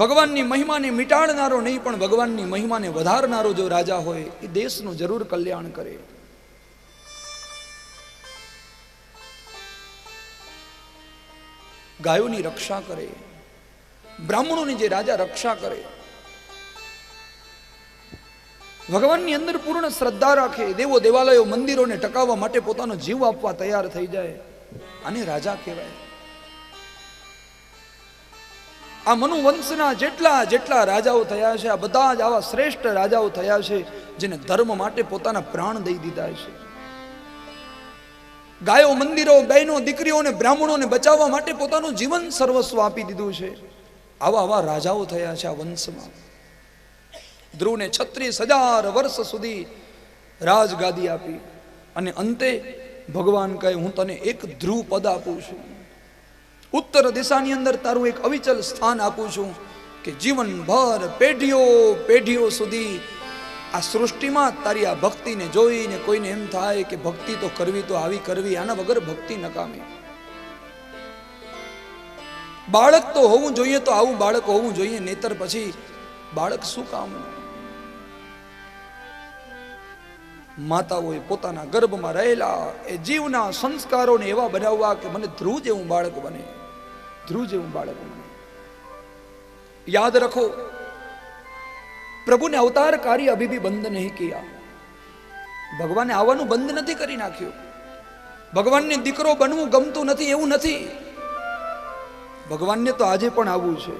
ભગવાનની મહિમાને મિટાડનારો નહીં પણ ભગવાનની મહિમાને વધારનારો જો રાજા હોય એ દેશનું જરૂર કલ્યાણ કરે. ગાયોની રક્ષા કરે, બ્રાહ્મણોની જે રાજા રક્ષા કરે, ભગવાનની અંદર પૂર્ણ શ્રદ્ધા રાખે, દેવો દેવાલયો મંદિરોને ટકાવવા માટે પોતાનો જીવ આપવા તૈયાર થઈ જાય, આને રાજા કહેવાય. આ મનુવંશના જેટલા જેટલા રાજાઓ થયા છે, આ બધા જ આવા શ્રેષ્ઠ રાજાઓ થયા છે જેને ધર્મ માટે પોતાના પ્રાણ દઈ દીધા છે. ગાયો, મંદિરો, બહેનો, દીકરીઓને, બ્રાહ્મણોને બચાવવા માટે પોતાનું જીવન સર્વસ્વ આપી દીધું છે. આવા આવા રાજાઓ થયા છે આ વંશમાં. ધ્રુવને 36,000 વર્ષ સુધી રાજગાદી આપી અને અંતે ભગવાન કહે હું તને એક ધ્રુવ પદ આપું છું, ઉત્તર દિશાની અંદર તારું એક અવિચલ સ્થાન આપું છું કે જીવનભર પેઢીઓ પેઢીઓ સુધી આ સૃષ્ટિમાં તારી આ ભક્તિને જોઈને કોઈને એમ થાય કે ભક્તિ તો કરવી તો આવી કરવી, આના વગર ભક્તિ નકામી. બાળક તો હોવું જોઈએ તો આવું બાળક હોવું જોઈએ, નહીતર પછી બાળક શું કામનું. માતાઓએ પોતાના ગર્ભમાં રહેલા એ જીવના સંસ્કારોને એવા બનાવવા કે મને ધ્રુવ જેવું બાળક બને, ધ્રુવ જેવું બાળક બને. યાદ રખો, પ્રભુ ने अवतार कार्य अभी भी बंद नहीं किया. भगवान ने આવવાનું બંધ નથી કરી નાખ્યું. ભગવાનને દીકરો બનવું ગમતું નથી એવું નથી. ભગવાનને તો આજે પણ આવવું છે,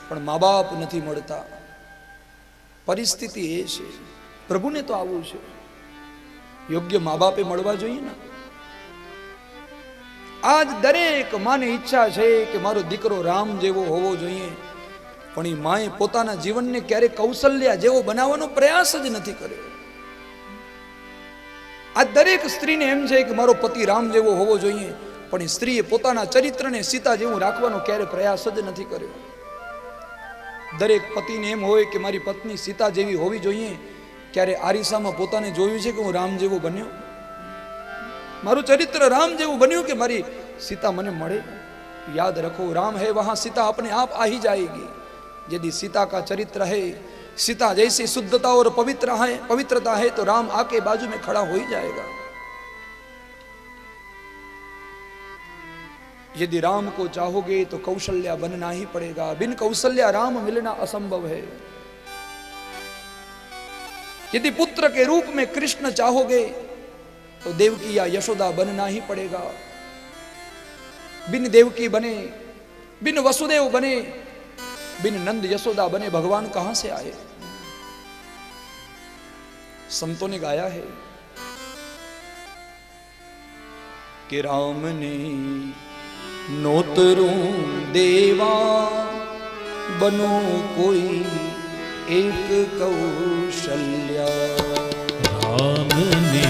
પણ મા બાપ નથી મળતા. પરિસ્થિતિ એ છે. પ્રભુને તો આવવું છે, યોગ્ય મા બાપે મળવા જોઈએ ને. આજ દરેક માને ઈચ્છા છે કે મારો દીકરો રામ જેવો હોવો જોઈએ, પણ એ માએ પોતાના જીવનને ક્યારેક કૌશલ્યા જેવો બનાવવાનો પ્રયાસ જ નથી કર્યો. આ દરેક સ્ત્રીને એમ છે કે મારો પતિ રામ જેવો હોવો જોઈએ, પણ એ સ્ત્રીએ પોતાના ચરિત્રને સીતા જેવું રાખવાનો ક્યારે પ્રયાસ જ નથી કર્યો. દરેક પતિને એમ હોય કે મારી પત્ની સીતા જેવી હોવી જોઈએ, ક્યારે આરીસામાં પોતાને જોયું છે કે હું રામ જેવો બન્યો, મારું ચરિત્ર રામ જેવું બન્યું કે મારી સીતા મને મળે. याद रखो, राम है वहां सीता अपने आप आ ही जाएगी. यदि सीता का चरित्र है, सीता जैसी शुद्धता और पवित्रता है तो राम आके बाजू में खड़ा हो ही जाएगा. यदि राम को चाहोगे तो कौशल्या बनना ही पड़ेगा. बिन कौशल्या राम मिलना असंभव है. यदि पुत्र के रूप में कृष्ण चाहोगे तो देवकी या यशोदा बनना ही पड़ेगा. बिन देवकी बने, बिन वसुदेव बने, बिन नंद यशोदा बने भगवान कहां से आए. संतों ने गाया है कि राम ने नोतरू देवा बनो कोई एक कौशल्या. राम ने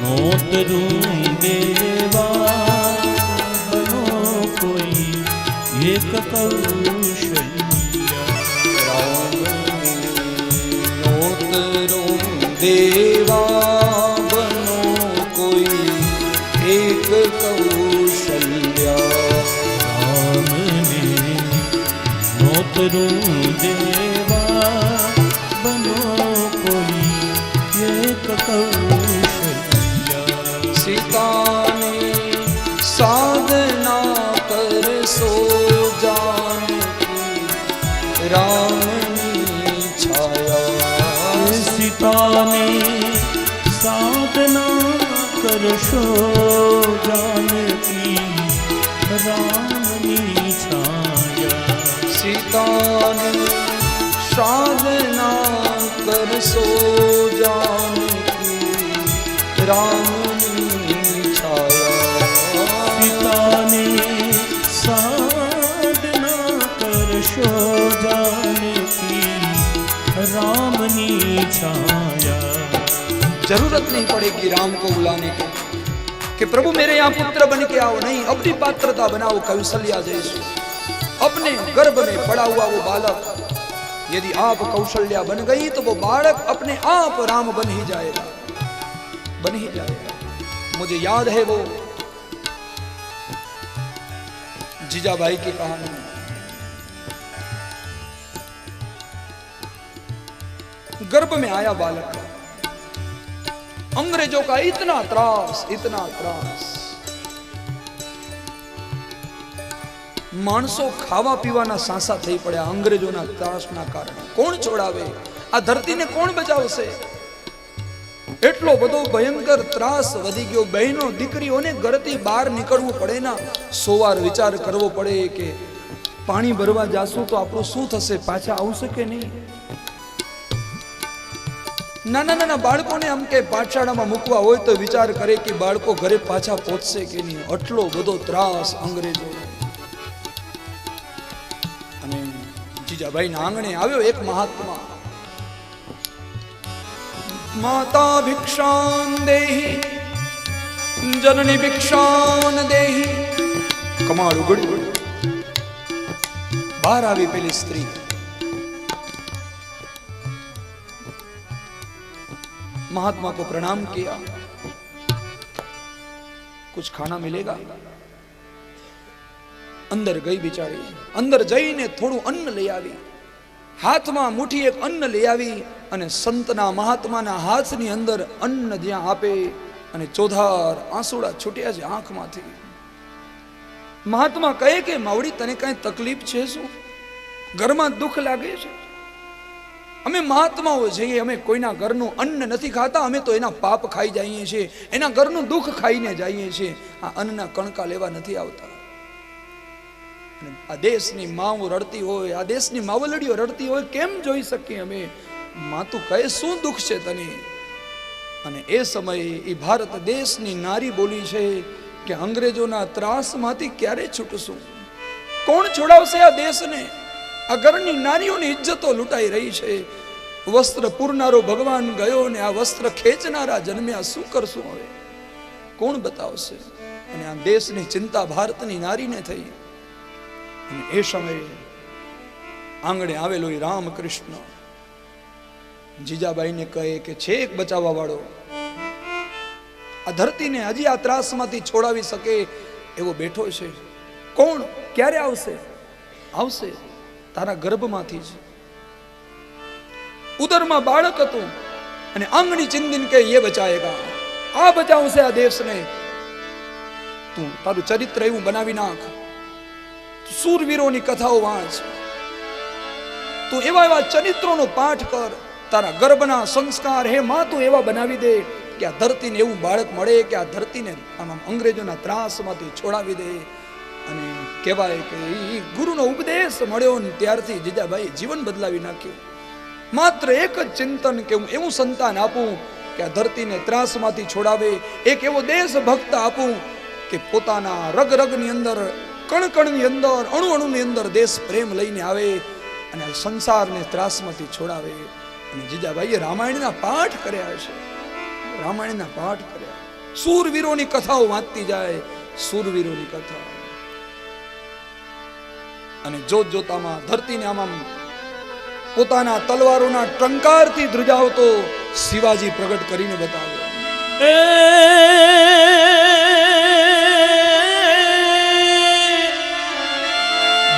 नोतरू देवा बनो कोई एक कौशल्या. राम ने नोतरू देवा बनो कोई एक कौशल्या. राम ने नोतरू देवा बनो कोई एक कौशल्या. सीता ने साधना कर सो जानकी रामनी छाया. सीता ने साधना कर सो जानकी रामनी छाया. सीता ने साधना कर सो जानकी रामनी छाया. सीता ने साधना कर सो जानकी रामनी छाया. जरूरत नहीं पड़ेगी राम को बुलाने की कि प्रभु मेरे यहाँ पुत्र बन के आओ. नहीं, अपनी पात्रता बनाओ कौशल्या जैसी. अपने गर्भ में पड़ा हुआ वो बालक, यदि आप कौशल्या बन गई तो वो बालक अपने आप राम बन ही जाएगा, बन ही जाएगा. मुझे याद है वो जीजाबाई की कहानी. गर्भ में आया बालक, अंग्रेजों का इतना त्रास, इतना त्रास, माणसो खावा पीवाना सांसा થઈ પડ્યા અંગ્રેજોના ત્રાસના કારણે. કોણ છોડાવે આ ધરતીને? કોણ બચાવશે? એટલો બધો ભયંકર ત્રાસ વધી ગયો. બહેનો દીકરીઓને ઘરથી બહાર નીકળવું પડે ના, 100 વાર વિચાર કરવો પડે કે પાણી ભરવા જાશું તો આપણું શું થશે, પાછા આવશે કે નહીં. નાના નાના બાળકોને આમ કે પાઠશાળામાં મૂકવા હોય તો વિચાર કરે કે બાળકો ઘરે પાછા પહોંચશે કે નહીં. આટલો બધો ત્રાસ અંગ્રેજો. અને જીજાભાઈ ના આંગણે આવ્યો એક મહાત્મા. માતા ભિક્ષાન દેહી જનની ભિક્ષાન દેહી. કમાડ ઉગડ્યું. બહાર આવી પેલી સ્ત્રી. महात्मा को प्रणाम किया. कुछ खाना मिलेगा? अंदर गई बिचारी. अंदर जईने थोड़ું અન્ન લઈ આવી. હાથમાં મુઠ્ઠી એક અન્ન લઈ આવી અને સંતના મહાત્માના હાથની અંદર અન્ન જ્યાં આપે અને ચોધાર આંસુડા છૂટ્યા છે આંખમાંથી. મહાત્મા કહે કે માવડી તને કઈ તકલીફ છે શું? ઘરમાં દુઃખ લાગે છે? અમે મહાત્માઓ છીએ, અમે કોઈના ઘરનું અન્ન નથી ખાતા, અમે તો એના પાપ ખાઈ જઈએ છીએ, એના ઘરનું દુઃખ ખાઈને જઈએ છીએ. આ અન્નના કણકા લેવા નથી આવતા. આ દેશની માઓ રડતી હોય, આ દેશની માવલડીઓ રડતી હોય, કેમ જોઈ શકીએ અમે? માતું કહે શું દુઃખ છે તને? અને એ સમયે એ ભારત દેશની નારી બોલી છે કે અંગ્રેજોના ત્રાસમાંથી ક્યારે છૂટશું? કોણ છોડાવશે આ દેશને? આ ઘરની નારીઓની ઇજ્જતો લૂંટાઈ રહી છે. વસ્ત્ર પૂરનારો ભગવાન ગયો ને આ વસ્ત્ર ખેંચનારા જન્મ્યા. શું કરશું હવે? કોણ બતાવશે? અને આ દેશની ચિંતા ભારતની નારીને થઈ. અને એ સમયે આંગણે આવેલો એ રામકૃષ્ણ જીજાબાઈને કહે કે છે એક બચાવવા વાળો, આ ધરતીને હજી આ ત્રાસમાંથી છોડાવી શકે એવો બેઠો છે. કોણ? ક્યારે આવશે? આવશે તારા ગર્ભમાંથી જ. ઉદરમાં બાળક હતું અને આંગણી ચિંદિન કે ये બચાએગા, આ બચાવશે આ દેશને. તું તારું ચરિત્ર એવું બનાવી નાખ, શૂરવીરોની કથાઓ વાંચ, તું એવા એવા ચરિત્રોનો પાઠ કર, તારા ગર્ભના સંસ્કાર હે માં તું એવા બનાવી દે કે આ ધરતીને એવું બાળક મળે કે આ ધરતીને આમ અંગ્રેજોના ત્રાસમાંથી છોડાવી દે. અને કહેવાય કે એ ગુરુનો ઉપદેશ મળ્યો ને ત્યારથી જીજાભાઈ જીવન બદલાવી નાખ્યું. માત્ર એક જ ચિંતન કે હું એવું સંતાન આપું કે આ ધરતીને ત્રાસમાંથી છોડાવે, એક એવો દેશભક્ત આપું કે પોતાના રગ રગની અંદર, કણ કણની અંદર, અણુ અણુની અંદર દેશ પ્રેમ લઈને આવે અને સંસારને ત્રાસમાંથી છોડાવે. અને જીજાભાઈએ રામાયણના પાઠ કર્યા છે, રામાયણના પાઠ કર્યા. શૂરવીરોની કથાઓ વાંચતી જાય, શૂરવીરોની કથા. અને જોત જોતામાં ધરતીને આમ પોતાના તલવારોના ટંકારથી ધ્રુજાવતો શિવાજી પ્રગટ કરીને બતાવ્યો.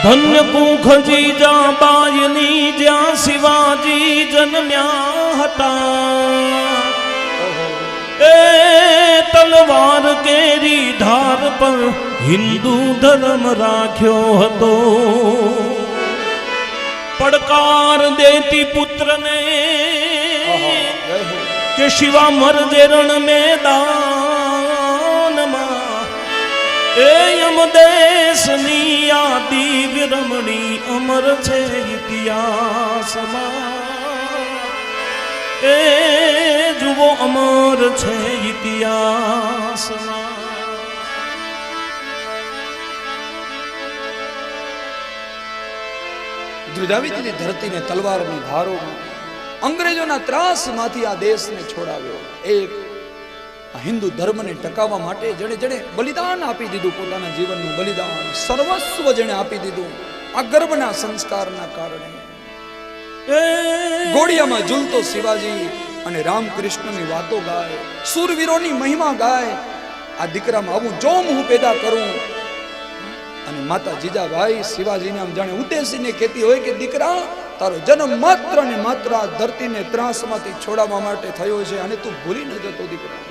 ધન્ય કુખજી જ્યાં બાયની જ્યાં શિવાજી જન્મ્યા હતા. એ તલવાર કેરી ધાર પર હિન્દુ ધર્મ રાખ્યો હતો. પડકાર દેતી પુત્રને કે શિવા મરજે રણ મેદાનમાં. એ યમ દેશની આ દિવ્ય રમણી અમર છે ઇતિહાસમાં. એ જુઓ અમર છે ઇતિહાસમાં. ધ્રુજાવી દીધી ધરતીને તલવારની ધારોમાં. અંગ્રેજોના ત્રાસમાંથી આ દેશને છોડાવ્યો. એક હિન્દુ ધર્મને ટકાવવા માટે જેણે જેણે બલિદાન આપી દીધું, પોતાના જીવનનું બલિદાન, સર્વસ્વ જેણે આપી દીધું આ ગર્ભના સંસ્કારના કારણે. ઘોડિયામાં ઝૂલતો શિવાજી અને રામકૃષ્ણની વાતો ગાય, શૂરવીરોની મહિમા ગાય. આ દીકરામાં આવું જોમ હું પેદા કરું. અને માતા જીજાભાઈ શિવાજીને આમ જાણે ઉદ્દેશીને કહેતી હોય કે દીકરા તારો જન્મ માત્ર ને માત્ર આ ધરતીને ત્રાસમાંથી છોડાવવા માટે થયો છે, અને તું ભૂલી ન જતો દીકરા.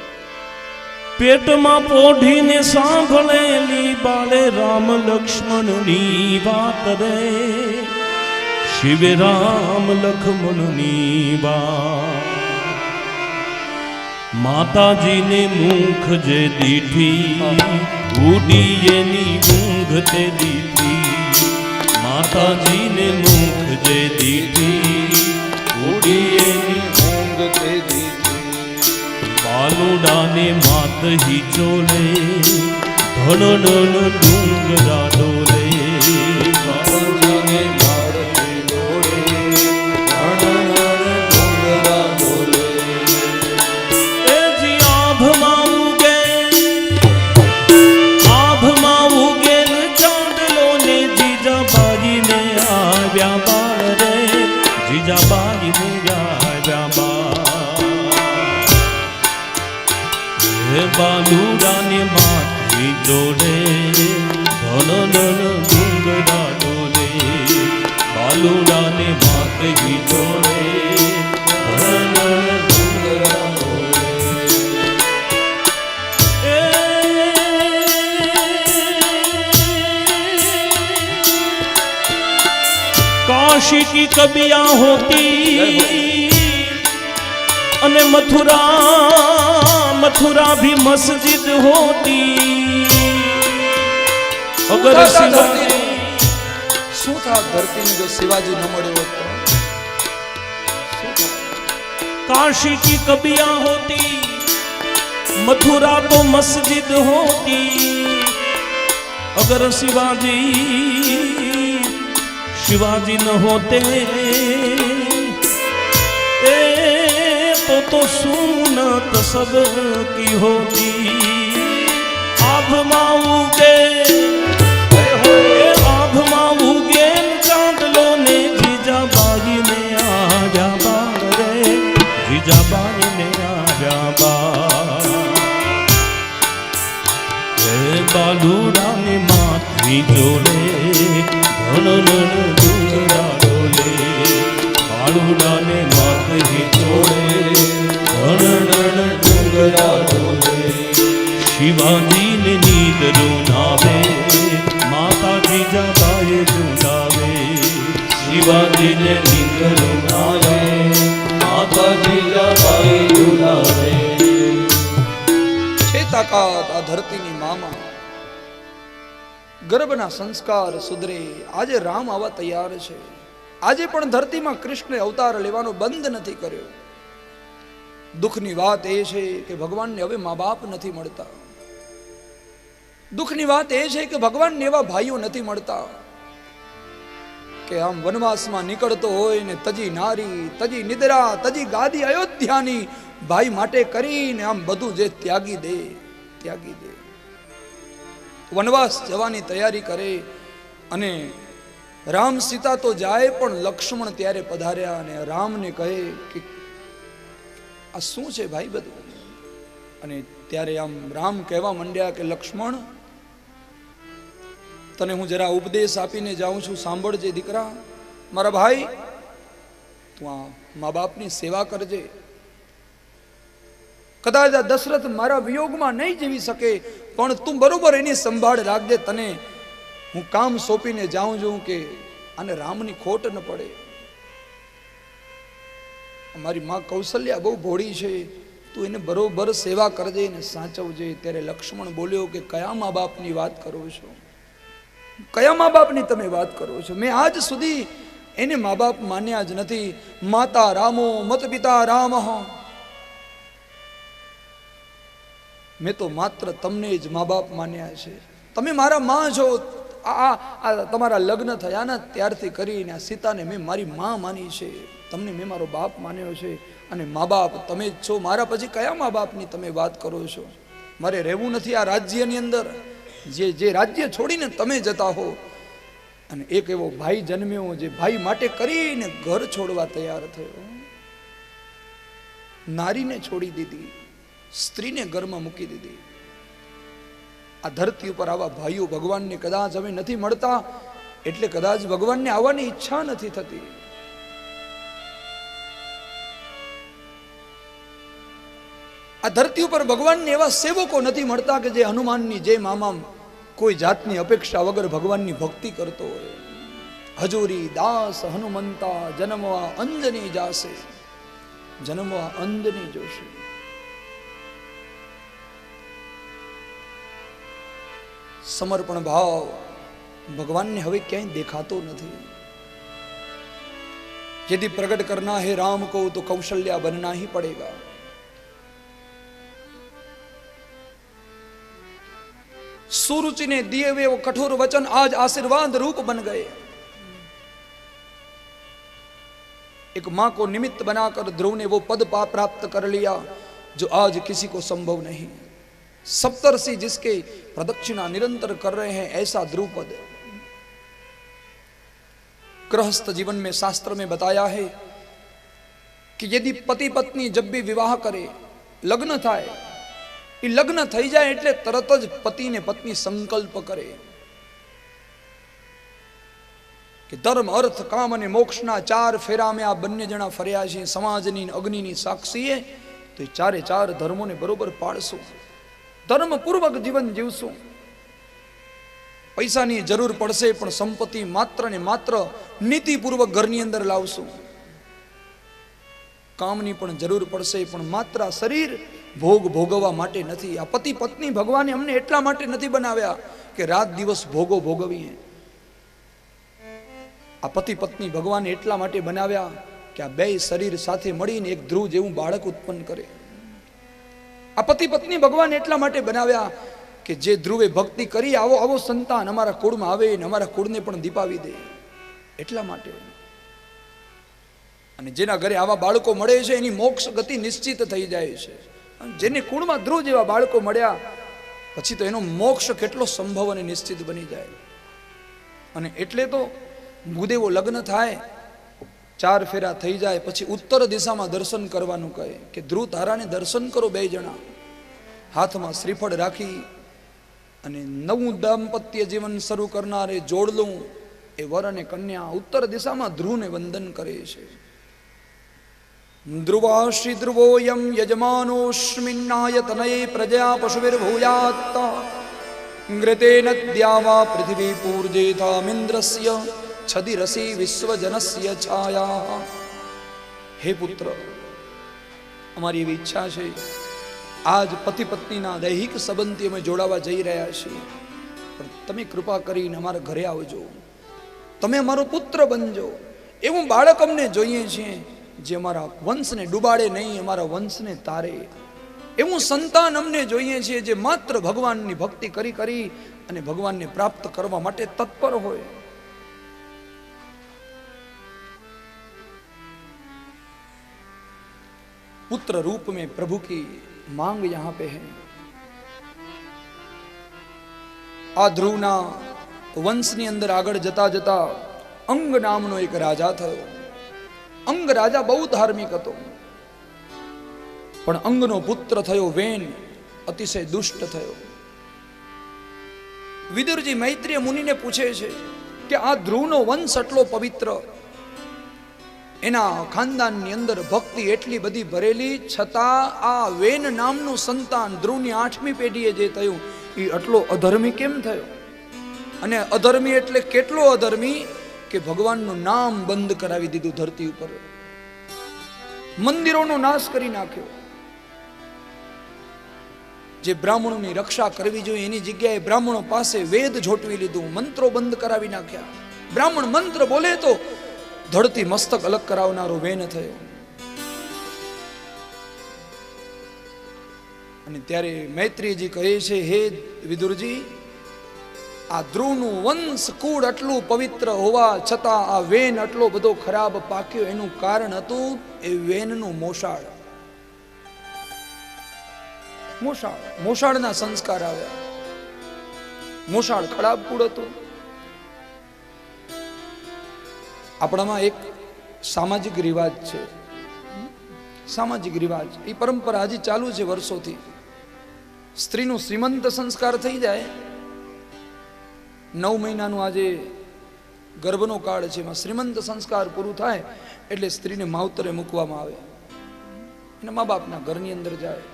પેટમાં પોઢીને સાંભળેલી બાળે રામ લક્ષ્મણની વાત રે, શિવે રામ લક્ષ્મણની વાત. માતાજીને મુખ જે દીઠી, ઉડી એની ઊંઘ તે દીઠી. માતાજીને મુખ જે દીઠી, ઉડી એની ઊંઘ તે દીઠી. બાલુડાને માત હિચોલે, ધન ધન ડુંગરા ડોલે. બાલુડાને માત હિચોલે, ધન ધન ડુંગરા ડોલે. એ જી આભમાં ઉગે, આભમાં ઉગેલ ચાંદલો ને જીજાબાઈને આવ્યા બાળ રે, જીજાબાઈને આવ્યા બાળ. બાલુડાને માથે ડોલે, ધન ધન ડુંગરા ડોલે. બાલુડાને માથે ડોલે, ધન ધન ડુંગરા ડોલે. काशी की कबिया होती अने मथुरा भी मस्जिद होती. अगर શું થા ધરતીને જો શિવાજી ન મળ્યો હોત તો? काशी की कबिया होती, मथुरा तो मस्जिद होती. अगर शिवाजी न होते तो सुनत सब की होती. आभમાં ઉગે, आभમાં ઉગે ચાંદલો ને જીજાબાઈને આવ્યા બાળ રે, જીજાબાઈને આવ્યા બાળ. બાલુડાને માથે ડોલે, ધન ધન ડુંગરા ડોલે. બાલુડાને માથે ડોલે, ધન ધન ડુંગરા ડોલે. શિવાજીને નીંદ રૂનાવે, માતા જીજાબાઈ ઝુલાવે. શિવાજીને નીંદ રૂનાવે, માતા જીજાબાઈ ઝુલાવે. છે તાકાત આ ધરતીની મામાં, ગર્ભના સંસ્કાર સુધરે. આજે રામ આવા તૈયાર છે. આજે પણ ધરતીમાં કૃષ્ણે અવતાર લેવાનો બંધ નથી કર્યો. દુઃખની વાત એ છે કે ભગવાનને હવે મા બાપ નથી મળતા. દુઃખની વાત એ છે કે ભગવાનને એવા ભાઈઓ નથી મળતા કે આમ વનવાસમાં નીકળતો હોય ને તજી નારી, તજી નિદ્રા, તજી ગાદી અયોધ્યાની ભાઈ માટે કરીને આમ બધું જે ત્યાગી દે. વનવાસ જવાની તૈયારી કરે. અને રામ સીતા તો જાય, પણ લક્ષ્મણ ત્યારે પધાર્યા અને રામને કહે કે આ શું છે ભાઈ બધું? અને ત્યારે આમ રામ કહેવા માંડ્યા કે લક્ષ્મણ, તને હું જરા ઉપદેશ આપીને જાઉં છું, સાંભળજે દીકરા. મારા ભાઈ, તું આ મા બાપની સેવા કરજે. કદાચ આ દશરથ મારા વિયોગમાં નહીં જીવી શકે, પણ તું બરોબર એની સંભાળ રાખજે. તને હું કામ સોંપીને જાઉં છું કે આને રામની ખોટ ન પડે. અમારી માં કૌશલ્યા બહુ ભોળી છે, તું એને બરોબર સેવા કરજે ને સાચવજે. ત્યારે લક્ષ્મણ બોલ્યો કે કયા મા બાપની વાત કરો છો? કયા મા બાપની તમે વાત કરો છો? મેં આજ સુધી એને મા બાપ માન્યા જ નથી. માતા રામો મત પિતા રામ. મેં તો માત્ર તમને જ મા બાપ માન્યા છે. તમે મારા માં છો. આ તમારા લગ્ન થયા ને ત્યારથી કરીને આ સીતાને મેં મારી માં માની છે. તમને મેં મારો બાપ માન્યો છે. અને મા બાપ તમે જ છો. મારા પછી કયા મા બાપની તમે વાત કરો છો? મારે રહેવું નથી આ રાજ્યની અંદર. જે રાજ્ય છોડીને તમે જતા હો, અને એક એવો ભાઈ જન્મ્યો જે ભાઈ માટે કરીને ઘર છોડવા તૈયાર થયો. નારીને છોડી દીધી, સ્ત્રીને ઘરમાં મૂકી દીધી. આ ધરતી ઉપર આવા ભાઈઓ ભગવાનને કદાચ હવે નથી મળતા, એટલે કદાચ ભગવાનને આવવાની ઈચ્છા નથી થતી. આ ધરતી ઉપર ભગવાનને એવા સેવકો નથી મળતા કે જે હનુમાનની જેમ આમ કોઈ જાતની અપેક્ષા વગર ભગવાનની ભક્તિ કરતો હોય. હજુરી દાસ હનુમંતા જન્મવા અંજની જાશે, જન્મવા અંજની જોશે. સમર્પણ ભાવ ભગવાનને હવે ક્યાંય દેખાતો નથી. यदि प्रकट करना है राम को तो कौशल्या बनना ही पड़ेगा. सुरुचि ने दिए हुए वो कठोर वचन आज आशीर्वाद रूप बन गए. एक मां को निमित्त बनाकर ध्रुव ने वो पद प्राप्त कर लिया जो आज किसी को संभव नहीं. सप्तर्षि जिसके प्रदक्षिणा निरंतर कर रहे हैं, ऐसा ध्रुव पद. गृहस्थ जीवन में शास्त्र में बताया है कि यदि पति पत्नी जब भी विवाह करे, लग्न थाय, એ લગ્ન થઈ જાય એટલે તરત જ પતિ ને પત્ની સંકલ્પ કરે કે ધર્મ અર્થ કામ અને મોક્ષના 4 ફેરામાં આ બંને જણા ફર્યા છે. સમાજની અગ્નિની સાક્ષીએ તો એ 4 ધર્મોને બરોબર પાળશું, ધર્મપૂર્વક જીવન જીવશું. પૈસાની જરૂર પડશે પણ સંપત્તિ માત્ર ને માત્ર નીતિપૂર્વક ઘરની અંદર લાવશું. કામની પણ જરૂર પડશે પણ માત્ર શરીર ભોગ ભોગવવા માટે નથી. આ પતિ પત્ની ભગવાને અમને એટલા માટે નથી બનાવ્યા કે રાત દિવસ ભોગો ભોગવીએ. આ પતિ પત્ની ભગવાને એટલા માટે બનાવ્યા કે આ બે શરીર સાથે મળીને એક ધ્રુવ જેવું બાળક ઉત્પન્ન કરે. આ પતિ પત્ની ભગવાન એટલા માટે બનાવ્યા કે જે ધ્રુવે ભક્તિ કરી આવો આવો સંતાન અમારા કુળમાં આવે ને અમારા કુળને પણ દીપાવી દે, એટલા માટે. અને જેના ઘરે આવા બાળકો મળે છે એની મોક્ષ ગતિ નિશ્ચિત થઈ જાય છે. જેને કુળમાં ધ્રુવ જેવા બાળકો મળ્યા પછી તો એનો મોક્ષ કેટલો સંભવ અને નિશ્ચિત બની જાય. અને એટલે તો ભૂદેવો લગ્ન થાય, 4 ફેરા થઈ જાય પછી ઉત્તર દિશામાં દર્શન કરવાનું કહે કે ધ્રુવ તારાને દર્શન કરો 2 જણા. હાથમાં શ્રીફળ રાખી અને નવું દાંપત્ય જીવન શરૂ કરનારે જોડલું એ વર અને કન્યા ઉત્તર દિશામાં ધ્રુવને વંદન કરે છે. ધ્રુવાશ્રી ધ્રુવોયમ યજમાનોસ્મિન્નાયતનયે પ્રજા પશુવિર્ભૂયાત ઘૃતેન દ્યાવા પૃથિવી પૂર્જેથામિન્દ્રસ્ય છદિરસી વિશ્વજનસ્ય છાયા. હે પુત્ર, અમારી એવી ઈચ્છા છે આજ પતિ પત્નીના દૈહિક સંબંધથી અમે જોડાવા જઈ રહ્યા છીએ, પણ તમે કૃપા કરીને અમારા ઘરે આવજો, તમે અમારો પુત્ર બનજો. એવું બાળક અમને જોઈએ છીએ જે અમારા વંશને ડૂબાડે નહીં, અમારા વંશને તારે. એવું સંતાન અમને જોઈએ છીએ જે માત્ર ભગવાનની ભક્તિ કરી કરી અને ભગવાનને પ્રાપ્ત કરવા માટે તત્પર હોય. पुत्र रूप में प्रभु की मांग यहां पे है. आ ध्रुवना वंशनी अंदर આગળ જતા જતા અંગ નામનો એક રાજા થયો. અંગ રાજા બહુ ધાર્મિક હતો, પણ અંગનો પુત્ર થયો વેન અતિશય દુષ્ટ થયો. વિદુરજી મૈત્રીય મુનિને પૂછે છે કે આ ધ્રુવનો વંશ એટલો પવિત્ર, એના ખાનદાનની અંદર ભક્તિ એટલી બધી ભરેલી, છતાં આ વેન નામનું સંતાન ધ્રુવની 8મી પેઢીએ જે થયું એ આટલો અધર્મી કેમ થયો? અને અધર્મી એટલે કેટલો અધર્મી કે ભગવાનનું નામ બંધ કરાવી દીધું ધરતી ઉપર, મંદિરોનો નાશ કરી નાખ્યો. જે બ્રાહ્મણોની રક્ષા કરવી જોઈએ એની જગ્યાએ બ્રાહ્મણો પાસે વેદ ઝોટવી લીધું, મંત્રો બંધ કરાવી નાખ્યા. બ્રાહ્મણ મંત્ર બોલે તો ધરતી મસ્તક અલગ કરાવનારો વેન થયો. અને ત્યારે મૈત્રીજી કહે છે, હે વિદુરજી, આ ધ્રુવનું વંશ કુળ આટલું પવિત્ર હોવા છતાં આ વેન આટલો બધો ખરાબ પાક્યો, એનું કારણ હતું એ વેનનું મોસાળ. મોસાળના સંસ્કાર આવ્યા. મોસાળ ખરાબ કુળ હતું. આપણામાં એક સામાજિક રિવાજ છે, સામાજિક રિવાજ, એ પરંપરા હજી ચાલુ છે વર્ષોથી. સ્ત્રીનું શ્રીમંત સંસ્કાર થઈ જાય, 9 મહિનાનું આજે ગર્ભનો કાળ છે, એમાં શ્રીમંત સંસ્કાર પૂરું થાય એટલે સ્ત્રીને માવતરે મૂકવામાં આવે, એના મા બાપના ઘરની અંદર જાય.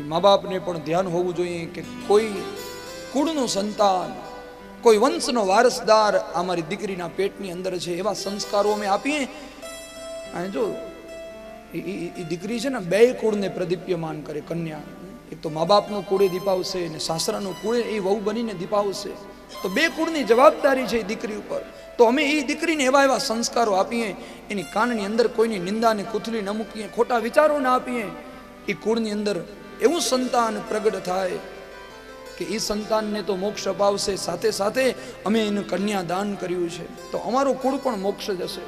મા બાપને પણ ધ્યાન હોવું જોઈએ કે કોઈ કુળનું સંતાન, કોઈ વંશનો વારસદાર અમારી દીકરીના પેટની અંદર છે, એવા સંસ્કારો અમે આપીએ. અને જો એ દીકરી છે ને, બે કુળને પ્રદીપ્યમાન કરે. કન્યા એક તો મા બાપનું કુળે દીપાવશે અને સાસરાનું કુળે એ વહુ બનીને દીપાવશે. તો બે કુળની જવાબદારી છે એ દીકરી ઉપર. તો અમે એ દીકરીને એવા એવા સંસ્કારો આપીએ, એની કાનની અંદર કોઈની નિંદાને કૂથલી ન મૂકીએ, ખોટા વિચારો ના આપીએ. એ કુળની અંદર એવું સંતાન પ્રગટ થાય કે એ સંતાનને તો મોક્ષ અપાવશે, સાથે સાથે અમે એનું કન્યા દાન કર્યું છે તો અમારું કુળ પણ મોક્ષ જશે,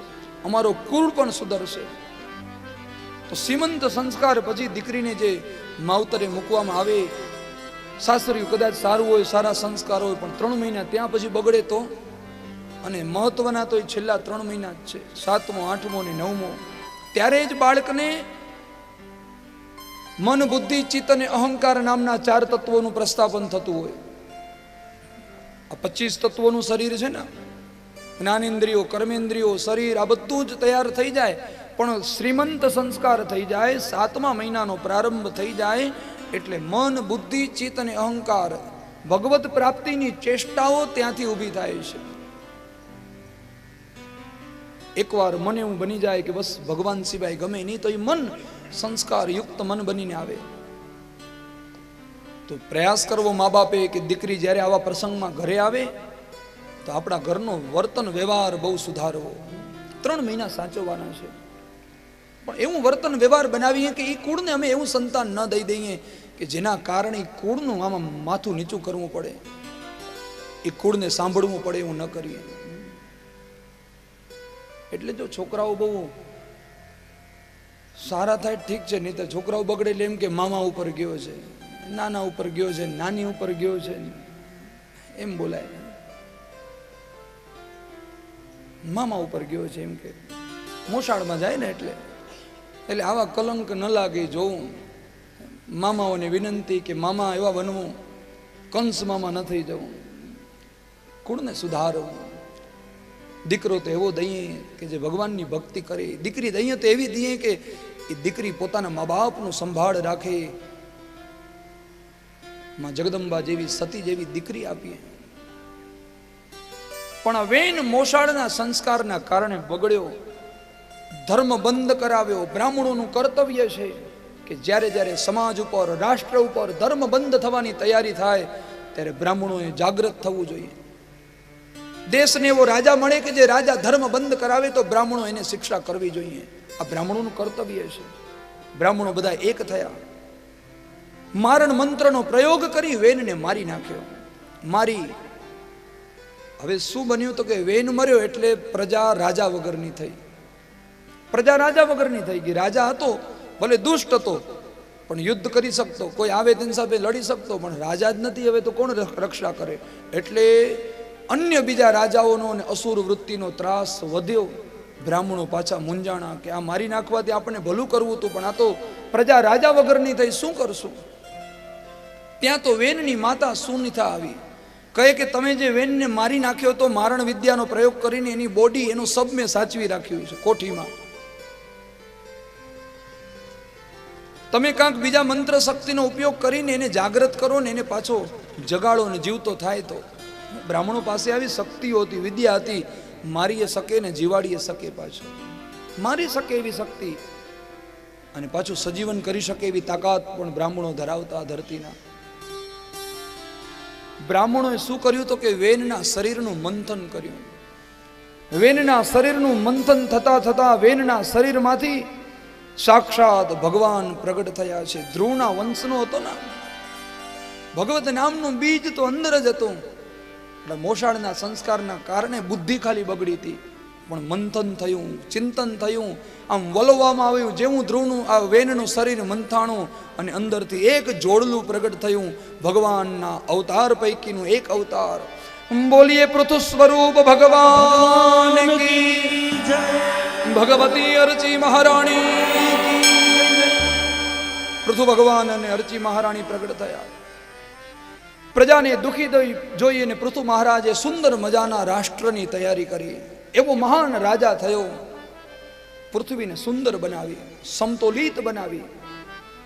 અમારો કુળ પણ સુધરશે. તો સીમંત સંસ્કાર પછી દીકરીને જે માવતરે મૂકવામાં આવે, સાસરિયું કદાચ સારું હોય, સારા સંસ્કાર હોય, પણ 3 મહિના ત્યાં પછી બગડે તો, અને મહત્વના તો એ છેલ્લા 3 મહિના જ છે, 7મો 8મો ને 9મો. ત્યારે જ બાળકને મન, બુદ્ધિ, ચિત્ત અને અહંકાર નામના 4 તત્વોનું પ્રસ્થાપન થતું હોય. આ 25 તત્વોનું શરીર છે ને, જ્ઞાનેન્દ્રિયો, કર્મેન્દ્રિયો, શરીર, આ બધું જ તૈયાર થઈ જાય. પણ શ્રીમંત સંસ્કાર થઈ જાય, 7મા મહિનાનો પ્રારંભ થઈ જાય એટલે મન, બુદ્ધિ, ચિત્ત અને અહંકાર, ભગવત પ્રાપ્તિની ચેષ્ટાઓ ત્યાંથી ઊભી થાય છે. એકવાર મન એવું બની જાય કે બસ ભગવાન સિવાય ગમે નહીં, તો એ મન સંસ્કાર યુક્ત મન બનીને આવે. તો પ્રયાસ કરવો મા બાપે કે દીકરી જ્યારે આવા પ્રસંગમાં ઘરે આવે તો આપણા ઘરનો વર્તન વ્યવહાર બહુ સુધારવો. 3 મહિના સાચવવાના છે, પણ એવું વર્તન વ્યવહાર બનાવીએ કે એ કુળને અમે એવું સંતાન ન દઈ દઈએ કે જેના કારણે કુળનું આમાં માથું નીચું કરવું પડે, એ કુળને સાંભળવું પડે, એવું ન કરીએ. એટલે જો છોકરાઓ બહુ સારા થાય ઠીક છે, નહીં તો છોકરાઓ બગડે એટલે એમ કે મામા ઉપર ગયો છે, નાના ઉપર ગયો છે, નાની ઉપર ગયો છે, એમ બોલાય. મામા ઉપર ગયો છે એમ કે મોસાળમાં જાય ને, એટલે આવા કલંક ન લાગે જોવું. મામાઓને વિનંતી કે મામા એવા બનવું, કંસ મામા ન થઈ જવું, કુળને સુધારવું. દીકરો તો એવો દઈએ કે જે ભગવાનની ભક્તિ કરે, દીકરી દઈએ તો એવી દઈએ કે એ દીકરી પોતાના મા બાપનું સંભાળ રાખે. માં જગદંબા જેવી, સતી જેવી દીકરી આપીએ. પણ આ વેન મોસાળના સંસ્કારના કારણે બગડ્યો, ધર્મ બંધ કરાવ્યો. બ્રાહ્મણોનું કર્તવ્ય છે કે જ્યારે જ્યારે સમાજ ઉપર, રાષ્ટ્ર ઉપર ધર્મ બંધ થવાની તૈયારી થાય ત્યારે બ્રાહ્મણોએ જાગૃત થવું જોઈએ. દેશને એવો રાજા મળે કે જે રાજા ધર્મ બંધ કરાવે તો બ્રાહ્મણો એને શિક્ષા કરવી જોઈએ. આ બ્રાહ્મણોનું કર્તવ્ય છે. બ્રાહ્મણો બધા એક થયા, મારણ મંત્રનો પ્રયોગ કરી વેનને મારી નાખ્યો. મારી હવે શું બન્યું તો કે વેન મર્યો એટલે પ્રજા રાજા વગરની થઈ. પ્રજા રાજા વગરની થઈ ગઈ. રાજા હતો, ભલે દુષ્ટ હતો, પણ યુદ્ધ કરી શકતો, કોઈ આવે તેની સાથે લડી શકતો, પણ રાજા જ નથી, હવે તો કોણ રક્ષા કરે? એટલે અન્ય બીજા રાજાઓનો અને અસુર વૃત્તિનો ત્રાસ વધ્યો. બ્રાહ્મણો પાછા મૂંઝાણા કે આ મારી નાખવાથી આપણે ભલું કરવું હતું, પણ આ તો પ્રજા રાજા વગરની થઈ, શું કરશું? ત્યાં તો વેનની માતા સુનિતા આવી, કહે કે તમે જે વેનને મારી નાખ્યો તો મારણ વિદ્યાનો પ્રયોગ કરીને એની બોડી, એનું સબ મેં સાચવી રાખ્યું છે કોઠીમાં. તમે કાંક બીજા મંત્ર શક્તિનો ઉપયોગ કરીને એને જાગૃત કરો ને એને પાછો જગાડો ને જીવતો થાય. તો બ્રાહ્મણો પાસે આવી શક્તિઓ હતી, વિદ્યા હતી, મારી શકે ને જીવાડીએ શકે, પાછું મારી શકે એવી શક્તિ અને પાછું સજીવન કરી શકે એવી તાકાત પણ બ્રાહ્મણો ધરાવતા ધરતીના. બ્રાહ્મણોએ શું કર્યું તો કે વેનના શરીરનું મંથન કર્યું. વેનના શરીરનું મંથન થતા થતા વેનના શરીરમાંથી સાક્ષાત ભગવાન પ્રગટ થયા છે. ધ્રુવના વંશનો હતો ને, ભગવત નામનું બીજ તો અંદર જ હતું. મોસાળના સંસ્કારના કારણે બુદ્ધિ ખાલી બગડી હતી, પણ મંથન થયું, ચિંતન થયું, આમ વલોવામાં આવ્યું. જેવું ધ્રુવનું આ વેનનું શરીર મંથાણું અને અંદરથી એક જોડલું પ્રગટ થયું, ભગવાનના અવતાર પૈકીનું એક અવતાર. બોલીએ પૃથુ સ્વરૂપ ભગવાન કી જય, ભગવતી અર્ચી મહારાણી કી જય. પૃથુ ભગવાન અને અર્ચી મહારાણી પ્રગટ થયા. પ્રજાને દુઃખી જોઈ અને પૃથુ મહારાજે સુંદર મજાના રાષ્ટ્રની તૈયારી કરી. એવો મહાન રાજા થયો. પૃથ્વીને સુંદર બનાવી, સમતોલિત બનાવી.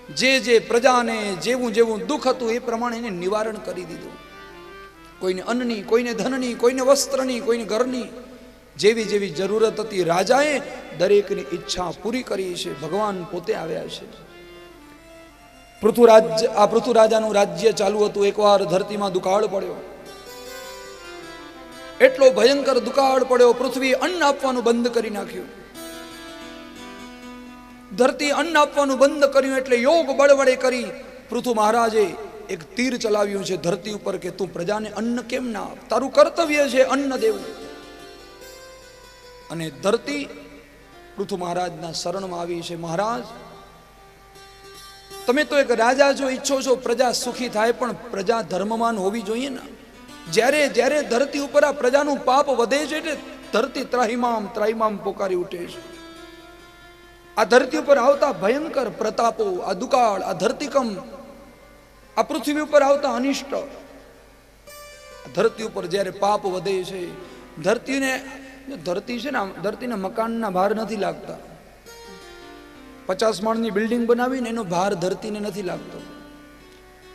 જે પ્રજાને જેવું જેવું દુઃખ હતું એ પ્રમાણે એને નિવારણ કરી દીધું. કોઈને અન્નની, કોઈને ધનની, કોઈને વસ્ત્રની, કોઈને ઘરની, જેવી જેવી જરૂરત હતી રાજાએ દરેકની ઈચ્છા પૂરી કરી છે. ભગવાન પોતે આવ્યા છે. પૃથુરાજાનું રાજ્ય ચાલુ હતું. એકવાર ધરતીમાં દુકાળ પડ્યો, એટલો ભયંકર દુકાળ પડ્યો, પૃથ્વી અન્ન આપવાનું બંધ કરી નાખ્યું. ધરતી અન્ન આપવાનું બંધ કર્યું એટલે યોગ બળ વડે કરી પૃથુ મહારાજે એક તીર ચલાવ્યું છે ધરતી ઉપર કે તું પ્રજાને અન્ન કેમ ના આપ, તારું કર્તવ્ય છે અન્ન દેવું. અને ધરતી પૃથુ મહારાજના શરણમાં આવી છે. મહારાજ, તમે તો એક રાજા છો, ઈચ્છો છો પ્રજા સુખી થાય, પણ પ્રજા ધર્મવાન હોવી જોઈએ ને. જ્યારે જ્યારે ધરતી ઉપર આ પ્રજાનું પાપ વધે છે એટલે ધરતી ત્રાહિમામ ત્રાહિમામ પોકારી ઉઠે છે. આ ધરતી ઉપર આવતા ભયંકર પ્રતાપો, આ દુકાળ, આ ધરતીકંપ, આ પૃથ્વી ઉપર આવતા અનિષ્ટ, ધરતી ઉપર જ્યારે પાપ વધે છે, ધરતી છે ને, ધરતીને મકાનના ભાર નથી લાગતા. 50 માળની બિલ્ડિંગ બનાવીને એનો ભાર ધરતીને નથી લાગતો.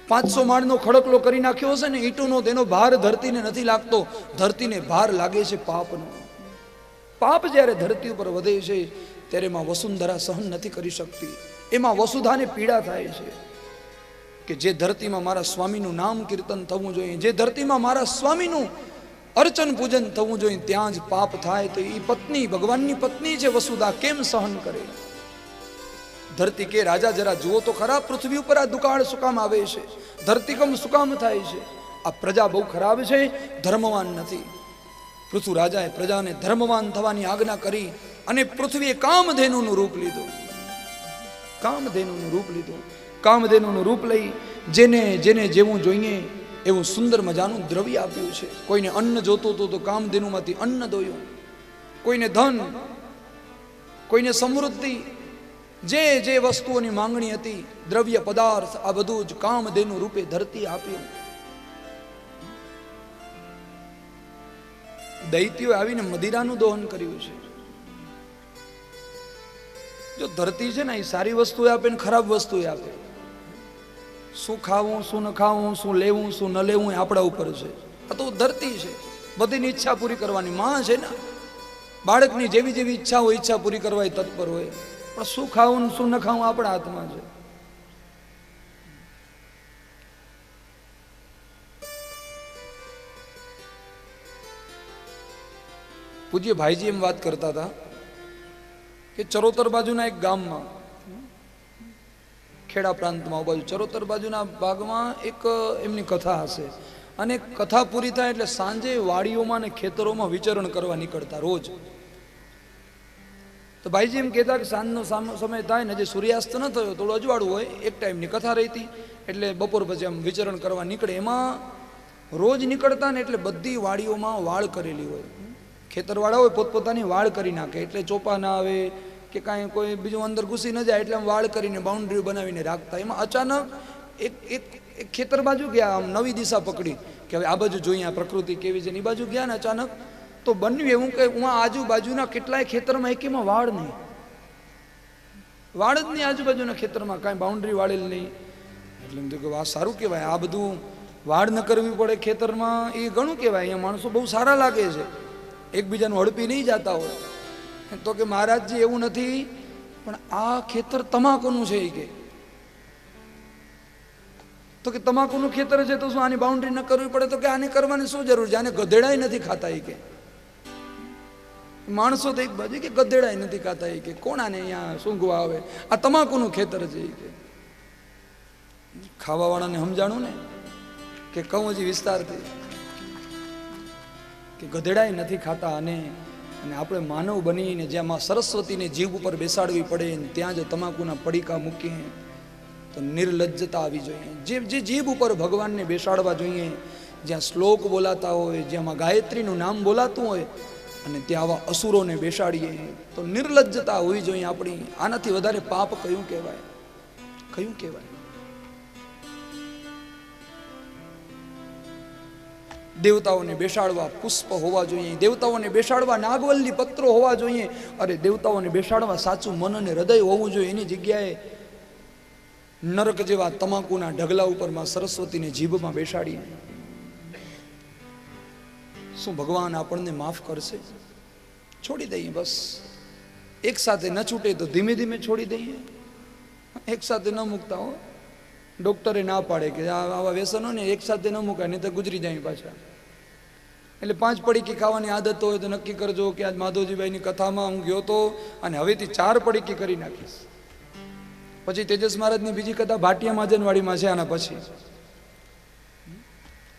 500 માળનો ખડકલો કરી નાખ્યો હશે ને ઈંટોનો, તેનો ભાર ધરતીને નથી લાગતો. ધરતીને ભાર લાગે છે પાપનો. પાપ જ્યારે ધરતી ઉપર વધે છે ત્યારે એમાં વસુંધરા સહન નથી કરી શકતી. એમાં વસુધાને પીડા થાય છે કે જે ધરતીમાં મારા સ્વામીનું નામ કીર્તન થવું જોઈએ, જે ધરતીમાં મારા સ્વામીનું અર્ચન પૂજન થવું જોઈએ, ત્યાં જ પાપ થાય તો એ પત્ની, ભગવાનની પત્ની છે વસુધા, કેમ સહન કરે? ધરતી કે રાજા જરા જુઓ તો ખરા, પૃથ્વી ઉપર આ દુકાળ શું કામ આવે છે, ધરતીકંપ શું કામ થાય છે? આ પ્રજા બહુ ખરાબ છે, ધર્મવાન નથી. પૃથુ રાજાએ પ્રજાને ધર્મવાન થવાની આજ્ઞા કરી અને પૃથ્વીએ કામધેનુનું રૂપ લીધું. કામધેનુનું રૂપ લીધું. કામધેનુનું રૂપ લઈ જેને જેને જેવું જોઈએ એવું સુંદર મજાનું દ્રવ્ય આપ્યું છે. કોઈને અન્ન જોતું હતું તો કામધેનુમાંથી અન્ન દોયું, કોઈને ધન, કોઈને સમૃદ્ધિ, જે જે વસ્તુઓની માંગણી હતી, દ્રવ્ય પદાર્થ, આ બધું જ કામધેનુ રૂપે ધરતી આપ્યું. દૈત્યોએ આવીને મદિરાનું દોહન કર્યું છે. જો ધરતી છે ને એ સારી વસ્તુ આપે ને ખરાબ વસ્તુ આપે. શું ખાવું, શું ન ખાવું, શું લેવું, શું ન લેવું એ આપણા ઉપર છે. આ તો ધરતી છે, બધીની ઈચ્છા પૂરી કરવાની માં છે ને. બાળકની જેવી જેવી ઈચ્છા હોય, ઈચ્છા પૂરી કરવા તત્પર હોય, પણ શું ખાવું શું ન ખાવું આપણા હાથમાં છે. પૂજ્ય ભાઈજી એમ વાત કરતા હતા કે ચરોતર બાજુના એક ગામમાં, ખેડા પ્રાંતમાં બાજુ ચરોતર બાજુના ભાગમાં એક એમની કથા હશે, અને કથા પૂરી થાય એટલે સાંજે વાડીઓમાં ને ખેતરોમાં વિચરણ કરવા નીકળતા રોજ. તો ભાઈજી એમ કહેતા કે સાંજનો સમય થાય ને, જે સૂર્યાસ્ત ન થયો, થોડું અજવાળું હોય, એક ટાઈમની કથા રહી હતી એટલે બપોર પછી આમ વિચરણ કરવા નીકળે. એમાં રોજ નીકળતા ને એટલે બધી વાડીઓમાં વાળ કરેલી હોય, ખેતરવાળા હોય પોતપોતાની વાળ કરી નાખે એટલે ચોપા ના આવે કે કાંઈ કોઈ બીજું અંદર ઘૂસી ન જાય એટલે આમ વાળ કરીને બાઉન્ડ્રી બનાવીને રાખતા. એમાં અચાનક એક ખેતર બાજુ ગયા, આમ નવી દિશા પકડી કે હવે આ બાજુ જોઈએ આ પ્રકૃતિ કેવી છે, એ બાજુ ગયા ને અચાનક તો બન્યું એવું કે હું આજુબાજુના કેટલાય ખેતરમાં એકેમાં વાળ નહીં, વાળ જ નહીં આજુબાજુના ખેતરમાં, કાંઈ બાઉન્ડ્રી વાળેલ નહીં. એટલે એમ તો કે આ સારું કહેવાય, આ બધું વાળ ન કરવી પડે ખેતરમાં એ ઘણું કહેવાય. અહીંયા માણસો બહુ સારા લાગે છે, એકબીજાનું હડપી નહીં જતા હોય. તો કે મહારાજજી એવું નથી, પણ આ ખેતર તમાકુનું છે. કે તો કે તમાકુનું ખેતર છે તો શું આની બાઉન્ડ્રી ન કરવી પડે? તો કે આને કરવાની શું જરૂર છે, આને ગધેડાય નથી ખાતા. એ કે માણસો તો એક બાજુ કે ગધેડાય નથી ખાતા. એ કે કોણ આને અહીંયા સૂંઘવા આવે, આ તમાકુનું ખેતર છે. એ કે ખાવાવાળાને સમજાણું ને કે કહું હજી વિસ્તારથી કે ગધેડાય નથી ખાતા. અને આપણે માનવ બનીને જ્યાં સરસ્વતીને જીભ ઉપર બેસાડવી પડે ત્યાં જ તમાકુના પડીકા મૂકીએ તો નિર્લજ્જતા આવી જોઈએ. જે જીભ ઉપર ભગવાનને બેસાડવા જોઈએ, જ્યાં શ્લોક બોલાતા હોય, જ્યાં ગાયત્રીનું નામ બોલાતું હોય, અને ત્યાં આવા અસુરોને બેસાડીએ તો નિર્લજ્જતા હોવી જોઈએ આપણી. આનાથી વધારે પાપ કયું કહેવાય? કયું કહેવાય? દેવતાઓને બેસાડવા પુષ્પ હોવા જોઈએ, દેવતાઓને બેસાડવા નાગવલ્લી પત્રો હોવા જોઈએ. અરે દેવતાઓને બેસાડવા સાચું મન અને હૃદય હોવું જોઈએ. એની જગ્યાએ નરક જેવા તમાકુના ઢગલા ઉપર માં સરસ્વતીને જીભમાં બેસાડી, શું ભગવાન આપણને માફ કરશે? છોડી દઈએ બસ. એક સાથે ન છૂટે તો ધીમે ધીમે છોડી દઈએ, એક સાથે ન મૂકતા હો. ડોક્ટરે ના પાડે કે આવા વ્યસનો ને એક સાથે ન મૂકાય, નહીં તો ગુજરી જાય પાછા. એટલે 5 પડીકી ખાવાની આદત હોય તો નક્કી કરજો કે આજ માધવજીભાઈની કથામાં હું ગયો તો અને હવેથી 4 પડીકી કરી નાખીશ. પછી તેજસ મહારાજની બીજી કથા ભાટિયા માજનવાડીમાં છે. આના પછી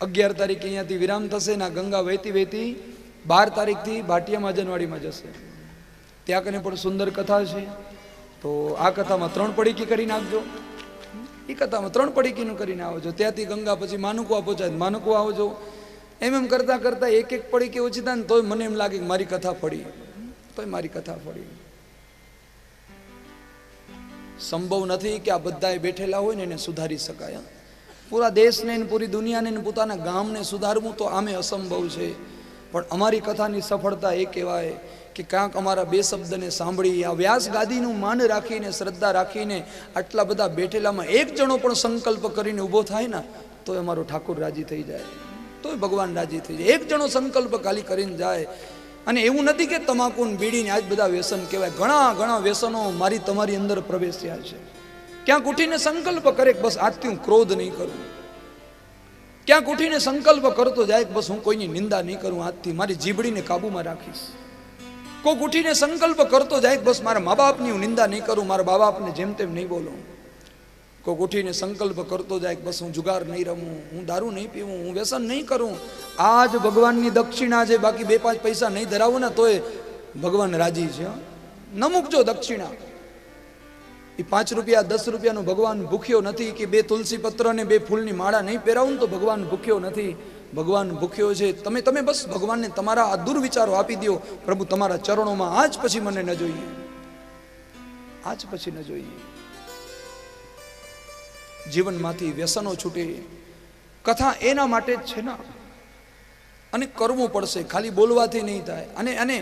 11 તારીખે અહીંયાથી વિરામ થશે ને ગંગા વહેતી વહેતી 12 તારીખથી ભાટિયા માજનવાડીમાં જશે. ત્યાં કને પણ સુંદર કથા છે. તો આ કથામાં 3 પડીકી કરી નાખજો, એ કથામાં 3 પડીકીનું કરીને આવજો. ત્યાંથી ગંગા પછી માનુકવા પહોંચાય, માનુકવા આવજો. એમ કરતા કરતા એક પડીકી ઓછી થાય ને તોય મને એમ લાગે કે મારી કથા પડી, તોય મારી કથા પડી. સંભવ નથી કે આ બધાએ બેઠેલા હોય ને એને સુધારી શકાય. પૂરા દેશને ને પૂરી દુનિયાને ને પોતાના ગામને સુધારવું તો આમે અસંભવ છે. પણ અમારી કથાની સફળતા એ કહેવાય કે ક્યાંક અમારા 2 શબ્દને સાંભળી આ વ્યાસ ગાદીનું માન રાખીને શ્રદ્ધા રાખીને આટલા બધા બેઠેલામાં એક જણો પણ સંકલ્પ કરીને ઊભો થાય ને તો અમારો ઠાકોર રાજી થઈ જાય, તોય ભગવાન રાજી થઈ જાય. એક જણો સંકલ્પ ખાલી કરીને જાય. અને એવું નથી કે તમાકુ ને બીડીને આજ બધા વ્યસન કહેવાય. ઘણા ઘણા વ્યસનો મારી તમારી અંદર પ્રવેશ્યા છે. ક્યાંક ઉઠીને સંકલ્પ કરે બસ આજથી હું ક્રોધ નહીં કરું, ક્યાંક ઉઠીને સંકલ્પ કરતો જાય બસ હું કોઈની નિંદા નહીં કરું, આજથી મારી જીભડીને કાબુમાં રાખીશ. કોક ઉઠીને સંકલ્પ કરતો જાય બસ મારા મા બાપની હું નિંદા નહીં કરું, મારા બા બાપને જેમ તેમ નહીં બોલું. કોક ઉઠીને સંકલ્પ કરતો જાય બસ હું જુગાર નહીં રમું, હું દારૂ નહીં પીવું, હું વ્યસન નહીં કરું. આ જ ભગવાનની દક્ષિણા છે. બાકી 2-5 પૈસા નહીં ધરાવો ને તોય ભગવાન રાજી છે. ન મૂકજો દક્ષિણા. એ 5 રૂપિયા 10 રૂપિયાનો ભગવાન ભૂખ્યો નથી કે 2 તુલસી પત્ર ને 2 ફૂલની માળા નહીં પહેરાવું તો ભગવાન ભૂખ્યો નથી. ભગવાન ભૂખ્યો છે. તમે બસ ભગવાનને તમારા આ દુર્વિચારો આપી દો. પ્રભુ તમારા ચરણોમાં આજ પછી મને ન જોઈએ, આજ પછી ન જોઈએ. જીવનમાંથી વ્યસનો છૂટે. કથા એના માટે જ છે ને. અને કરવું પડશે, ખાલી બોલવાથી નહીં થાય. અને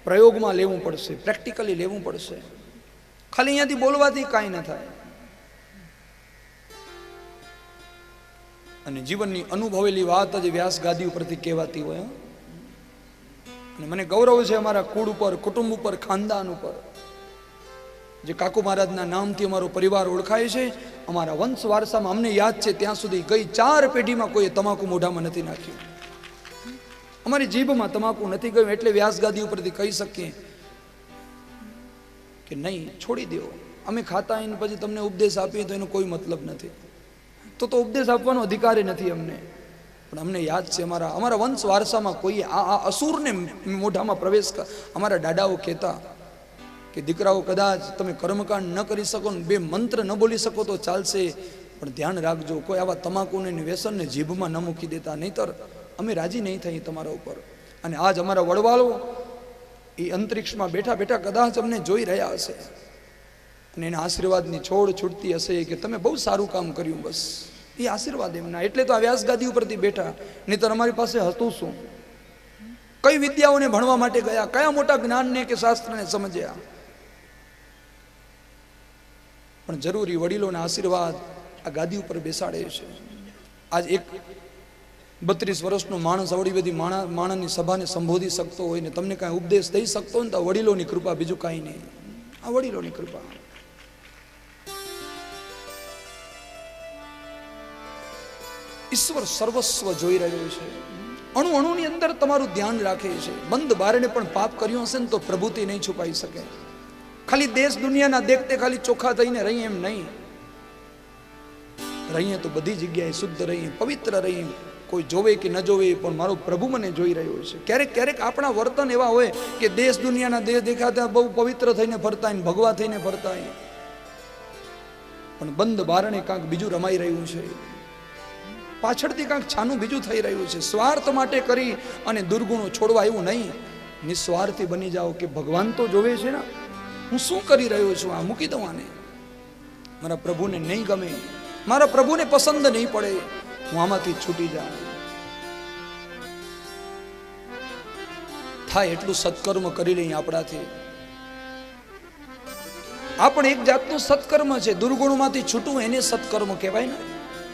પ્રયોગમાં લેવું પડશે, પ્રેક્ટિકલી લેવું પડશે. ખાલી અહીંયાથી બોલવાથી કાંઈ ન થાય. અને જીવનની અનુભવેલી વાત જ વ્યાસ ગાદી ઉપરથી કહેવાતી હોય. અને મને ગૌરવ છે અમારા કુળ ઉપર, કુટુંબ ઉપર, ખાનદાન ઉપર. જે કાકુ મહારાજના નામથી અમારો પરિવાર ઓળખાય છે. અમારા વંશ વારસામાં અમને યાદ છે ત્યાં સુધી ગઈ 4 પેઢીમાં કોઈએ તમાકુ મોઢામાં નથી નાખ્યું. અમારી જીભમાં તમાકુ નથી ગયું. એટલે વ્યાસ ગાદી ઉપરથી કહી શકીએ કે નહીં, છોડી દો. અમે ખાતા આવીને પછી તમને ઉપદેશ આપીએ તો એનો કોઈ મતલબ નથી. તો ઉપદેશ આપવાનો અધિકાર નથી અમને. પણ અમને યાદ છે અમારા વંશ વારસામાં કોઈ આ અસુરને મોઢામાં પ્રવેશ. અમારા દાદાઓ કહેતા કે દીકરાઓ કદાચ તમે કર્મકાંડ ન કરી શકો ને 2 મંત્ર ન બોલી શકો તો ચાલશે, પણ ધ્યાન રાખજો કોઈ આવા તમાકુને વ્યસનને જીભમાં ન મૂકી દેતા, નહીતર અમે રાજી નહીં થઈ તમારા ઉપર. અને આજ અમારા વડવાળો એ અંતરિક્ષમાં બેઠા બેઠા કદાચ અમને જોઈ રહ્યા હશે અને એના આશીર્વાદની છોડ છૂટતી હશે કે તમે બહુ સારું કામ કર્યું. બસ એ આશીર્વાદ એમના. એટલે તો આ વ્યાસ ગાદી ઉપરથી બેઠા, નહીતર અમારી પાસે હતું શું? કઈ વિદ્યાઓને ભણવા માટે ગયા, કયા મોટા જ્ઞાનને કે શાસ્ત્રને સમજ્યા? પણ જરૂરી વડીલોના આશીર્વાદ આ ગાદી ઉપર બેસાડે છે. આજ એક 32 વર્ષનો માણસ આવડી બધી માણસની સભાને સંબોધી શકતો હોય ને તમને કાંઈ ઉપદેશ દઈ શકતો હોય ને તો વડીલોની કૃપા, બીજું કાંઈ નહીં. આ વડીલોની કૃપા. ઈશ્વર સર્વસ્વ જોઈ રહ્યો છે. અણુ અણુની અંદર તમારું ધ્યાન રાખે છે. બંધ બારણે પણ પાપ કર્યું હશે ને તો પ્રભુતિ નહીં છુપાઈ શકે. ખાલી દેશ દુનિયાના દેખતે ખાલી ચોખ્ખા થઈને રહીએ એમ નહીં. રહીએ તો બધી જગ્યાએ શુદ્ધ રહીએ, પવિત્ર રહીએ. કોઈ જોવે કે ન જોવે પણ મારો પ્રભુ મને જોઈ રહ્યો છે. ક્યારેક ક્યારેક આપણા વર્તન એવા હોય કે દેશ દુનિયાના દેહ દેખાતા બહુ પવિત્ર થઈને ફરતા હોય, ભગવા થઈને ફરતા હોય, પણ બંધ બારણે કાંક બીજું રમાઈ રહ્યું છે. પાછળથી કાંક છાનું બીજું થઈ રહ્યું છે. સ્વાર્થ માટે કરી અને દુર્ગુણો છોડવા એવું નહીં. નિસ્વાર્થી બની જાઓ કે ભગવાન તો જોવે છે ને, હું શું કરી રહ્યો છું, આ મૂકી દઉં આને. મારા પ્રભુને નહીં ગમે, મારા પ્રભુને પસંદ નહીં પડે, હું આમાંથી છૂટી જાઉં. થાય એટલું સત્કર્મ કરી લઈએ આપણાથી. આ પણ એક જાતનું સત્કર્મ છે. દુર્ગુણમાંથી છૂટવું એને સત્કર્મ કહેવાય ને.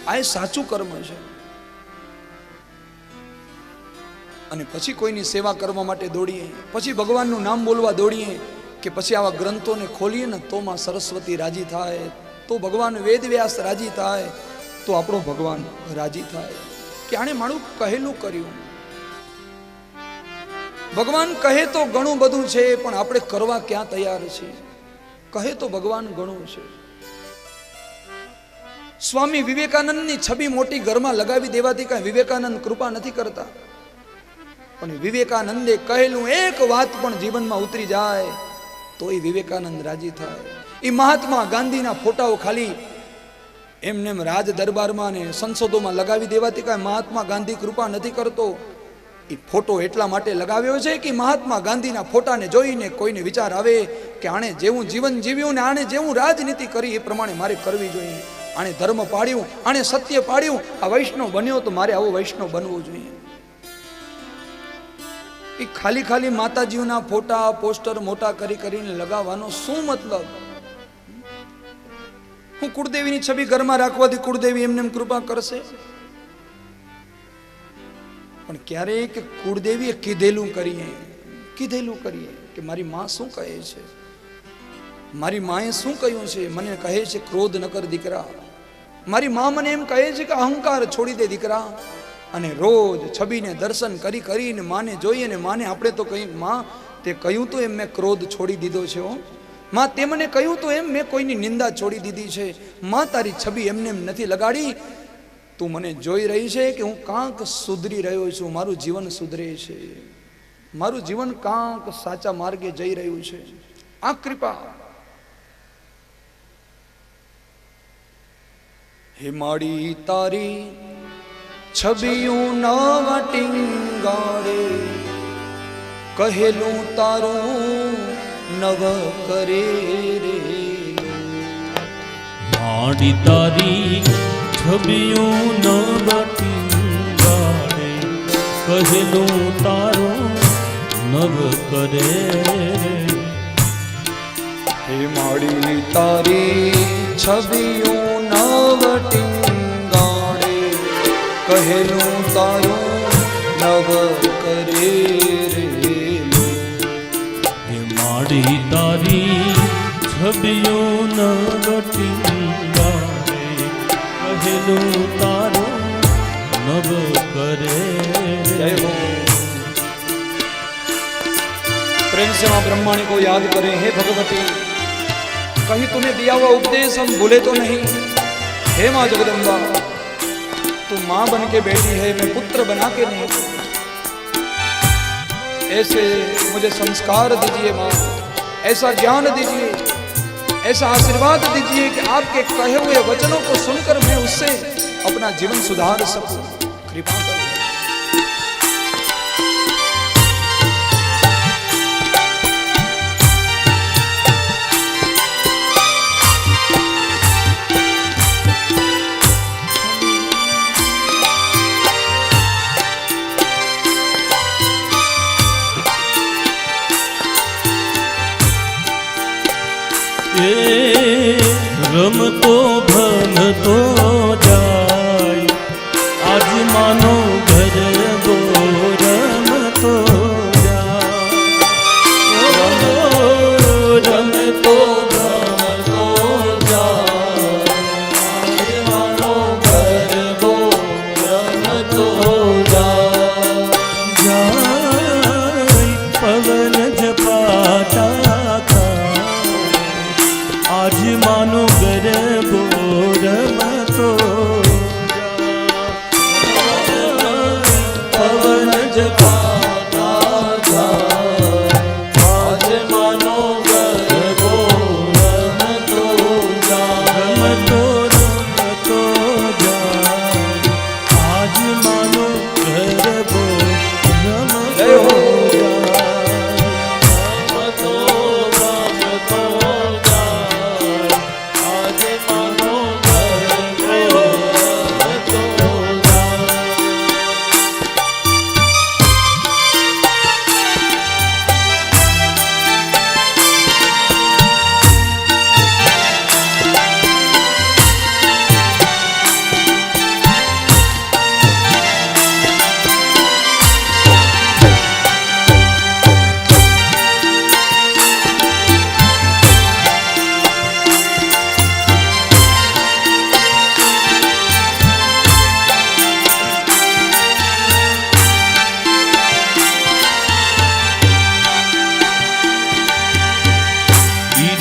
આ એ સાચું કર્મ છે. અને પછી કોઈની સેવા કરવા માટે દોડીએ, પછી ભગવાનનું નામ બોલવા દોડીએ, કે પછી આવા ગ્રંથોને ખોલીએ ને તો માં સરસ્વતી રાજી થાય, તો ભગવાન વેદવ્યાસ રાજી થાય, તો આપણો ભગવાન રાજી થાય કે આણે મારું કહેલું કર્યું. ભગવાન કહે તો ઘણું બધું છે, પણ આપણે કરવા ક્યાં તૈયાર છીએ? કહે તો ભગવાન ઘણું છે. સ્વામી વિવેકાનંદની છબી મોટી ઘરમાં લગાવી દેવાથી કઈ વિવેકાનંદ કૃપા નથી કરતા, પણ વિવેકાનંદે કહેલું એક વાત પણ જીવનમાં ઉતરી જાય તો એ વિવેકાનંદ રાજી થાય. એ મહાત્મા ગાંધીના ફોટાઓ ખાલી એમને રાજ દરબારમાં ને સંસદોમાં લગાવી દેવાથી કઈ મહાત્મા ગાંધી કૃપા નથી કરતો. એ ફોટો એટલા માટે લગાવ્યો છે કે મહાત્મા ગાંધીના ફોટાને જોઈને કોઈને વિચાર આવે કે આણે જેવું જીવન જીવ્યું ને આણે જેવું રાજનીતિ કરી એ પ્રમાણે મારે કરવી જોઈએ. આણે ધર્મ પાડ્યું, આણે સત્ય પાડ્યું, આ વૈષ્ણવ બન્યો તો મારે આવો વૈષ્ણવ બનવો જોઈએ. એ ખાલી ખાલી માતાજીઓના ફોટા પોસ્ટર મોટા કરીને લગાવવાનો શું મતલબ? હું કુળદેવીની છબી ઘરમાં રાખવાથી કુળદેવી એમને કૃપા કરશે? પણ ક્યારેક કુળદેવીએ કીધેલું કરીએ કે મારી માં શું કહે છે, મારી માએ શું કહ્યું છે. મને કહે છે ક્રોધ ન કર દીકરા. મારી માં મને એમ કહે છે કે અહંકાર છોડી દે દીકરા. અને રોજ છબીને દર્શન કરીને માને જોઈએ ને માને આપણે તો કહી, માં તે કહ્યું તો એમ મેં ક્રોધ છોડી દીધો છે. માં તે મને કહ્યું તો એમ મેં કોઈની નિંદા છોડી દીધી છે. માં તારી છબી એમને એમ નથી લગાડી. તું મને જોઈ રહી છે કે હું કાંક સુધરી રહ્યો છું, મારું જીવન સુધરે છે, મારું જીવન કાંક સાચા માર્ગે જઈ રહ્યું છે. આ કૃપા. હે માડી તારી છબિયું નવ ટીંગાડે, કહેલું તારું નવ કરે રે. માડી તારી છબિયું નવ ટીંગાડે, કહેલું તારું નવ કરે. હે માડી તારી છબિયું નવ ટીંગાડે, કહેલું તારું નવ કરે રે. હે માડી તારી છબિયું નવ ટીંગાડે, કહેલું તારું નવ કરે. જય હો. प्रेम से मां ब्रह्माणी को याद करें, हे भगवती कहीं तुम्हें दिया हुआ उपदेश हम भूले तो नहीं. हे मां जगदम्बा तू मां बन के बैठी है, मैं पुत्र बना के नहीं. ऐसे मुझे संस्कार दीजिए मां, ऐसा ज्ञान दीजिए, ऐसा आशीर्वाद दीजिए कि आपके कहे हुए वचनों को सुनकर मैं उससे अपना जीवन सुधार सकूं. कृपा करें. રમતો ભણતો જાય, આજ માનો ગરબો રમતો જાય. રમતો ભણતો જાય, આજ માનો ગરબો રમતો જાય. પવન ઝપાટા આજ માનો ગરબો રમતો.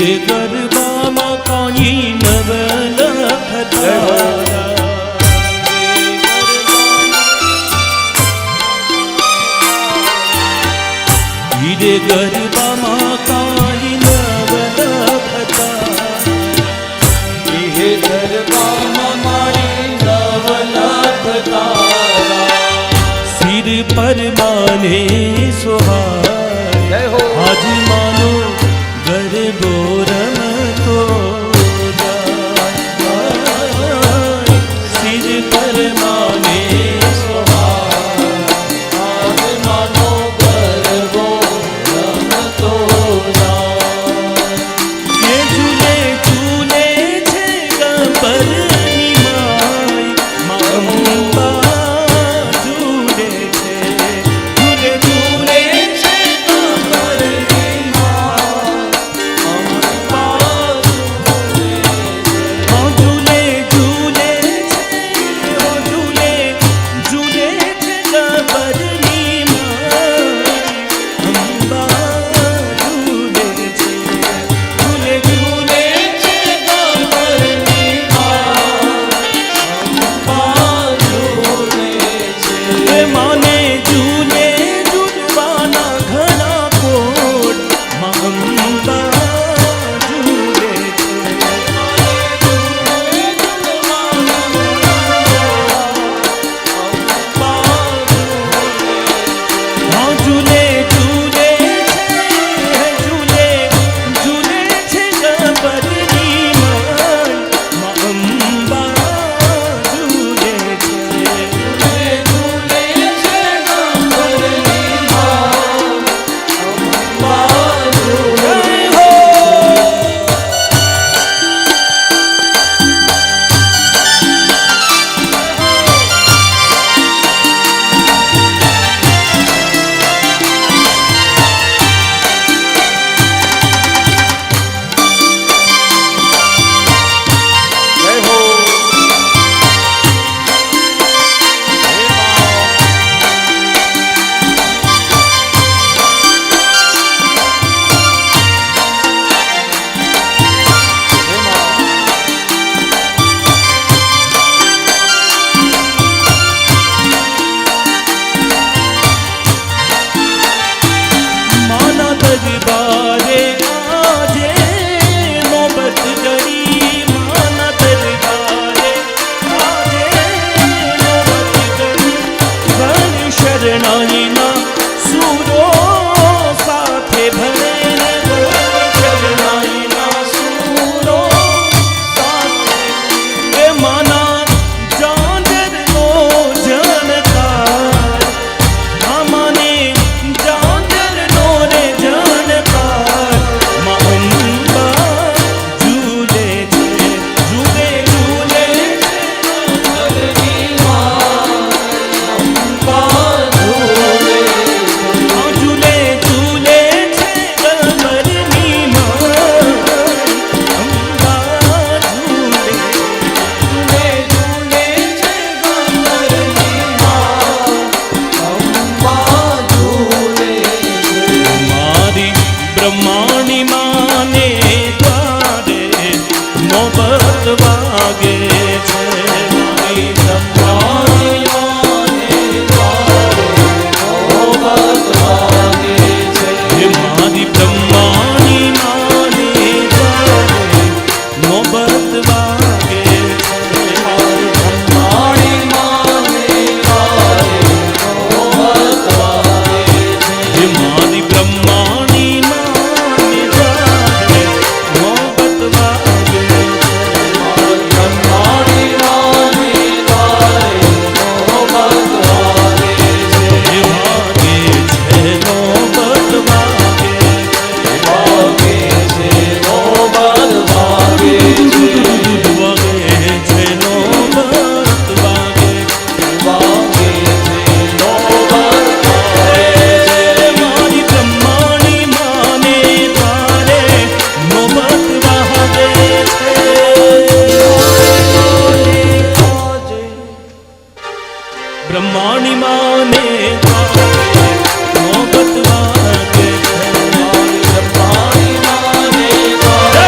હીરે ગરબામાં કાંઈ નવલખ તારા. હીરે ગરબામાં કાંઈ નવલખ તારા. હે ગરબામાં મારી નવલખ તારા. સિર પર માને સોહાય જય હો. આજ માનો ગરબો રમતો જાય. સિર પર માને આજ માનો ગરબો રમતો જાય. એ ઝૂલે ઝૂલે છે ગબ્બરની માય. મા અંબા ઝૂલે છે. ઝૂલે ઝૂલે છે ગબ્બરની હા ઝૂલે ઝૂલે છે. ઓ ઝૂલે ઝૂલે છે ગબ્બરની માય. અંબા ઝૂલે છે. ઝૂલે ઝૂલે છે ગબ્બરની એ માને ઝૂલે ઝૂલવાના ઘણા કોટ. મા અંબા ઝૂલે છે. હા ઝૂલે ઝૂલે છે. ઝૂલે ઝૂલે છે ગબ્બરની માય. મા અંબા ઝૂલે છે. જય હો. માના દરબારે આજે નોબત ગઈ. માના દરબારે આજે નોબત ગઈ. ઘર શરણાઈના સૂરો સાથે ભરે. ઘર શરણાઈના સૂરો સાથે એ માના જાંજરનો જનકાર. આમાને જાંજરનો રે જનકાર. મા અંબા ઝૂલે છે. ઝૂલે ઝૂલે છે હા ઝૂલે ઝૂલે છે ગબ્બરની માય. અંબા ઝૂલે મારી બ્રહ્માણી માને દ્વારે નોબત વાગે છે. મારી બ્રહ્માણી હે મારી બ્રહ્માણી માને દ્વારે નોબત વાગે છે. હે મારી બ્રહ્માણી માને દ્વારે નોબત વાગે છે. હે વાગે છે નોબત વાગે છે. વાગે છે નોબત વાગે. મારી બ્રહ્માણી માને દ્વારે નોબત વાગે છે. બ્રહ્માણી માને દ્વારે નોબત વાગે છે. મારી બ્રહ્માણી માને દ્વારે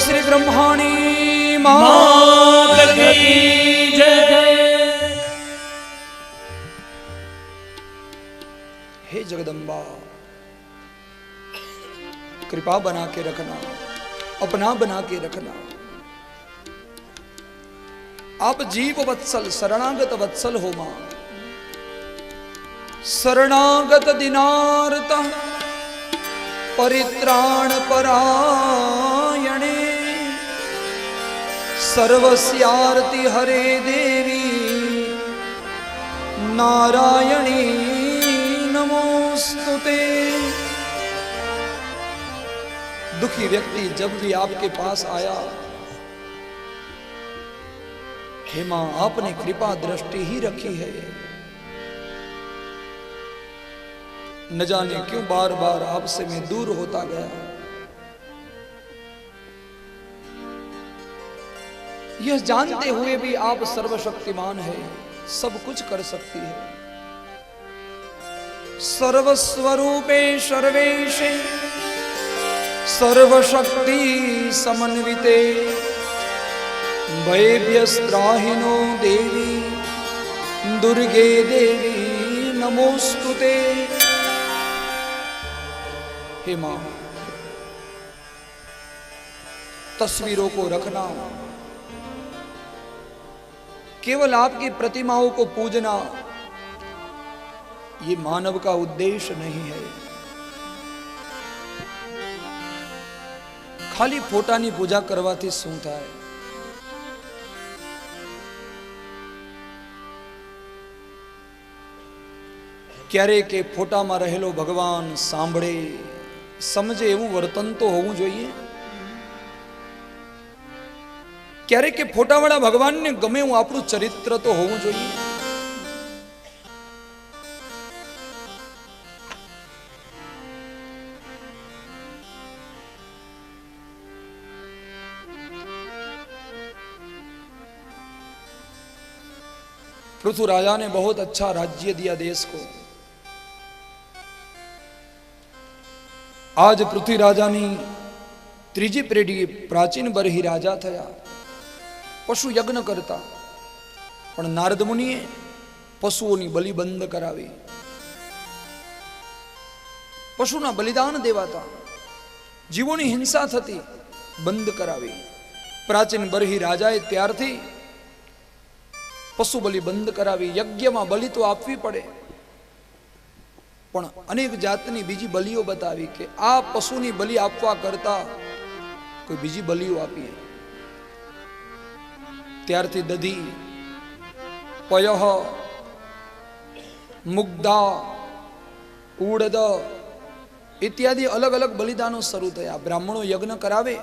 શ્રી બ્રહ્માણી માં માત કી જય. हे जगदम्बा, कृपा बना के रखना, अपना बना के रखना। आप जीव वत्सल शरणागत वत्सल हो मां। शरणागत दिनार्त परित्राण परायणे सर्वस्यार्ति हरे देवी नारायणी नमोस्तुते। दुखी व्यक्ति जब भी आपके पास आया, हे मां आपने कृपा दृष्टि ही रखी है, न जाने क्यों बार बार आपसे मैं दूर होता गया। यह जानते हुए भी आप सर्वशक्तिमान है, सब कुछ कर सकती है। सर्वस्वरूपे सर्वेशे सर्वशक्ति समन्विते भयभ्यस्त्राहिनो देवी दुर्गे देवी नमोस्तुते। हे मां, तस्वीरों को रखना, केवल आपकी प्रतिमाओं को पूजना, ये मानव का उद्देश्य नहीं है। खाली फोटानी पूजा करवाથી શું થાય? ક્યારેક કે ફોટામાં રહેલો ભગવાન સાંભળે સમજે એવું વર્તન તો હોવું જોઈએ। ક્યારેક કે ફોટાવાળા ભગવાનને ગમે એવું આપણું ચરિત્ર તો હોવું જોઈએ। पृथु राजा ने बहुत अच्छा राज्य दिया देश को। आज पृथ्वी राजानी त्रीजी पेढ़ी प्राचीन बरही राजा थया। पशु यज्ञ करता, पण नारद मुनिए पशुओनी बलि बंद करावी। पशुना बलिदान देवाता, जीवोनी हिंसा थती बंद करावी। प्राचीन बरही राजाए त्यारथी पशु बलि बंद करावी। यज्ञ में बलि तो आपवी पड़े, पण अनेक जातनी बीजी बलिओ बतावी के आ पशुनी बलि आपवा करता कोई बीजी बलिओ आपीए। त्यारथी दधी, पयह, मुग्धा, उड़द इत्यादि अलग अलग बलिदानों शुरू थया। ब्राह्मणों यज्ञ करावे,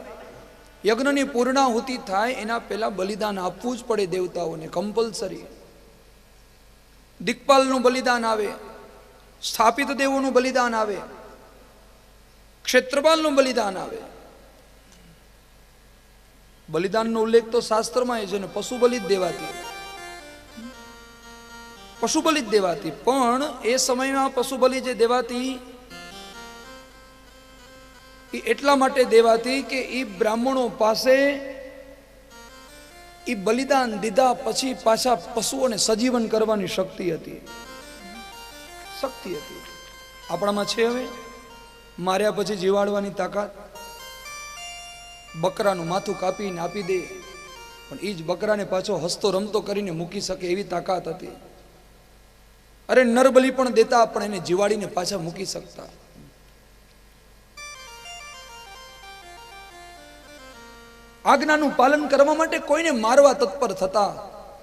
यज्ञनी पूर्णाहुति थाय एना पहेला बलिदान आपवुं ज पड़े देवताओने, कंपलसरी। दिक्पालनुं बलिदान आवे, स्थापित देवोनुं बलिदान आवे, क्षेत्रपालनुं बलिदान आवे। बलिदाननो उल्लेख तो शास्त्रमां छे ने पशु बलि ज देवाती, पशु बलि ज देवाती। पण ए समयमां पशु बलि जे देवाती એટલા માટે દેવાતી કે એ બ્રાહ્મણો પાસે એ બલિદાન દીધા પછી પાછા પશુઓને સજીવન કરવાની શક્તિ હતી, શક્તિ હતી। આપણામાં છે હવે માર્યા પછી જીવાડવાની તાકાત? બકરાનું માથું કાપીને આપી દે, પણ એ જ બકરાને પાછો હસતો રમતો કરીને મૂકી શકે એવી તાકાત હતી। અરે નરબલી પણ દેતા, પણ એને જીવાડીને પાછા મૂકી શકતા। આજ્ઞાનું પાલન કરવા માટે કોઈને મારવા તત્પર થતા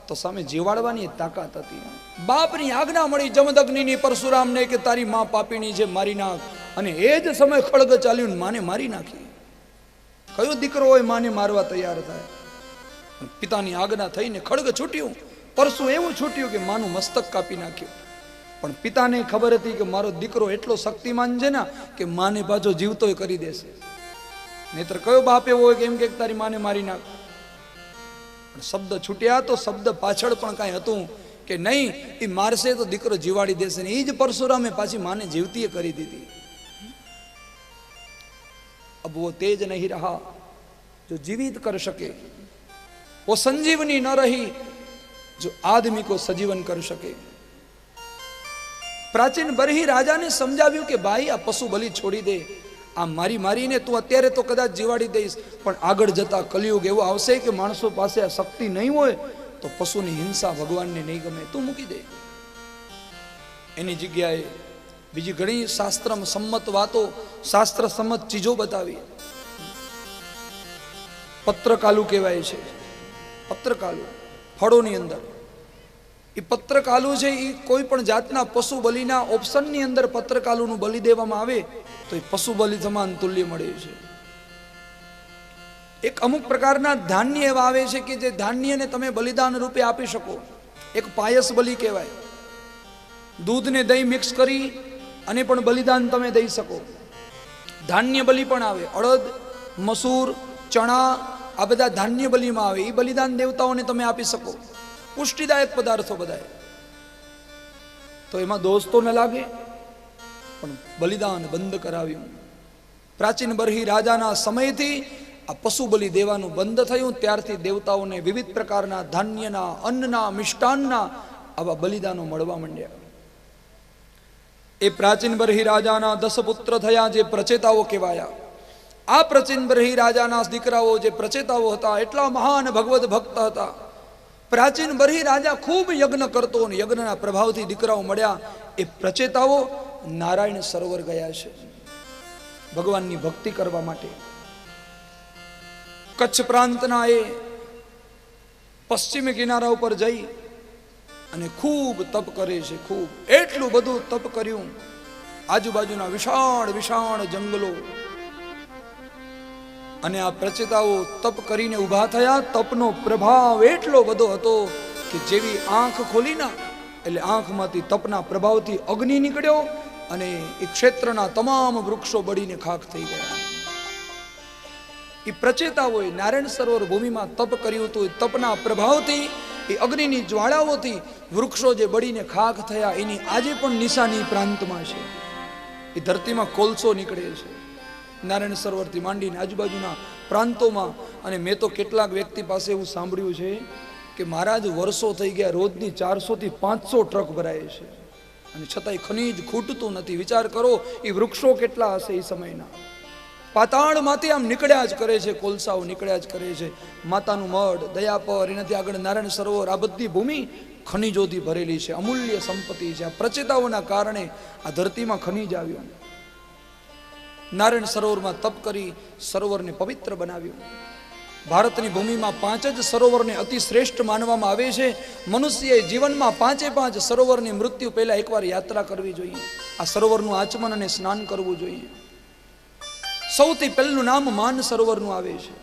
તો સામે જીવાડવાની તાકાત હતી। બાપની આજ્ઞા મળી જમદગ્નિની પરશુરામને કે તારી માં પાપીની છે, મારી નાખ। અને એ જ સમય ખડગ ચાલ્યું ને માને મારી નાખી। કયો દીકરો હોય માને મારવા તૈયાર થાય? પિતાની આજ્ઞા થઈને ખડગ છૂટ્યું, પરશુ એવું છૂટ્યું કે માનું મસ્તક કાપી નાખ્યું। પણ પિતાને ખબર હતી કે મારો દીકરો એટલો શક્તિમાન છે ને કે માને પાછો જીવતોય કરી દેશે। નહીતર કયો બાપ એવો હોય કે એમ કે તારી માને મારી નાખ? શબ્દ છૂટ્યા તો શબ્દ પાછળ પણ કાંઈ હતું કે નહીં, એ મારશે તો દીકરો જીવાડી દેશે ને એ જ પરશુરામે પાછી માને જીવતીએ કરી દીધી। अब वो तेज नहीं रहा, जो जीवित कर सके, वो संजीवनी न रही जो आदमी को सजीवन कर सके। प्राचीन बरही राजा ने समझाव्યું કે ભાઈ આ પશુ બલિ છોડી દે, આ મારી મારીને તું અત્યારે તો કદાચ જીવાડી દઈશ, પણ આગળ જતા કલિયુગ એવો આવશે કે માણસો પાસે આ શક્તિ નહીં હોય તો પશુની હિંસા ભગવાનને નહીં ગમે, તું મૂકી દે। એની જગ્યાએ બીજી ઘણી શાસ્ત્ર સંમત વાતો, શાસ્ત્ર સંમત ચીજો બતાવી। પત્રકાલુ કહેવાય છે, પત્રકાલુ ફળોની અંદર એ પત્રકાલુ છે, એ કોઈ પણ જાતના પશુ બલિના ઓપ્શનની અંદર પત્રકાલુનું બલિ દેવામાં આવે તો એ પશુ બલિ સમાન તુલ્ય મળે છે। એક અમુક પ્રકારના ધાન્ય એવા આવે છે કે જે ધાન્યને તમે બલિદાન રૂપે આપી શકો। એક પાયસ બલિ કહેવાય, દૂધને દહીં મિક્સ કરી અને પણ બલિદાન તમે દઈ શકો। ધાન્ય બલિ પણ આવે, અડદ, મસૂર, ચણા, આ બધા ધાન્ય બલિમાં આવે, એ બલિદાન દેવતાઓને તમે આપી શકો। પુષ્ટિદાયક પદાર્થો બધા, તો એમાં દોષ તો ન લાગે, પણ બલિદાન બંધ કરાવ્યું। પ્રાચીન બરહી રાજાના સમયથી આ પશુ બલિ દેવાનું બંધ થયું, ત્યારથી દેવતાઓને વિવિધ પ્રકારના ધાન્યના, અન્નના, મિષ્ટાનના આવા બલિદાનો મળવા માંડ્યા। એ પ્રાચીન બરહી રાજાના 10 પુત્ર થયા, જે પ્રચેતાઓ કહેવાયા। આ પ્રાચીન બરહી રાજાના દીકરાઓ જે પ્રચેતાઓ હતા, એટલા મહાન ભગવત ભક્ત હતા। પ્રાચીન બરહી રાજા ખૂબ યજ્ઞ કરતો અને યજ્ઞના પ્રભાવથી દીકરાઓ મળ્યા। એ પ્રચેતાઓ નારાયણ સરોવર ગયા છે ભગવાનની ભક્તિ કરવા માટે। કચ્છ પ્રાંતના એ પશ્ચિમ કિનારા ઉપર જઈ અને ખૂબ તપ કરે છે, ખૂબ એટલું બધું તપ કર્યું, આજુબાજુના વિશાળ વિશાળ જંગલો। અને આ પ્રચેતાઓ તપ કરીને ઊભા થયા, તપનો પ્રભાવ એટલો બધો હતો કે જેવી આંખ ખોલી ના એટલે આંખમાંથી તપના પ્રભાવથી અગ્નિ નીકળ્યો અને એ ક્ષેત્રના તમામ વૃક્ષો બળીને ખાખ થઈ ગયા। એ પ્રચેતાઓએ નારાયણ સરોવર ભૂમિમાં તપ કર્યું હતું, તપના પ્રભાવથી, એ અગ્નિની જ્વાળાઓથી વૃક્ષો જે બળીને ખાખ થયા, એની આજે પણ નિશાની પ્રાંતમાં છે। એ ધરતીમાં કોલસો નીકળે છે નારાયણ સરોવરથી માંડીને આજુબાજુના પ્રાંતોમાં। અને મેં તો કેટલાક વ્યક્તિ પાસે એવું સાંભળ્યું છે કે મહારાજ વર્ષો થઈ ગયા, રોજની 400 થી 500 ટ્રક ભરાય છે અને છતાંય ખનીજ ખૂટતું નથી। વિચાર કરો એ વૃક્ષો કેટલા હશે એ સમયના। પાતાળમાંથી આમ નીકળ્યા જ કરે છે, કોલસાઓ નીકળ્યા જ કરે છે। માતાનું મઢ, દયાપર, એનાથી આગળ નારાયણ સરોવર, આ બધી ભૂમિ ખનીજોથી ભરેલી છે, અમૂલ્ય સંપત્તિ છે। આ પ્રચેતાઓના કારણે આ ધરતીમાં ખનીજ આવ્યું। નારાયણ સરોવરમાં તપ કરી સરોવરને પવિત્ર બનાવ્યું। ભારતની ભૂમિમાં 5 જ સરોવરને અતિ શ્રેષ્ઠ માનવામાં આવે છે। મનુષ્યએ જીવનમાં 5 સરોવરની મૃત્યુ પહેલા એકવાર યાત્રા કરવી જોઈએ, આ સરોવરનું આચમન અને સ્નાન કરવું જોઈએ। સૌથી પહેલું નામ માન સરોવરનું આવે છે।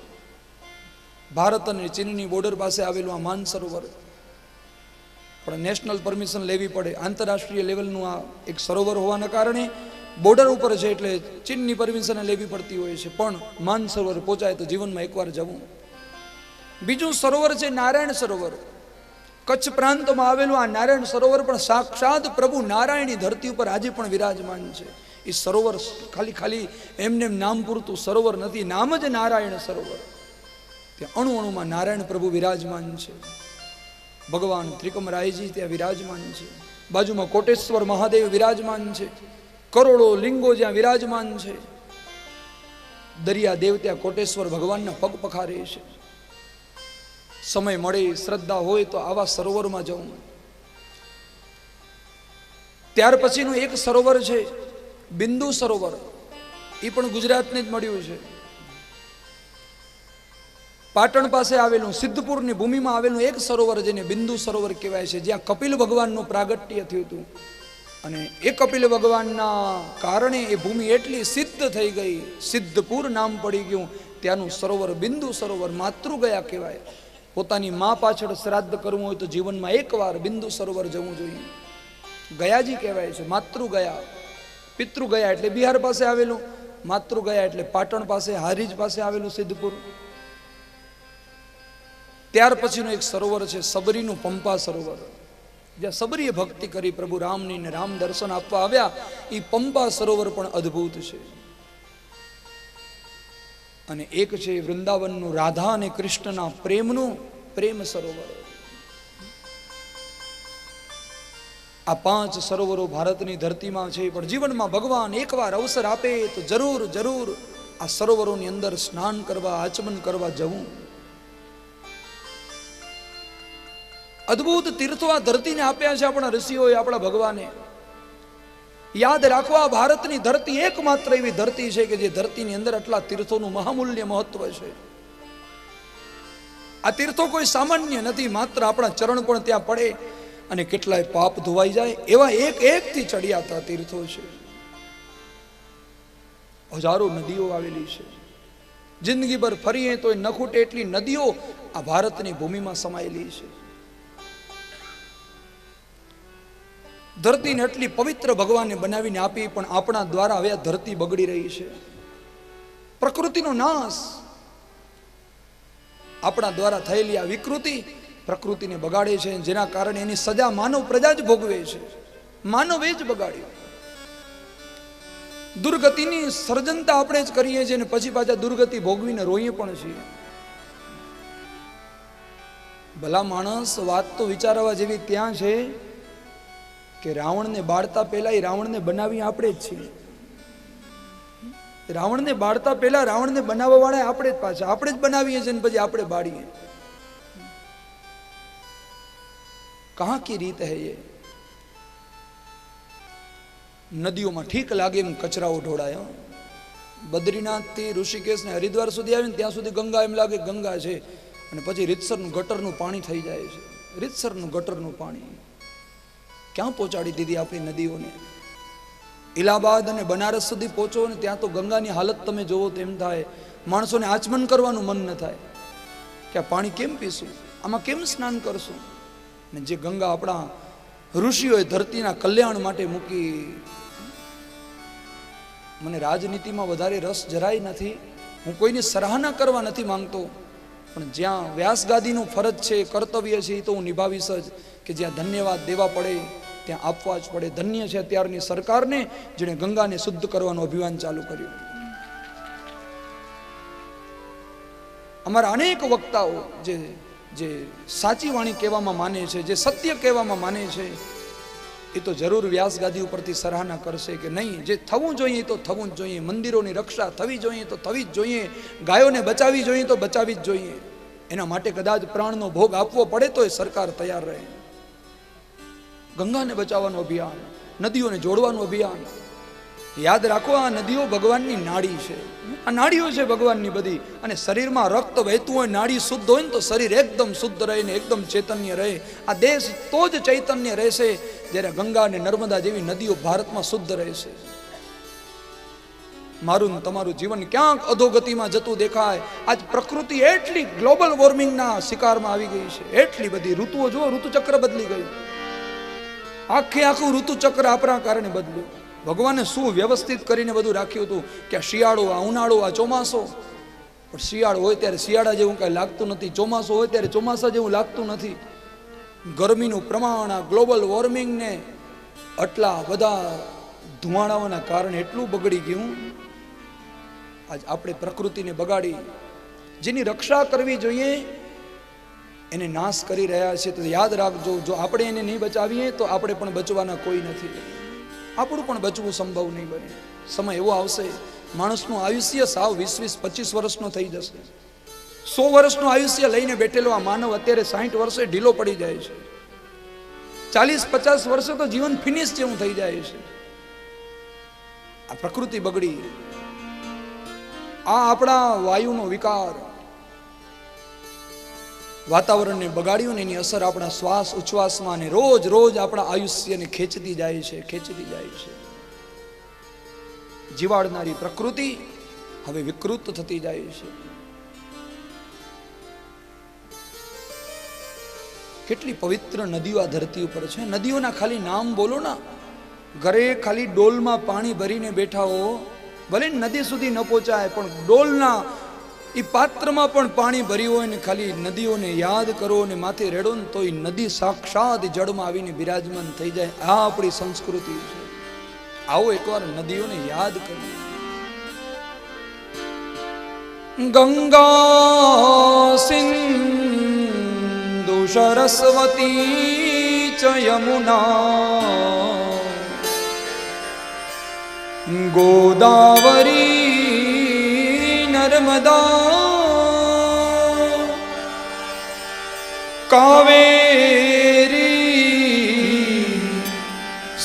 ભારત અને ચીનની બોર્ડર પાસે આવેલું આ માન સરોવર, પણ નેશનલ પરમિશન લેવી પડે, આંતરરાષ્ટ્રીય લેવલનું આ એક સરોવર હોવાના કારણે બોર્ડર ઉપર છે, એટલે ચીનની પરમિશન લેવી પડતી હોય છે, પણ માન સરોવર પહોંચાય તો જીવનમાં એકવાર જવું। બીજું સરોવર છે નારાયણ સરોવર, કચ્છ પ્રાંતમાં આવેલું આ નારાયણ સરોવર પણ સાક્ષાત પ્રભુ નારાયણની ધરતી ઉપર આજે પણ વિરાજમાન છે। એ સરોવર ખાલી એમને નામ પૂરતું સરોવર નથી, નામ જ નારાયણ સરોવર। ત્યાં અણુ અણુમાં નારાયણ પ્રભુ વિરાજમાન છે। ભગવાન ત્રિકમરાયજી ત્યાં વિરાજમાન છે, બાજુમાં કોટેશ્વર મહાદેવ વિરાજમાન છે, કરોડો લિંગો જ્યાં વિરાજમાન છે। દરિયાદેવ ત્યાં કોટેશ્વર ભગવાનના પગ પખારે છે। સમય મળે, શ્રદ્ધા હોય તો આવા સરોવરમાં જવું। ત્યાર પછીનું એક સરોવર છે બિંદુ સરોવર, એ પણ ગુજરાતને જ મળ્યું છે। પાટણ પાસે આવેલું, સિદ્ધપુરની ભૂમિમાં આવેલું એક સરોવર જેને બિંદુ સરોવર કહેવાય છે, જ્યાં કપિલ ભગવાનનું પ્રાગટ્ય થયું હતું। અને એ કપિલ ભગવાનના કારણે એ ભૂમિ એટલી સિદ્ધ થઈ ગઈ, સિદ્ધપુર નામ પડી ગયું। ત્યાંનું સરોવર બિંદુ સરોવર, માતૃગયા કહેવાય। પોતાની મા પાછળ શ્રાદ્ધ કરવું હોય તો જીવનમાં એકવાર બિંદુ સરોવર જવું જોઈએ। ગયાજી કહેવાય છે, માતૃગયા। પિતૃગયા એટલે બિહાર પાસે આવેલું, માતૃગયા એટલે પાટણ પાસે, હારીજ પાસે આવેલું સિદ્ધપુર। ત્યાર પછીનું એક સરોવર છે સબરીનું પંપા સરોવર, જ્યાં સબરીએ ભક્તિ કરી પ્રભુ રામની ને રામ દર્શન આપવા આવ્યા। એ પંપા સરોવર પણ અદ્ભુત છે। અને એક છે વૃંદાવનનું રાધા અને કૃષ્ણના પ્રેમનું પ્રેમ સરોવર. આ 5 સરોવરો ભારતની ધરતીમાં છે, પણ જીવનમાં ભગવાન એકવાર અવસર આપે તો જરૂર જરૂર આ સરોવરોની અંદર સ્નાન કરવા, આચમન કરવા જવું. અદ્ભુત તીર્થો આ ધરતીને આપ્યા છે આપણા ઋષિઓએ, આપણા ભગવાને. યાદ રાખવા, ભારતની ધરતી એકમાત્ર એવી ધરતી છે કે જે ધરતીની અંદર આટલા તીર્થોનું મહામૂલ્ય મહત્વ છે. આ તીર્થો કોઈ સામાન્ય નથી, માત્ર આપણા ચરણ પણ ત્યાં પડે અને કેટલાય પાપ ધોવાઈ જાય એવા એક એકથી ચડિયાતા તીર્થો છે. હજારો નદીઓ આવેલી છે. જિંદગીભર ફરીએ તો ન ખૂટે એટલી નદીઓ આ ભારતની ભૂમિમાં સમાયેલી છે. ધરતીને એટલી પવિત્ર ભગવાને બનાવીને આપી, પણ આપણા દ્વારા હવે આ ધરતી બગડી રહી છે. પ્રકૃતિનો નાશ, આપણા દ્વારા થયેલી આ વિકૃતિ પ્રકૃતિને બગાડે છે, જેના કારણે એની સજા માનવ પ્રજા જ ભોગવે છે. માનવે જ બગાડ્યો. દુર્ગતિની સર્જનતા આપણે જ કરીએ છીએ અને પછી પાછા દુર્ગતિ ભોગવીને રોઈએ પણ છીએ. ભલા માણસ, વાત તો વિચારવા જેવી ત્યાં છે કે રાવણને બાળતા પહેલા એ રાવણને બનાવી આપણે જ છીએ. રાવણને બાળતા પહેલા રાવણને બનાવવા વાળા આપણે જ પાછા આપણે જ બનાવીએ છીએ, પછી આપણે બાળીએ. કહા કી રીત હૈ ये? નદીઓમાં ઠીક લાગે એમ કચરાઓ ઢોળાય. બદ્રીનાથ થી ઋષિકેશ ને હરિદ્વાર સુધી આવીને ત્યાં સુધી ગંગા એમ લાગે ગંગા છે, અને પછી રીતસરનું ગટરનું પાણી થઈ જાય છે. રીતસરનું ગટરનું પાણી ક્યાં પહોંચાડી દીધી આપણી નદીઓને? ઇલાહાબાદ અને બનારસ સુધી પહોંચો ને ત્યાં તો ગંગાની હાલત તમે જોવો તો એમ થાય માણસોને આચમન કરવાનું મન ન થાય કે આ પાણી કેમ પીશું, આમાં કેમ સ્નાન કરશું. ને જે ગંગા આપણા ઋષિઓએ ધરતીના કલ્યાણ માટે મૂકી. મને રાજનીતિમાં વધારે રસ જરાય નથી, હું કોઈની સરાહના કરવા નથી માંગતો, પણ જ્યાં વ્યાસગાદીનું ફરજ છે, કર્તવ્ય છે, એ તો હું નિભાવીશ જ. કે જ્યાં ધન્યવાદ દેવા પડે ત્યાં આપવા જ પડે. ધન્ય છે અત્યારની સરકારને જેણે ગંગાને શુદ્ધ કરવાનું અભિયાન ચાલુ કર્યું. અમારા અનેક વક્તાઓ જે સાચી વાણી કહેવામાં માને છે, જે સત્ય કહેવામાં માને છે, એ તો જરૂર વ્યાસગાદી ઉપરથી સરાહના કરશે કે નહીં, જે થવું જોઈએ તો થવું જ જોઈએ. મંદિરોની રક્ષા થવી જોઈએ તો થવી જ જોઈએ. ગાયોને બચાવવી જોઈએ તો બચાવવી જ જોઈએ. એના માટે કદાચ પ્રાણનો ભોગ આપવો પડે તો એ સરકાર તૈયાર રહે. ગંગાને બચાવવાનું અભિયાન, નદીઓને જોડવાનું અભિયાન. યાદ રાખો, આ નદીઓ ભગવાનની નાડી છે. આ નાડીઓ છે ભગવાનની બધી. અને શરીરમાં રક્ત વહેતું હોય, નાડી શુદ્ધ હોય ને તો શરીર એકદમ શુદ્ધ રહે ને એકદમ ચૈતન્ય રહે. આ દેશ તો જ ચૈતન્ય રહેશે જ્યારે ગંગા અને નર્મદા જેવી નદીઓ ભારતમાં શુદ્ધ રહેશે. મારું ને તમારું જીવન ક્યાંક અધોગતિમાં જતું દેખાય. આજ પ્રકૃતિ એટલી ગ્લોબલ વોર્મિંગના શિકારમાં આવી ગઈ છે. એટલી બધી ઋતુઓ જુઓ, ઋતુચક્ર બદલી ગયું. આખું ઋતુચક્ર આપણા કારણે બદલ્યું. ભગવાને શું વ્યવસ્થિત કરીને બધું રાખ્યું હતું કે શિયાળો, આ ઉનાળો, આ ચોમાસો. પણ શિયાળો હોય ત્યારે શિયાળા જેવું કાંઈ લાગતું નથી, ચોમાસો હોય ત્યારે ચોમાસા જેવું લાગતું નથી. ગરમીનું પ્રમાણ, આ ગ્લોબલ વોર્મિંગને આટલા બધા ધુમાડાઓના કારણે એટલું બગડી ગયું. આજ આપણે પ્રકૃતિને બગાડી, જેની રક્ષા કરવી જોઈએ એને નાશ કરી રહ્યા છે. તો યાદ રાખજો, જો આપણે એને નહીં બચાવીએ તો આપણે પણ બચવાના કોઈ નથી. આપણું પણ બચવું સંભવ નહીં બને. સમય એવો આવશે માણસનું આયુષ્ય સાવ 20-25 વર્ષનો થઈ જશે. 100 વર્ષનું આયુષ્ય લઈને બેઠેલો આ માનવ અત્યારે 60 વર્ષે ઢીલો પડી જાય છે. 40-50 વર્ષે તો જીવન ફિનિશ જેવું થઈ જાય છે. આ પ્રકૃતિ બગડી, આ આપણા વાયુનો વિકાર, વાતાવરણને બગાડ્યું ને એની અસર આપણા શ્વાસ ઉચ્છ્વાસમાં ને રોજ રોજ આપણા આયુષ્યને ખેંચતી જાય છે. જીવાડનારી પ્રકૃતિ હવે વિકૃત થતી જાય છે. કેટલી પવિત્ર નદીઓ આ ધરતી ઉપર છે. નદીઓના ખાલી નામ બોલો ના. ઘરે ખાલી ડોલમાં પાણી ભરીને બેઠા હો, ભલે નદી સુધી ન પહોંચાય પણ ડોલના એ પાત્રમાં પણ પાણી ભર્યું હોય ને ખાલી નદીઓને યાદ કરો ને માથે રેડો ને તો એ નદી સાક્ષાત જળમાં આવીને બિરાજમાન થઈ જાય. આ આપણી સંસ્કૃતિ છે. આવો એકવાર નદીઓને યાદ કરીએ. ગંગા સિંધુ સરસ્વતી ચ યમુના ગોદાવરી નર્મદા કાવેરી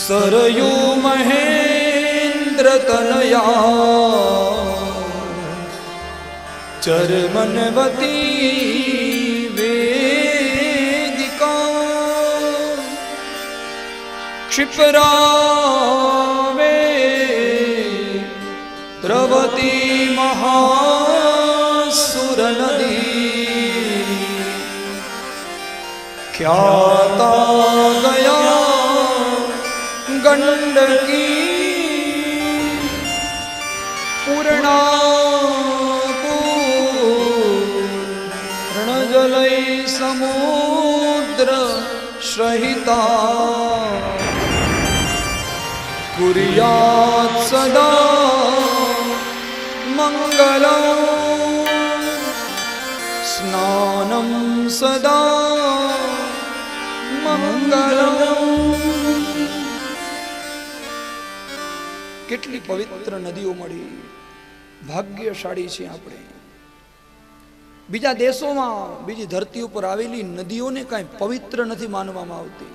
સરયુ મહેન્દ્ર તનયા ચરમનવતી વેદિકા ક્ષિપ્રાવે દ્રવતી મહાસુર નદી ખ્યાતા ગયા ગંડકી પૂર્ણાપૂર્ણજલૈ સમુદ્ર સહિતા કુર્યાત સદા મંગલં સ્નાનમ સદા મંગલં. કેટલી પવિત્ર નદીઓ મળી, ભાગ્યશાળી છે આપણે. બીજા દેશોમાં બીજી ધરતી ઉપર આવેલી નદીઓને કાંઈ પવિત્ર નથી માનવામાં આવતી.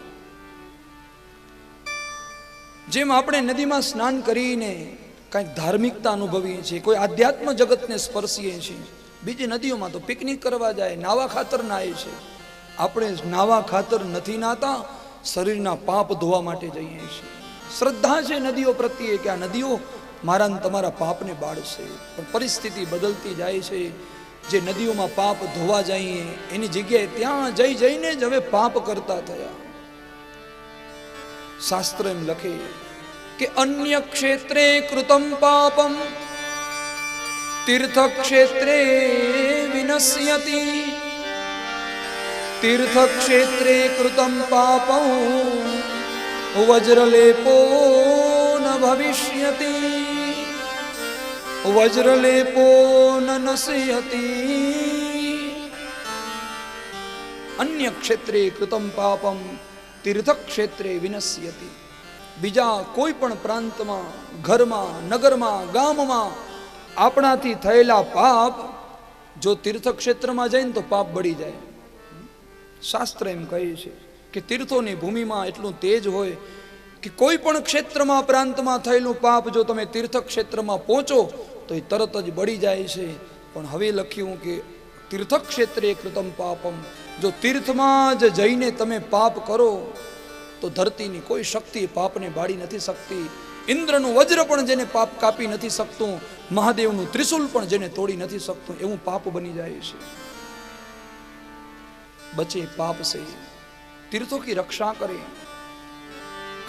જેમ આપણે નદીમાં સ્નાન કરીને કાંઈક ધાર્મિકતા અનુભવીએ છીએ, કોઈ આધ્યાત્મ જગતને સ્પર્શીએ છીએ, બીજી નદીઓમાં તો પિકનિક કરવા જાય, નાવા ખાતર નાય છે. આપણે નાવા ખાતર નથી નાતા, શરીરના પાપ ધોવા માટે જઈએ છીએ. શ્રદ્ધા છે નદીઓ પ્રત્યે કે આ નદીઓ મારા ને તમારા પાપને બાળશે. પણ પરિસ્થિતિ બદલતી જાય છે. જે નદીઓમાં પાપ ધોવા જઈએ એની જગ્યાએ ત્યાં જઈ જઈને જ હવે પાપ કરતા થયા. શાસ્ત્ર એમ લખે કે અન્ય ક્ષેત્રે કૃતમ પાપમ તીર્થ ક્ષેત્રે વિનશ્યતિ. તીર્થ ક્ષેત્રે કૃતમ પાપમ વજ્રલેપો ન ભવિષ્યતિ. વજ્રલેપો ન નશ્યતિ. અન્ય ક્ષેત્રે કૃતમ પાપમ તીર્થ ક્ષેત્રે વિનશ્યતિ. બીજા કોઈ પણ પ્રાંતમાં, ઘરમાં, નગરમાં, ગામમાં આપણાથી થયેલા પાપ જો તીર્થ ક્ષેત્રમાં જાય ને તો પાપ બળી જાય. શાસ્ત્ર એમ કહે છે કે તીર્થોની ભૂમિમાં એટલું તેજ હોય કે કોઈ પણ ક્ષેત્રમાં, પ્રાંતમાં થયેલું પાપ જો તમે તીર્થ ક્ષેત્રમાં પહોંચો તો એ તરત જ બળી જાય છે. પણ હવે લખ્યું કે તીર્થ ક્ષેત્રે કૃતમ પાપમ, જો તીર્થમાં જ જઈને તમે પાપ કરો તો ધરતીની કોઈ શક્તિ પાપને બાળી નથી શકતી. ઇન્દ્રનું વજ્ર પણ જેને પાપ કાપી નથી શકતું, મહાદેવનું ત્રિશુલ પણ જેને તોડી નથી શકતું, એવું પાપ બની જાય છે. બચે પાપ સે, તીર્થો કી રક્ષા કરે.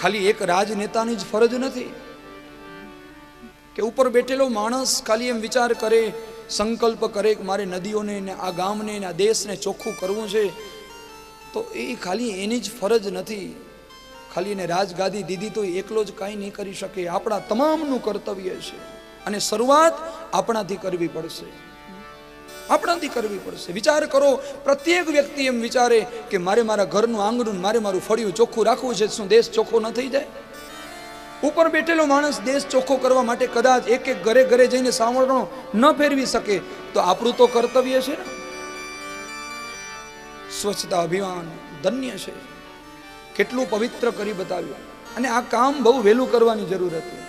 ખાલી એક રાજનેતાની જ ફરજ નથી કે ઉપર બેઠેલો માણસ ખાલી એમ વિચાર કરે, સંકલ્પ કરે કે મારે નદીઓને ને આ ગામને ને આ દેશને ચોખ્ખું કરવું છે, તો એ ખાલી એની જ ફરજ નથી. ખાલી એને રાજગાદી દીધી તો એકલો જ કાંઈ નહીં કરી શકે. આપણા તમામનું કર્તવ્ય છે અને શરૂઆત આપણાથી કરવી પડશે. આપણાથી કરવી પડશે. વિચાર કરો, પ્રત્યેક વ્યક્તિ એમ વિચારે કે મારે મારા ઘરનું આંગણું, મારે મારું ફળિયું ચોખ્ખું રાખવું છે. શું દેશ ચોખ્ખો ન થઈ જાય? ઉપર બેઠેલો માણસ દેશ ચોખ્ખો કરવા માટે કદાચ એક એક ઘરે ઘરે જઈને સાવરણો ન ફેરવી શકે તો આપણું તો કર્તવ્ય છે ને. સ્વચ્છતા અભિયાન ધન્ય છે, કેટલું પવિત્ર કરી બતાવ્યું. અને આ કામ બહુ વહેલું કરવાની જરૂર હતી.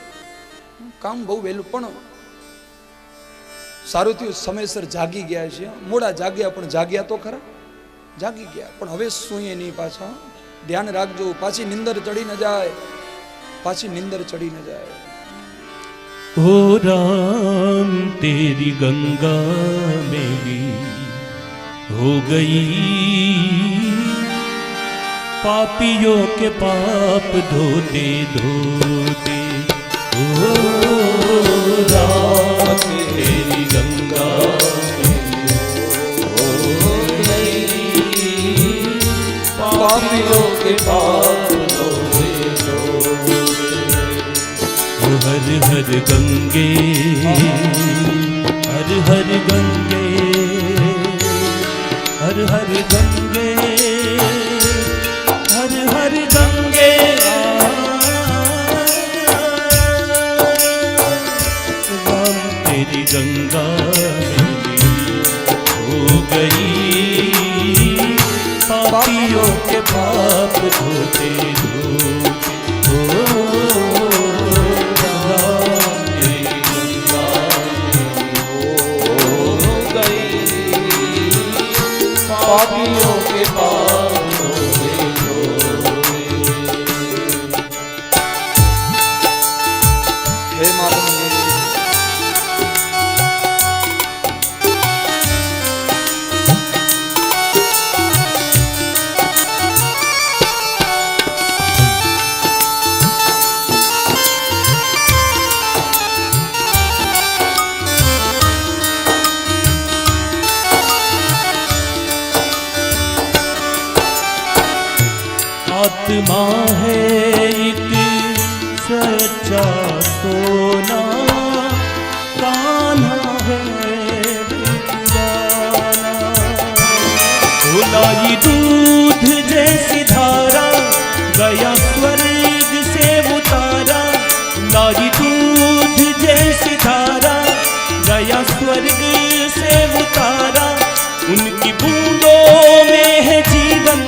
કામ બહુ વહેલું, પણ સારું થયું સમયસર જાગી ગયા છે. મોડા જાગ્યા પણ જાગ્યા તો ખરા, જાગી ગયા. પણ હવે સૂઈએ નહીં પાછા. ધ્યાન રાખજો, પાછી નિંદર ચડી ન જાય, પાછી નિંદર ચડી ન જાય. ओ राम तेरी गंगा मेरी हो गई, पापियों के पाप धोते धोते. ओ राम तेरी गंगा हो गई, पापियों के पाप धोते धोते. हर हर गंगे हर हर हर गंगे, हर हर गंगे, हर हर गंगे, राम तेरी गंगा हो गई, पापियों के पाप धोते धोते, राम तेरी गंगा हो गई, पापियों के पाप धोते धोते। हे माता मंगेरी, आत्मा है एक सच्चा सोना, कान्हा है दीवाना, लाई दूध जैसी धारा, गया स्वर्ग से उतारा, लाई दूध जैसी धारा, गया स्वर्ग से उतारा, उनकी बूंदों में है जीवन,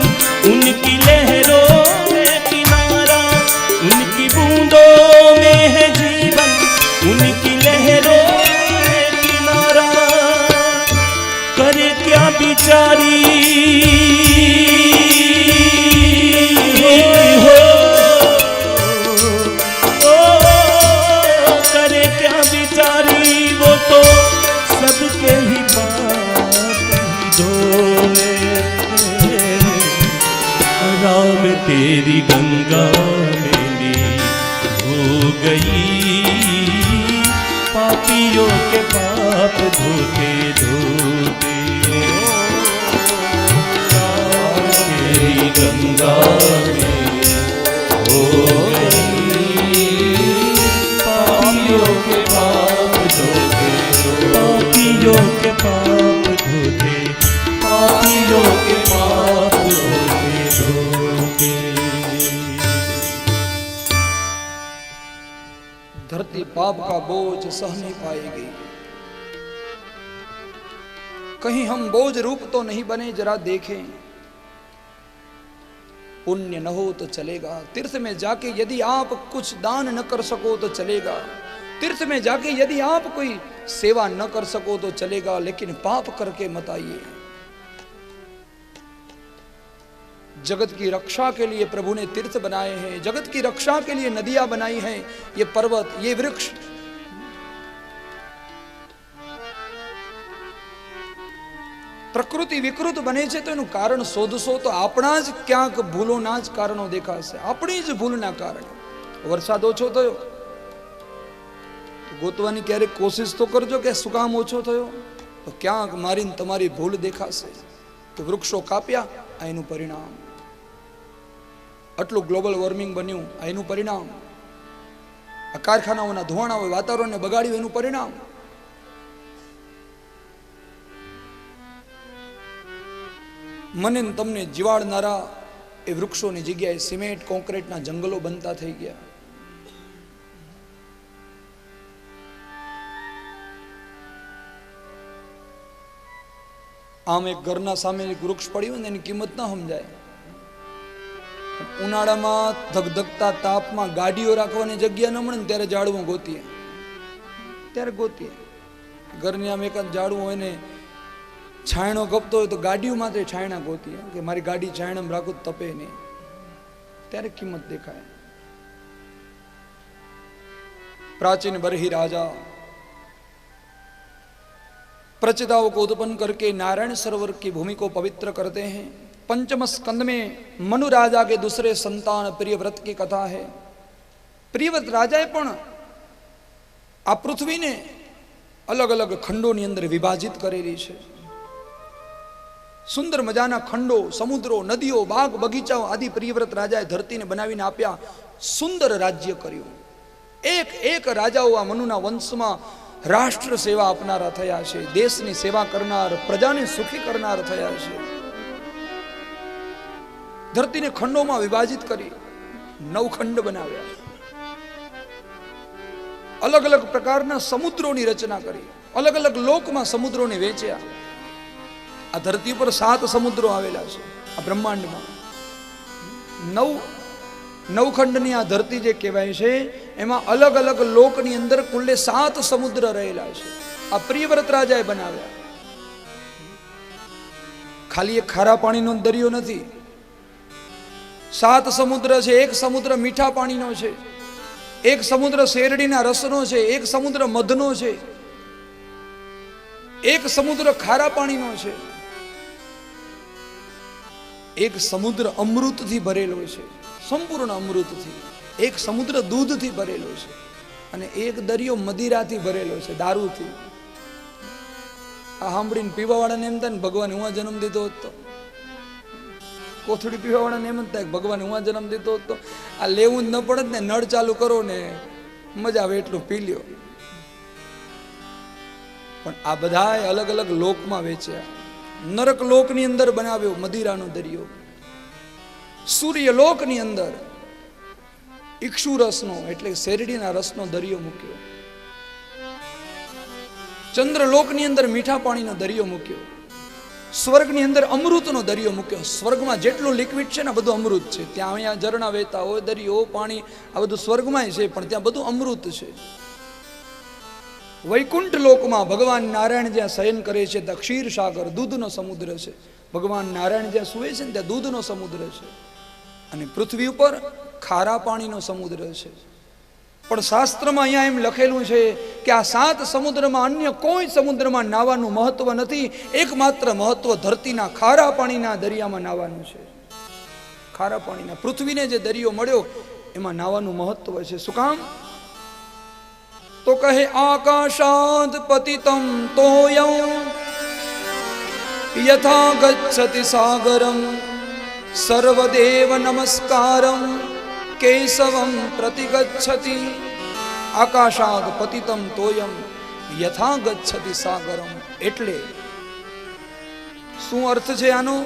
उनकी लहरों में किनारा, उनकी बूंदों में है जीवन, उनकी लहरों में किनारा, करे क्या बिचारी हो, करे क्या बिचारी, वो तो सबके ही पाप धोए, राम तेरी गंगा मेरी हो गई, पापियों के पाप धोते धोते, राम तेरी गंगा मेरी हो गई, पापियों के पाप धोते धोते, पापियों के पाप धोते, पापियों के पाप धोते धोते। धरती पाप का बोझ सह नहीं पाएगी। कहीं हम बोझ रूप तो नहीं बने, जरा देखें। पुण्य न हो तो चलेगा, तीर्थ में जाके यदि आप कुछ दान न कर सको तो चलेगा, तीर्थ में जाके यदि आप कोई सेवा न कर सको तो चलेगा, लेकिन पाप करके मत आइए। जगत की रक्षा के लिए प्रभु ने तीर्थ बनाए हैं, जगत की रक्षा के लिए नदियां बनाई हैं, ये पर्वत, ये वृक्ष। પ્રકૃતિ વિકૃત બને છે તો એનું કારણ શોધશો તો આપણા જ ક્યાંક ભૂલોના જ કારણો દેખાશે, આપણી જ ભૂલના કારણે. વરસાદ ઓછો થયો તો ગોતવાની ક્યારેક કોશિશ તો કરજો કે શું કામ ઓછો થયો, તો ક્યાંક મારી તમારી ભૂલ દેખાશે કે વૃક્ષો કાપ્યા આ એનું પરિણામ, આટલું ગ્લોબલ વોર્મિંગ બન્યું આ એનું પરિણામ, આ કારખાનાઓના ધુવાણાઓએ વાતાવરણને બગાડ્યું એનું પરિણામ. મને તમને જીવાડનારા એ વૃક્ષોની જગ્યાએ સિમેન્ટ કોન્ક્રીટના જંગલો બનતા થઈ ગયા. આમ એક ઘરના સામે એક વૃક્ષ પડ્યું ને એની કિંમત ના સમજાય. ઉનાળામાં ધગધગતા તાપમાં ગાડીઓ રાખવાની જગ્યા ન મળે ને ત્યારે ઝાડવું ગોતીએ, ત્યારે ગોતીએ. ઘરની આમ એકાદ ઝાડવું હોય ને છાયણો ગપતો હોય તો ગાડીઓ માટે છાયણા ગોતીએ કે મારી ગાડી છાયણામાં રાખું તપે નહીં, ત્યારે કિંમત દેખાય. प्राचीन बरही राजा प्रचिताओं को उत्पन्न करके नारायण सरोवर की भूमि को पवित्र करते हैं. पंचम स्कंद में मनु राजा के दूसरे संतान प्रियव्रत की कथा है. प्रियव्रत राजाए पण आ पृथ्वी ने अलग अलग खंडों अंदर विभाजित करेली छे. सुंदर मजाना खंडो, समुद्रो, नदीओ, बाग बगीचाओ आदि प्रियव्रत राजाए धरती ने बनावीने आप्या. सुंदर राज्य कर्युं. एक एक राजाओ आ मनुना वंशमां રાષ્ટ્ર સેવા આપનારા થયા છે, દેશની સેવા કરનાર, પ્રજાને સુખી કરનાર થયા છે. ધરતીને ખંડોમાં વિભાજિત કરી 9 ખંડ બનાવ્યા, અલગ અલગ પ્રકારના સમુદ્રોની રચના કરી, અલગ અલગ લોકમાં સમુદ્રોને વેચ્યા. આ ધરતી પર 7 સમુદ્રો આવેલા છે. આ બ્રહ્માંડમાં 9 ખંડની આ ધરતી જે કહેવાય છે, એમાં અલગ અલગ લોકની અંદર કુલ્લે 7 સમુદ્ર રહેલા છે. આ પ્રિયવ્રત રાજાએ બનાવ્યા. ખાલી એક ખારા પાણીનો દરિયો નથી, 7 સમુદ્ર છે. એક સમુદ્ર મીઠા પાણીનો છે, એક સમુદ્ર શેરડીના રસનો છે, એક સમુદ્ર મધનો છે, એક સમુદ્ર ખારા પાણીનો છે, એક સમુદ્ર અમૃતથી ભરેલો છે, સંપૂર્ણ અમૃતથી. એક સમુદ્ર દૂધથી ભરેલો છે, અને એક દરિયો મદિરાથી ભરેલો છે, દારૂથી. આ સાંભળીને પીવાવાળાને એમ થાય ને ભગવાને હું જન્મ દીધો હતો. કોથળી પીવાવાળાને એમ જ થાય ભગવાને હું જન્મ દીધો હતો. આ લેવું જ ન પડે ને, નળ ચાલુ કરો ને મજા આવે એટલું પી લ્યો. પણ આ બધાય અલગ અલગ લોકમાં વેચ્યા. નરક લોકની અંદર બનાવ્યો મદિરાનો દરિયો, સૂર્ય લોકની અંદર ઇક્ષુ રસનો એટલે શેરડીના રસનો દરિયો મૂક્યો, ચંદ્રલોકની અંદર મીઠા પાણીનો દરિયો મૂક્યો, સ્વર્ગની અંદર અમૃતનો દરિયો મૂક્યો. સ્વર્ગમાં જેટલું લિક્વિડ છે ને બધું અમૃત છે. ત્યાં અહીંયા ઝરણા વહેતા હોય, દરિયો, પાણી, આ બધું સ્વર્ગમાં છે, પણ ત્યાં બધું અમૃત છે. વૈકુંઠ લોકમાં ભગવાન નારાયણ જ્યાં શયન કરે છે ત્યાં ક્ષીર સાગર, દૂધનો સમુદ્ર છે. ભગવાન નારાયણ જ્યાં સૂવે છે ને ત્યાં દૂધનો સમુદ્ર છે. અને પૃથ્વી ઉપર ખારા પાણીનો સમુદ્ર છે. પણ શાસ્ત્રમાં અહીંયા એમ લખેલું છે કે આ 7 સમુદ્રમાં અન્ય કોઈ સમુદ્રમાં નાવાનું મહત્વ નથી. એકમાત્ર મહત્વ ધરતીના ખારા પાણીના દરિયામાં નાવાનું છે. ખારા પાણીના પૃથ્વીને જે દરિયો મળ્યો એમાં નાવાનું મહત્વ છે. શું કામ? તો કહે આકાશાદ પતિતમ તોયં યથા ગચ્છતિ સાગરમ સર્વદેવ નમસ્કારમ કેશવમ પ્રતિગચ્છતિ. આકાશાદ પતિતમ તોયમ યથા ગચ્છતિ સાગરમ. એટલે શું અર્થ છે આનો?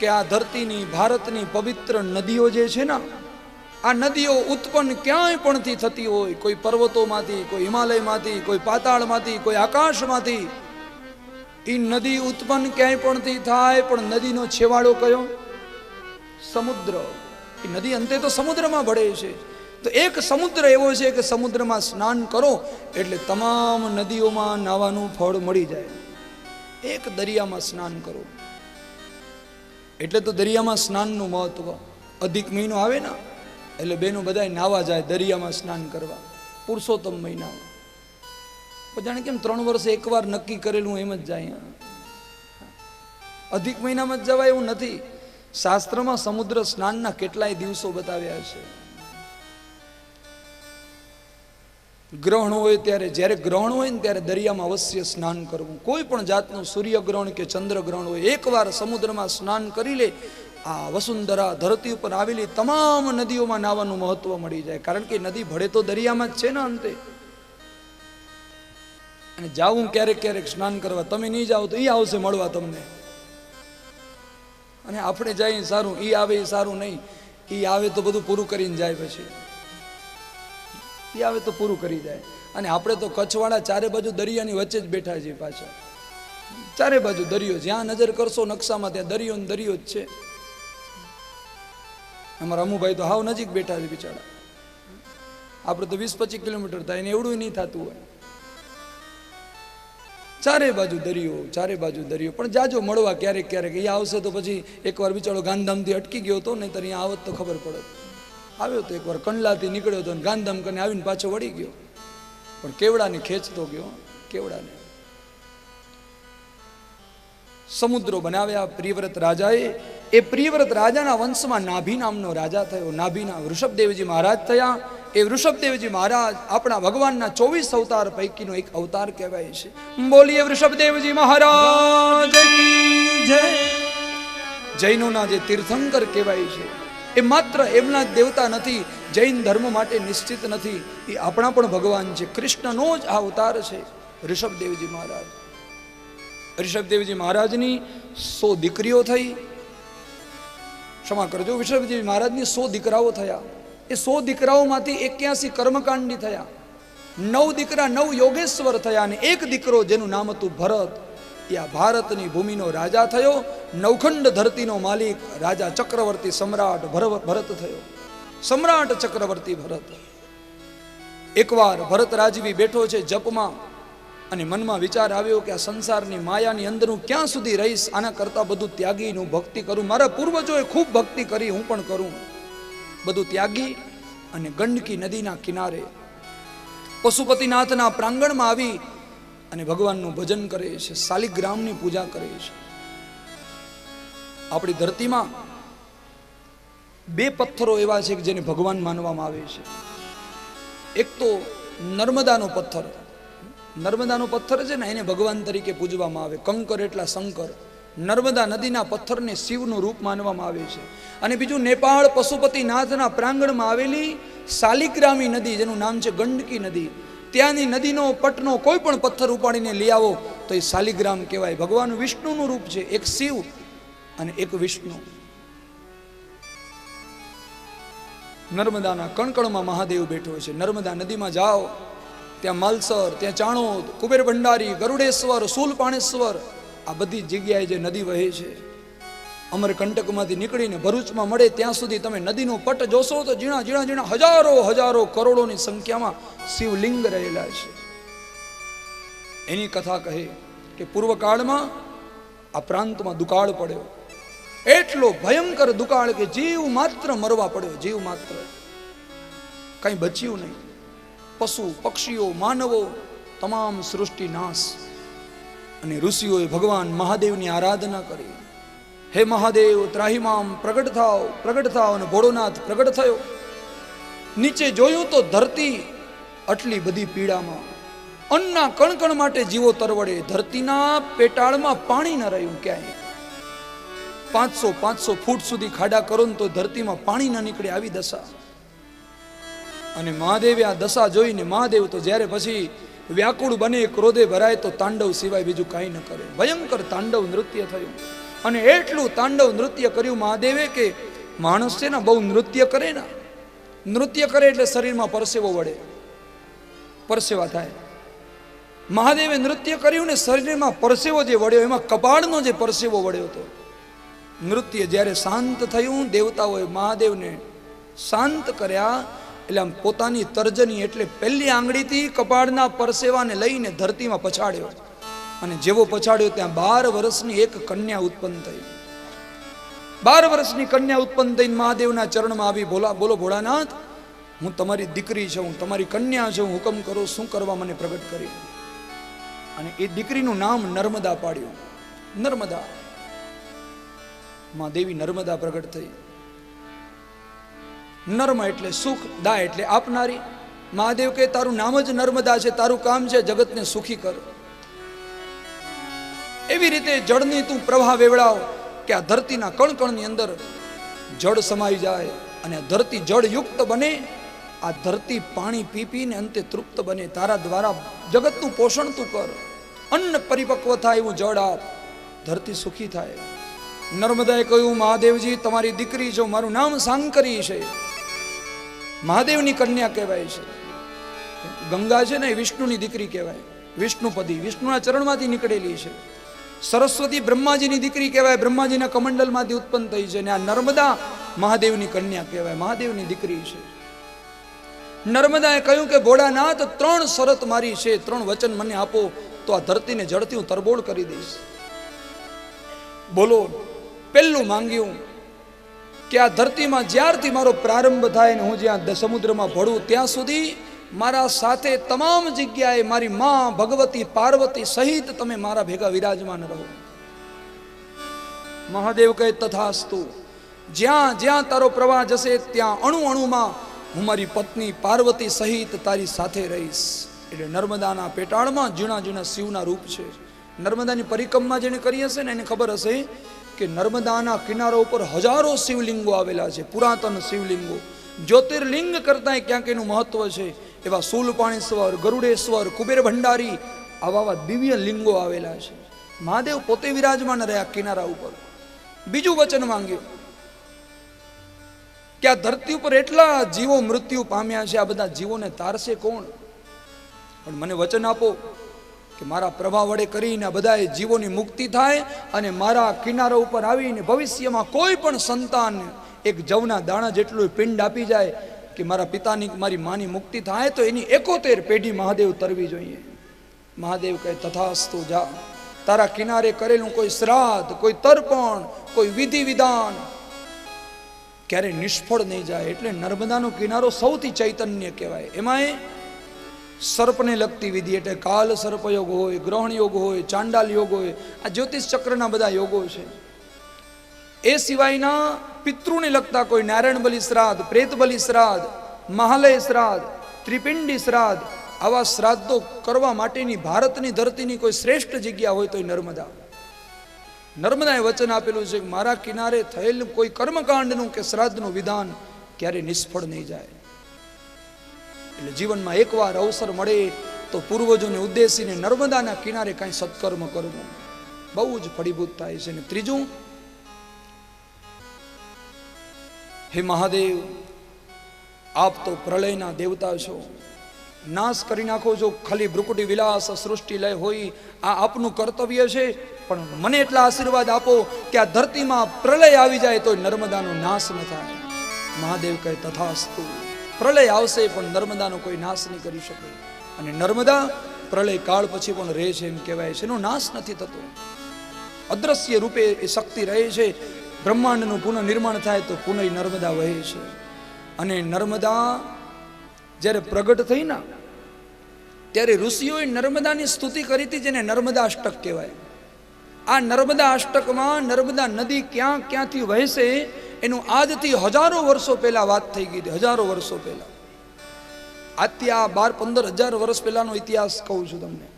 કે આ ધરતીની, ભારતની પવિત્ર નદીઓ જે છે ને, આ નદીઓ ઉત્પન્ન ક્યાંય પણથી થતી હોય, કોઈ પર્વતોમાંથી, કોઈ હિમાલયમાંથી, કોઈ પાતાળમાંથી, કોઈ આકાશમાંથી, એ નદી ઉત્પન્ન ક્યાંય પણથી થાય, પણ નદીનો છેવાડો કયો? સમુદ્ર. એ નદી અંતે તો સમુદ્રમાં ભળે છે. તો એક સમુદ્ર એવો છે કે સમુદ્રમાં સ્નાન કરો એટલે તમામ નદીઓમાં નાવાનું ફળ મળી જાય. એક દરિયામાં સ્નાન કરો એટલે તો દરિયામાં સ્નાનનું મહત્વ. અધિક મહિનો આવે ને એટલે બેનો બધા નાવા જાય દરિયામાં સ્નાન કરવા, પુરુષોત્તમ મહિનામાં. જાણે કેમ 3 વર્ષે એકવાર નક્કી કરેલું એમ જ જાય. અધિક મહિનામાં જ જવાય એવું નથી. શાસ્ત્રમાં સમુદ્ર સ્નાનના કેટલાય દિવસો બતાવ્યા છે. ગ્રહણ હોય ત્યારે, જ્યારે ગ્રહણ હોય ને ત્યારે દરિયામાં અવશ્ય સ્નાન કરવું. કોઈ પણ જાતનું સૂર્યગ્રહણ કે ચંદ્રગ્રહણ હોય, એકવાર સમુદ્રમાં સ્નાન કરી લે, આ વસુંધરા ધરતી ઉપર આવેલી તમામ નદીઓમાં નાવાનું મહત્વ મળી જાય. કારણ કે નદી ભળે તો દરિયામાં જ છે ને અંતે. અને જાવું ક્યારેક ક્યારેક સ્નાન કરવા, તમે નહીં જાઓ તો એ આવશે મળવા તમને. અને આપણે જઈએ સારું, એ આવે એ સારું નહીં. એ આવે તો બધું પૂરું કરીને જાય, પછી એ આવે તો પૂરું કરી જાય. અને આપણે તો કચ્છવાળા ચારે બાજુ દરિયાની વચ્ચે જ બેઠા છીએ પાછા. ચારે બાજુ દરિયો, જ્યાં નજર કરશો નકશામાં ત્યાં દરિયો ને દરિયો જ છે. અમારા અમુભાઈ તો હાવ નજીક બેઠા છે બિચારા. આપણે તો 20-25 કિલોમીટર થાય ને એવડું નહીં થતું હોય. ચારે બાજુ દરિયો, ચારે બાજુ દરિયો. પણ જાજો મળવા ક્યારેક ક્યારેક. એ આવશે તો પછી એકવાર બિચારો ગાંધીધામથી અટકી ગયો હતો, નહીં તો અહીંયા આવત તો ખબર પડે. આવ્યો તો એકવાર કંડલાથી નીકળ્યો હતો, ગાંધીધામ કરીને આવીને પાછો વળી ગયો. પણ કેવડાને ખેંચતો ગયો, કેવડાને. સમુદ્રો બનાવ્યા પ્રિયવ્રત રાજાએ. એ પ્રિયવ્રત રાજાના વંશમાં નાભી નામનો રાજા થયો. નાભીના વૃષભદેવજી મહારાજ થયા. એ વૃષભદેવજી મહારાજ આપણા ભગવાનના 24 અવતાર પૈકીનો એક અવતાર કહેવાય છે. બોલીએ વૃષભદેવજી મહારાજ કી જય. જૈનોના જે તીર્થંકર કહેવાય છે, એ માત્ર એમના જ દેવતા નથી, જૈન ધર્મ માટે નિશ્ચિત નથી, એ આપણા પણ ભગવાન છે. કૃષ્ણનો જ આ અવતાર છે ઋષભદેવજી મહારાજ. ઋષભદેવજી મહારાજની 100 દીકરીઓ થઈ, ક્ષમા કરજો, ઋષભદેવજી મહારાજની 100 દીકરાઓ થયા. એ 100 દીકરાઓમાંથી 81 કર્મકાંડી થયા, 9 દીકરા 9 યોગેશ્વર થયા, અને એક દીકરો જેનું નામ હતું ભરત, એ આ ભારતની ભૂમિનો રાજા થયો, નવખંડ ધરતીનો માલિક, રાજા ચક્રવર્તી સમ્રાટ ભરત થયો. સમ્રાટ ચક્રવર્તી ભરત. એકવાર ભરત રાજવી બેઠો છે જપમાં, અને મનમાં વિચાર આવ્યો કે આ સંસારની માયાની અંદર હું ક્યાં સુધી રહીશ, આના કરતાં બધું ત્યાગી હું ભક્તિ કરું. મારા પૂર્વજોએ ખૂબ ભક્તિ કરી, હું પણ કરું. બધું ત્યાગી અને ગંડકી નદીના કિનારે પશુપતિનાથના પ્રાંગણમાં આવી અને ભગવાનનું ભજન કરે છે, શાલિગ્રામની પૂજા કરે છે. આપણી ધરતીમાં 2 પથ્થરો એવા છે કે જેને ભગવાન માનવામાં આવે છે. એક તો નર્મદાનો પથ્થર. નર્મદાનો પથ્થર છે ને, એને ભગવાન તરીકે પૂજવામાં આવે. કંકર એટલા શંકર. નર્મદા નદીના પથ્થરને શિવનું રૂપ માનવામાં આવે છે. અને બીજું નેપાળ પશુપતિનાથના પ્રાંગણમાં આવેલી શાલિગ્રામી નદી, જેનું નામ છે ગંડકી નદી, ત્યાંની નદીનો પટનો કોઈ પણ પથ્થર ઉપાડીને લઈ આવો તો એ શાલિગ્રામ કહેવાય. ભગવાન વિષ્ણુનું રૂપ છે, એક શિવ અને એક વિષ્ણુ. નર્મદાના કણકણમાં મહાદેવ બેઠો છે. નર્મદા નદીમાં જાઓ, ત્યાં માલસર, ત્યાં ચાણોદ, કુબેર ભંડારી, ગરુડેશ્વર, શૂલપાણેશ્વર, આ બધી જગ્યાએ જે નદી વહે છે, અમરકંટકમાંથી નીકળીને ભરૂચમાં મળે ત્યાં સુધી તમે નદીનો પટ જોશો તો ઝીણા ઝીણા ઝીણા હજારો કરોડોની સંખ્યામાં શિવલિંગ રહેલા છે. એની કથા કહે કે પૂર્વકાળમાં આ પ્રાંતમાં દુકાળ પડ્યો, એટલો ભયંકર દુકાળ કે જીવ માત્ર મરવા પડ્યો, જીવ માત્ર, કઈ બચ્યું નહીં. પશુ પક્ષીઓ માનવો તમામ સૃષ્ટિ નાશ. અને ઋષિઓએ ભગવાન મહાદેવની આરાધના કરી. હે મહાદેવ ત્રાહિમામ પ્રગટ થાવ. અને ભોળોનાથ પ્રગટ થયો. નીચે જોયું તો ધરતી આટલી બધી પીડામાં, અન્નના કણકણ માટે જીવો તરવડે. ધરતીના પેટાળમાં પાણી ન રહ્યું ક્યાંય. 500 ફૂટ સુધી ખાડા કરો ને તો ધરતીમાં પાણી ન નીકળે, આવી દશા. અને મહાદેવે આ દશા જોઈને, મહાદેવ તો જ્યારે પછી વ્યાકુળ બને, ક્રોધે ભરાય તો તાંડવ સિવાય બીજું કાંઈ ન કરે. ભયંકર તાંડવ નૃત્ય થયું. અને એટલું તાંડવ નૃત્ય કર્યું મહાદેવે કે માણસ છે ને બહુ નૃત્ય કરે ને, નૃત્ય કરે એટલે શરીરમાં પરસેવો વળે, પરસેવા થાય. મહાદેવે નૃત્ય કર્યું ને શરીરમાં પરસેવો જે વળ્યો, એમાં કપાળનો જે પરસેવો વળ્યો હતો. નૃત્ય જ્યારે શાંત થયું, દેવતાઓએ મહાદેવને શાંત કર્યા, એટલે આમ પોતાની તર્જની એટલે પહેલી આંગળીથી કપાળના પરસેવાને લઈને ધરતીમાં પછાડ્યો. અને જેવો પછાડ્યો ત્યાં 12 વર્ષની એક કન્યા ઉત્પન્ન થઈ. 12 વર્ષની કન્યા ઉત્પન્ન થઈને મહાદેવના ચરણમાં આવી, બોલો ભોળાનાથ, હું તમારી દીકરી છું, હું તમારી કન્યા છું, હુકમ કરો, શું કરવા મને પ્રગટ કરી. અને એ દીકરીનું નામ નર્મદા પાડ્યું. નર્મદા. મહાદેવી નર્મદા પ્રગટ થઈ. નર્મ એટલે સુખ, દા એટલે આપનારી. મહાદેવ કે તારું નામ જ નર્મદા છે, તારું કામ છે જગતને સુખી કર. એવી રીતે જળની તું પ્રવાહ વેવડાવ કે આ ધરતીના કણકણની અંદર જળ સમાઈ જાય અને ધરતી જળયુક્ત બને. આ ધરતી પાણી પી પીને અંતે તૃપ્ત બને. તારા દ્વારા જગતનું પોષણ તું કર, અન્ન પરિપક્વ થાય એવું જળ આપ, ધરતી સુખી થાય. નર્મદાએ કહ્યું, મહાદેવજી તમારી દીકરી છો, મારું નામ સાંકરી છે, મહાદેવની કન્યા કહેવાય છે. ગંગા છે ને એ વિષ્ણુની દીકરી કહેવાય, વિષ્ણુપદી, વિષ્ણુના ચરણમાંથી નીકળેલી છે. સરસ્વતી બ્રહ્માજીની દીકરી કહેવાય, બ્રહ્માજીના કમંડલમાંથી ઉત્પન્ન થઈ છે. અને આ નર્મદા મહાદેવની કન્યા કહેવાય, મહાદેવની દીકરી છે. નર્મદાએ કહ્યું કે ભોળાનાથ 3 શરત મારી છે, 3 વચન મને આપો તો આ ધરતીને જળથી હું તરબોળ કરી દઈશ. બોલો. પહેલું માંગ્યું કે આ ધરતીમાં જ્યારથી મારો પ્રારંભ થાય ને હું જ્યાં સમુદ્રમાં ભળું ત્યાં સુધી મારા સાથે તમામ જગ્યાએ મારી માં ભગવતી પાર્વતી સહિત તમે મારા ભેગા વિરાજમાન રહો. મહાદેવ કહે તથાસ્તુ. જ્યાં જ્યાં તારો પ્રવાહ જશે ત્યાં અણુ અણુમાં હું મારી પત્ની પાર્વતી સહિત તારી સાથે રહીશ. એટલે નર્મદાના પેટાળમાં ઝીણા ઝીણા શિવના રૂપ છે. નર્મદાની પરિક્રમા જેને કરી હશે ને એને ખબર હશે કે નર્મદાના કિનારા ઉપર હજારો શિવલિંગો આવેલા છે, પુરાતન શિવલિંગો. જ્યોતિર્લિંગ કરતાં ક્યાંક એનું મહત્વ છે. એવા શૂલપાણેશ્વર, ગરુડેશ્વર, કુબેર ભંડારી, આવા દિવ્ય લિંગો આવેલા છે. મહાદેવ પોતે વિરાજમાન રહ્યા કિનારા ઉપર. બીજું વચન માંગ્યું કે આ ધરતી ઉપર એટલા જીવો મૃત્યુ પામ્યા છે, આ બધા જીવોને તારશે કોણ? પણ મને વચન આપો કે મારા પ્રભાવ વડે કરીને બધા જીવોની મુક્તિ થાય અને મારા કિનારા ઉપર આવીને ભવિષ્યમાં કોઈ પણ સંતાન એક જવના દાણા જેટલું પિંડ આપી જાય કે મારા પિતાની મારી માની મુક્તિ થાય તો એની 71 પેઢી મહાદેવ તરવી જોઈએ. મહાદેવ કહે તથાસ્તુ, જા. તારા કિનારે કરેલું કોઈ શ્રાદ્ધ, કોઈ તર્પણ, કોઈ વિધિ વિધાન ક્યારે નિષ્ફળ નહીં જાય. એટલે નર્મદાનો કિનારો સૌથી ચૈતન્ય કહેવાય. એમાંય સર્પને લગતી વિધિ એટલે કાલ સર્પ યોગ હોય, ગ્રહણ યોગ હોય, ચાંડાલ યોગ હોય, આ જ્યોતિષ ચક્રના બધા યોગો છે. એ સિવાયના પિતૃને લગતા કોઈ નારાયણ બલિ શ્રાદ્ધ, પ્રેત બલિ શ્રાદ્ધ, મહાલય શ્રાદ્ધ, ત્રિપિંડી શ્રાદ્ધ, આવા શ્રાદ્ધો કરવા માટેની ભારતની ધરતીની કોઈ શ્રેષ્ઠ જગ્યા હોય તો એ નર્મદા. નર્મદાએ વચન આપેલું છે કે મારા કિનારે થયેલું કોઈ કર્મકાંડનું કે શ્રાદ્ધનું વિધાન ક્યારે નિષ્ફળ નહીં જાય. એટલે જીવનમાં એકવાર અવસર મળે તો પૂર્વજોને ઉદ્દેશીને નર્મદાના કિનારે કાંઈ સત્કર્મ કરવું બહુ જ ફળીભૂત થાય છે. અને ત્રીજું, હે મહાદેવ, આપ તો પ્રલયના દેવતા છો, નાશ કરી નાખો છો. ખાલી ભ્રુકુટી વિલાસ સૃષ્ટિ લય હોય આ આપનું કર્તવ્ય છે, પણ મને એટલા આશીર્વાદ આપો કે આ ધરતીમાં પ્રલય આવી જાય તો નર્મદાનો નાશ ન થાય. મહાદેવ કહે તથાસ્તુ. પ્રલય આવશે પણ નર્મદાનો કોઈ નાશ નહીં કરી શકે. અને નર્મદા પ્રલય કાળ પછી પણ રહે છે એમ કહેવાય છે, એનો નાશ નથી થતો. અદ્રશ્ય રૂપે એ શક્તિ રહે છે. બ્રહ્માંડનું પુનઃનિર્માણ થાય તો પુનઃ નર્મદા વહે છે. અને નર્મદા જ્યારે પ્રગટ થઈ ના ત્યારે ઋષિઓએ નર્મદાની સ્તુતિ કરી હતી, જેને નર્મદા અષ્ટક કહેવાય. આ નર્મદા અષ્ટકમાં નર્મદા નદી ક્યાં ક્યાંથી વહેશે એનું આજથી હજારો વર્ષો પહેલા વાત થઈ ગઈ હતી. હજારો વર્ષો પહેલા, આજથી આ 12-15 હજાર વર્ષ પહેલાનો ઇતિહાસ કહું છું તમને,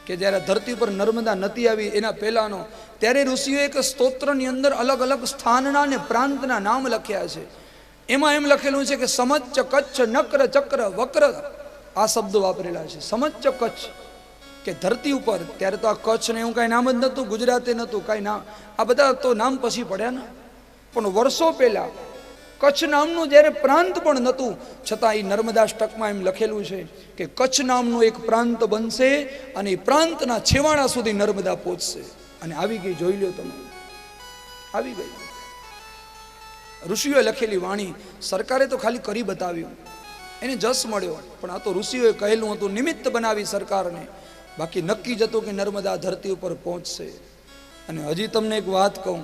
કે જ્યારે ધરતી પર નર્મદા નદી આવી એના પહેલાનો. ત્યારે ઋષિઓ એક સ્તોત્રની અંદર અલગ અલગ સ્થાનના અને પ્રાંતના નામ લખ્યા છે. એમાં એમ લખેલું છે કે સમચ્ચ, કચ્છ, નક્ર, ચક્ર, વક્ર, આ શબ્દો વાપરેલા છે. સમચ્ચ કચ્છ કે ધરતી ઉપર, ત્યારે તો આ કચ્છ ને એવું કાંઈ નામ જ નહોતું, ગુજરાતે નહોતું કાંઈ નામ, આ બધા તો નામ પછી પડ્યા ને. પણ વર્ષો પહેલા કચ્છ નામનું જ્યારે પ્રાંત પણ નહોતું, છતાં એ નર્મદા અષ્ટકમાં એમ લખેલું છે કે કચ્છ નામનું એક પ્રાંત બનશે અને એ પ્રાંતના છેવાડા સુધી નર્મદા પહોંચશે. અને આવી ગઈ, જોઈ લો તમે, આવી ગઈ. ઋષિઓએ લખેલી વાણી, સરકારે તો ખાલી કરી બતાવ્યું, એને જસ મળ્યો, પણ આ તો ઋષિઓએ કહેલું હતું, નિમિત્ત બનાવી સરકારને. બાકી નક્કી જ હતું કે નર્મદા ધરતી ઉપર પહોંચશે. અને હજી તમને એક વાત કહું,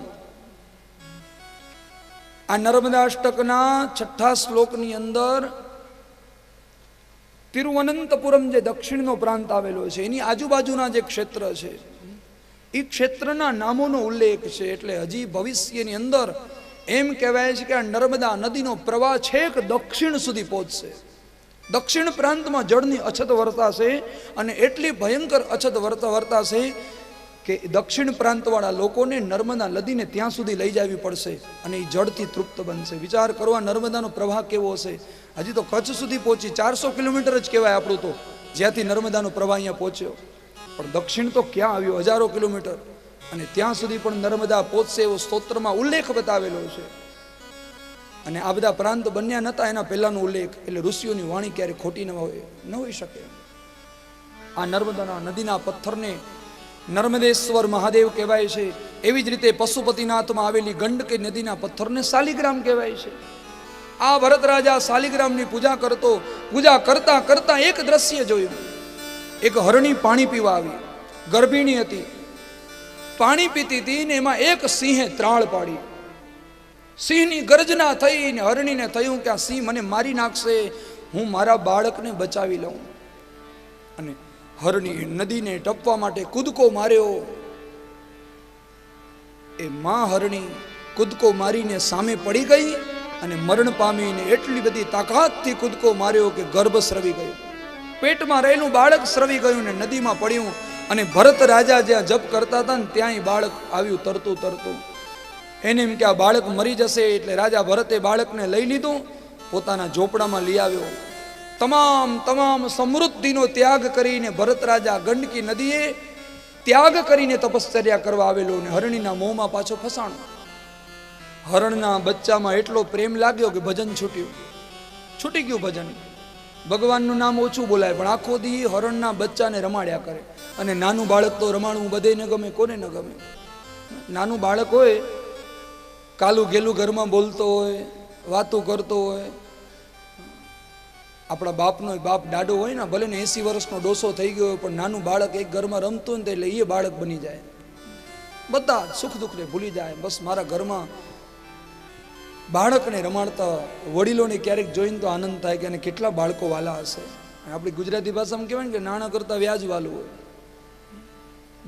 આ નર્મદા અષ્ટકના 6થા શ્લોકની અંદર તિરુવનંતપુરમ જે દક્ષિણનો પ્રાંત આવેલો છે એની આજુબાજુના જે ક્ષેત્ર છે એ ક્ષેત્રના નામોનો ઉલ્લેખ છે. એટલે હજી ભવિષ્યની અંદર એમ કહેવાય છે કે આ નર્મદા નદીનો પ્રવાહ છેક દક્ષિણ સુધી પહોંચશે. દક્ષિણ પ્રાંતમાં જળની અછત વર્તાશે અને એટલી ભયંકર અછત વર્તાશે કે દક્ષિણ પ્રાંતવાળા લોકોને નર્મદા નદીને ત્યાં સુધી લઈ જવી પડશે અને એ જળથી તૃપ્ત બનશે. વિચાર કરો આ નર્મદાનો પ્રવાહ કેવો હશે. હજી તો કચ્છ સુધી પહોંચી, 400 કિલોમીટર જ કહેવાય આપણું તો, જ્યાંથી નર્મદાનો પ્રવાહ અહીંયા પહોંચ્યો. પણ દક્ષિણ તો ક્યાં આવ્યો, હજારો કિલોમીટર, અને ત્યાં સુધી પણ નર્મદા પહોંચશે એવો સ્તોત્રમાં ઉલ્લેખ બતાવેલો છે. અને આ બધા પ્રાંત બન્યા નહોતા એના પહેલાનો ઉલ્લેખ. એટલે ઋષિઓની વાણી ક્યારે ખોટી ન હોઈ શકે. આ નર્મદાના નદીના પથ્થરને નર્મદેશ્વર મહાદેવ કહેવાય છે. એવી જ રીતે પશુપતિનાથમાં આવેલી ગંડકી નદીના પથ્થરને શાલિગ્રામ કહેવાય છે. આ ભરત રાજા શાલિગ્રામની પૂજા કરતા કરતા એક દ્રશ્ય જોયું. એક હરણી પાણી પીવા આવી, ગર્ભિણી હતી, પાણી પીતી હતી ને એમાં એક સિંહે ત્રાળ પાડી. સિંહની ગર્જના થઈ ને હરણીને થયું કે આ સિંહ મને મારી નાખશે, હું મારા બાળકને બચાવી લઉં. અને હરણી નદીને ટપવા માટે કૂદકો માર્યો. એ માં હરણી કૂદકો મારીને સામે પડી ગઈ અને મરણ પામીને એટલી બધી તાકાતથી કૂદકો માર્યો કે ગર્ભ સ્રવી ગયો. પેટમાં રહેલું બાળક સ્રવી ગયું ને નદીમાં પડ્યું. અને ભરત રાજા જ્યાં જપ કરતા હતા ને ત્યાં બાળક આવ્યું તરતું. એને એમ કે આ બાળક મરી જશે, એટલે રાજા ભરતે બાળકને લઈ લીધું, પોતાના ઝોપડામાં લઈ આવ્યો. તમામ સમૃદ્ધિનો ત્યાગ કરીને ભરત રાજા ગંડકી નદીએ ત્યાગ કરીને તપશ્ચર્યા કરવા આવેલો અને હરણીના મોંમાં પાછો ફસાણો. હરણના બચ્ચામાં એટલો પ્રેમ લાગ્યો કે ભજન છૂટી ગયું ભજન. ભગવાનનું નામ ઓછું બોલાય પણ આખો દી હરણના બચ્ચાને રમાડ્યા કરે. અને નાનું બાળક તો રમાડવું બધે ન ગમે, કોને ન ગમે? નાનું બાળક હોય, કાલું ગેલું ઘરમાં બોલતો હોય, વાતો કરતો હોય. આપણા બાપનો બાપ દાડો હોય ને, ભલે ને 80 વર્ષનો ડોસો થઈ ગયો હોય, પણ નાનું બાળક એક ઘરમાં રમતું ને એટલે એ બાળક બની જાય. બધા સુખ દુઃખને ભૂલી જાય. બસ મારા ઘરમાં બાળકને રમાડતા વડીલોને ક્યારેક જોઈને તો આનંદ થાય કે અને કેટલા બાળકો વાલા હશે. આપણી ગુજરાતી ભાષામાં કહેવાય ને કે નાણાં કરતા વ્યાજ વાલું હોય.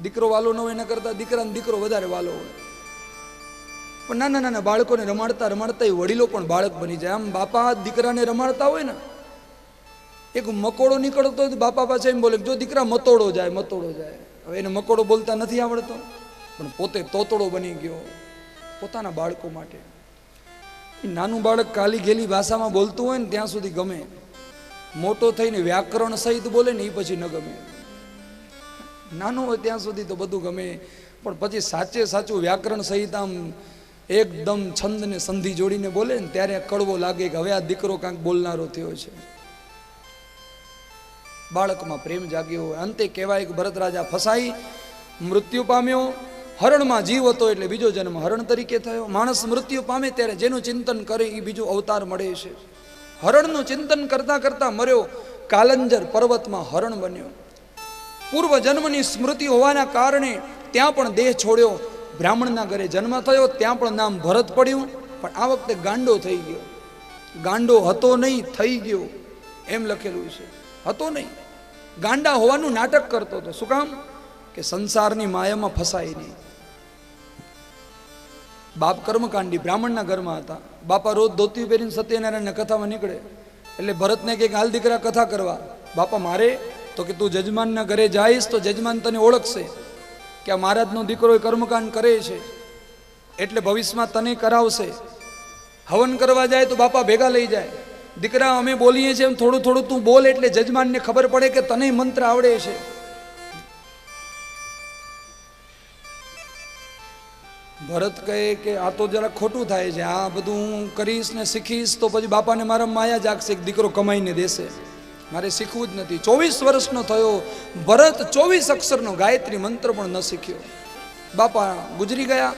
દીકરો વાલો ન હોય એના કરતા દીકરાને દીકરો વધારે વાલો હોય. પણ નાના નાના બાળકોને રમાડતા રમાડતા એ વડીલો પણ બાળક બની જાય. આમ બાપા દીકરાને રમાડતા હોય ને, એક મકોડો નીકળતો હોય બાપા પાસે એમ બોલે જો દીકરા મતોડો જાય. હવે એને મકોડો બોલતા નથી આવડતો, પણ પોતે તોતડો બની ગયો પોતાના બાળકો માટે. નાનું બાળક કાલી ગેલી ભાષામાં બોલતું હોય ને ત્યાં સુધી ગમે, મોટો થઈને વ્યાકરણ સહિત બોલે ને એ પછી ન ગમે. નાનું હોય ત્યાં સુધી તો બધું ગમે, પણ પછી સાચું વ્યાકરણ સહિત આમ એકદમ છંદ ને સંધિ જોડીને બોલે ને ત્યારે કડવો લાગે કે હવે આ દીકરો કાંઈક બોલનારો થયો છે. બાળકમાં પ્રેમ જાગ્યો હોય. અંતે કહેવાય કે ભરત રાજા ફસાઈ મૃત્યુ પામ્યો. હરણમાં જીવ હતો એટલે બીજો જન્મ હરણ તરીકે થયો. માણસ મૃત્યુ પામે ત્યારે જેનું ચિંતન કરે એ બીજો અવતાર મળે છે. હરણનું ચિંતન કરતા કરતા મર્યો, કાલંજર પર્વતમાં હરણ બન્યો. પૂર્વ જન્મની સ્મૃતિ હોવાના કારણે ત્યાં પણ દેહ છોડ્યો. બ્રાહ્મણના ઘરે જન્મ થયો, ત્યાં પણ નામ ભરત પડ્યું. પણ આ વખતે ગાંડો થઈ ગયો. ગાંડો હતો નહીં, થઈ ગયો એમ લખેલું છે. હતો નહીં, ગાંડા હોવાનું નાટક કરતો હતો. શું કામ? કે સંસારની માયામાં ફસાય નહીં. બાપ કર્મકાંડી બ્રાહ્મણના ઘરમાં હતા. બાપા રોજ ધોતી પહેરીને સત્યનારાયણના કથામાં નીકળે. એટલે ભરતને કે હાલ દીકરા કથા કરવા. બાપા મારે તો કે તું જજમાનના ઘરે જઈશ તો જજમાન તને ઓળખશે કે આ મહારાજનો દીકરો કર્મકાંડ કરે છે, એટલે ભવિષ્યમાં તને કરાવશે. હવન કરવા જાય તો બાપા ભેગા લઈ જાય. દીકરા અમે બોલીએ છીએ એમ થોડું થોડું તું બોલ, એટલે જજમાનને ખબર પડે કે તને મંત્ર આવડે છે. ભરત કહે કે આ તો જરા ખોટું થાય છે, આ બધું હું કરીશ ને શીખીશ તો પછી બાપાને મારા માયા જાગશે, દીકરો કમાઈને દેશે, મારે શીખવું જ નથી. 24 વર્ષનો થયો ભરત, 24 અક્ષરનો ગાયત્રી મંત્ર પણ ન શીખ્યો. બાપા ગુજરી ગયા.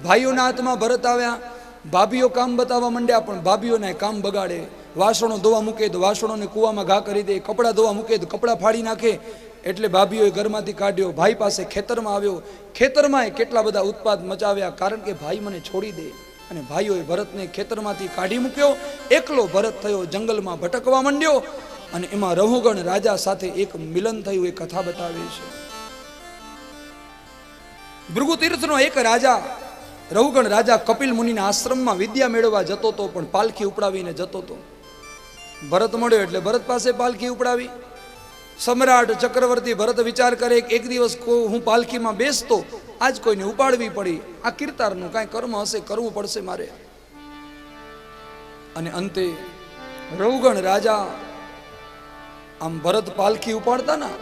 ભાઈઓના હાથમાં ભરત આવ્યા. ભાભીઓ કામ બતાવવા માંડ્યા, પણ ભાભીઓને કામ બગાડે. વાસણો ધોવા મૂકે તો વાસણોને કૂવામાં ઘા કરી દે, કપડાં ધોવા મૂકે તો કપડાં ફાડી નાખે. એટલે ભાભીઓએ ઘરમાંથી કાઢ્યો. ભાઈ પાસે ખેતરમાં આવ્યો. ખેતરમાં કેટલા બધા ઉત્પાદ મચાવ્યા, કારણ કે ભાઈ મને છોડી દે. અને ભાઈઓએ ભરતને ખેતરમાંથી કાઢી મૂક્યો. એકલો ભરત થયો, જંગલમાં ભટકવા માંડ્યો. અને એમાં રહુગણ રાજા સાથે એક મિલન થયું. એ કથા બતાવે છે. ભૃગુતીર્થનો એક રાજા, રહુગણ રાજા કપિલ મુનિના આશ્રમમાં વિદ્યા મેળવવા જતો હતો, પણ પાલખી ઉપડાવીને જતો હતો. ભરત મળ્યો એટલે ભરત પાસે પાલખી ઉપડાવી. સમ્રાટ ચક્રવર્તી ભરત વિચાર કરે કે એક દિવસ હું પાલખીમાં બેસતો, આજ કોઈને ઉપાડવી પડી. આ કીર્તારનું કાંઈ કર્મ હશે, કરવું પડશે મારે. અને અંતે રહુગણ રાજા આમ ભરત પાલખી ઉપાડતા ના,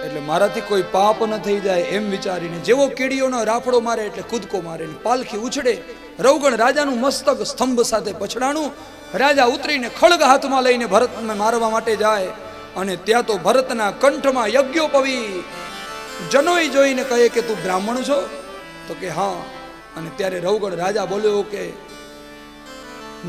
એટલે મારાથી કોઈ પાપ ન થઈ જાય એમ વિચારીને જેવો કીડીઓનો રાફડો મારે એટલે કૂદકો મારે, પાલખી ઉછળે. રહુગણ રાજાનું મસ્તક સ્તંભ સાથે પછડાણું. રાજા ઉતરીને ખડગ હાથમાં લઈને ભરતને મારવા માટે જાય. અને ત્યાં તો ભરતના કંઠમાં યજ્ઞોપવી જનોઈ જોઈને કહે કે તું બ્રાહ્મણ છો? તો કે હા. અને ત્યારે રહુગણ રાજા બોલ્યો કે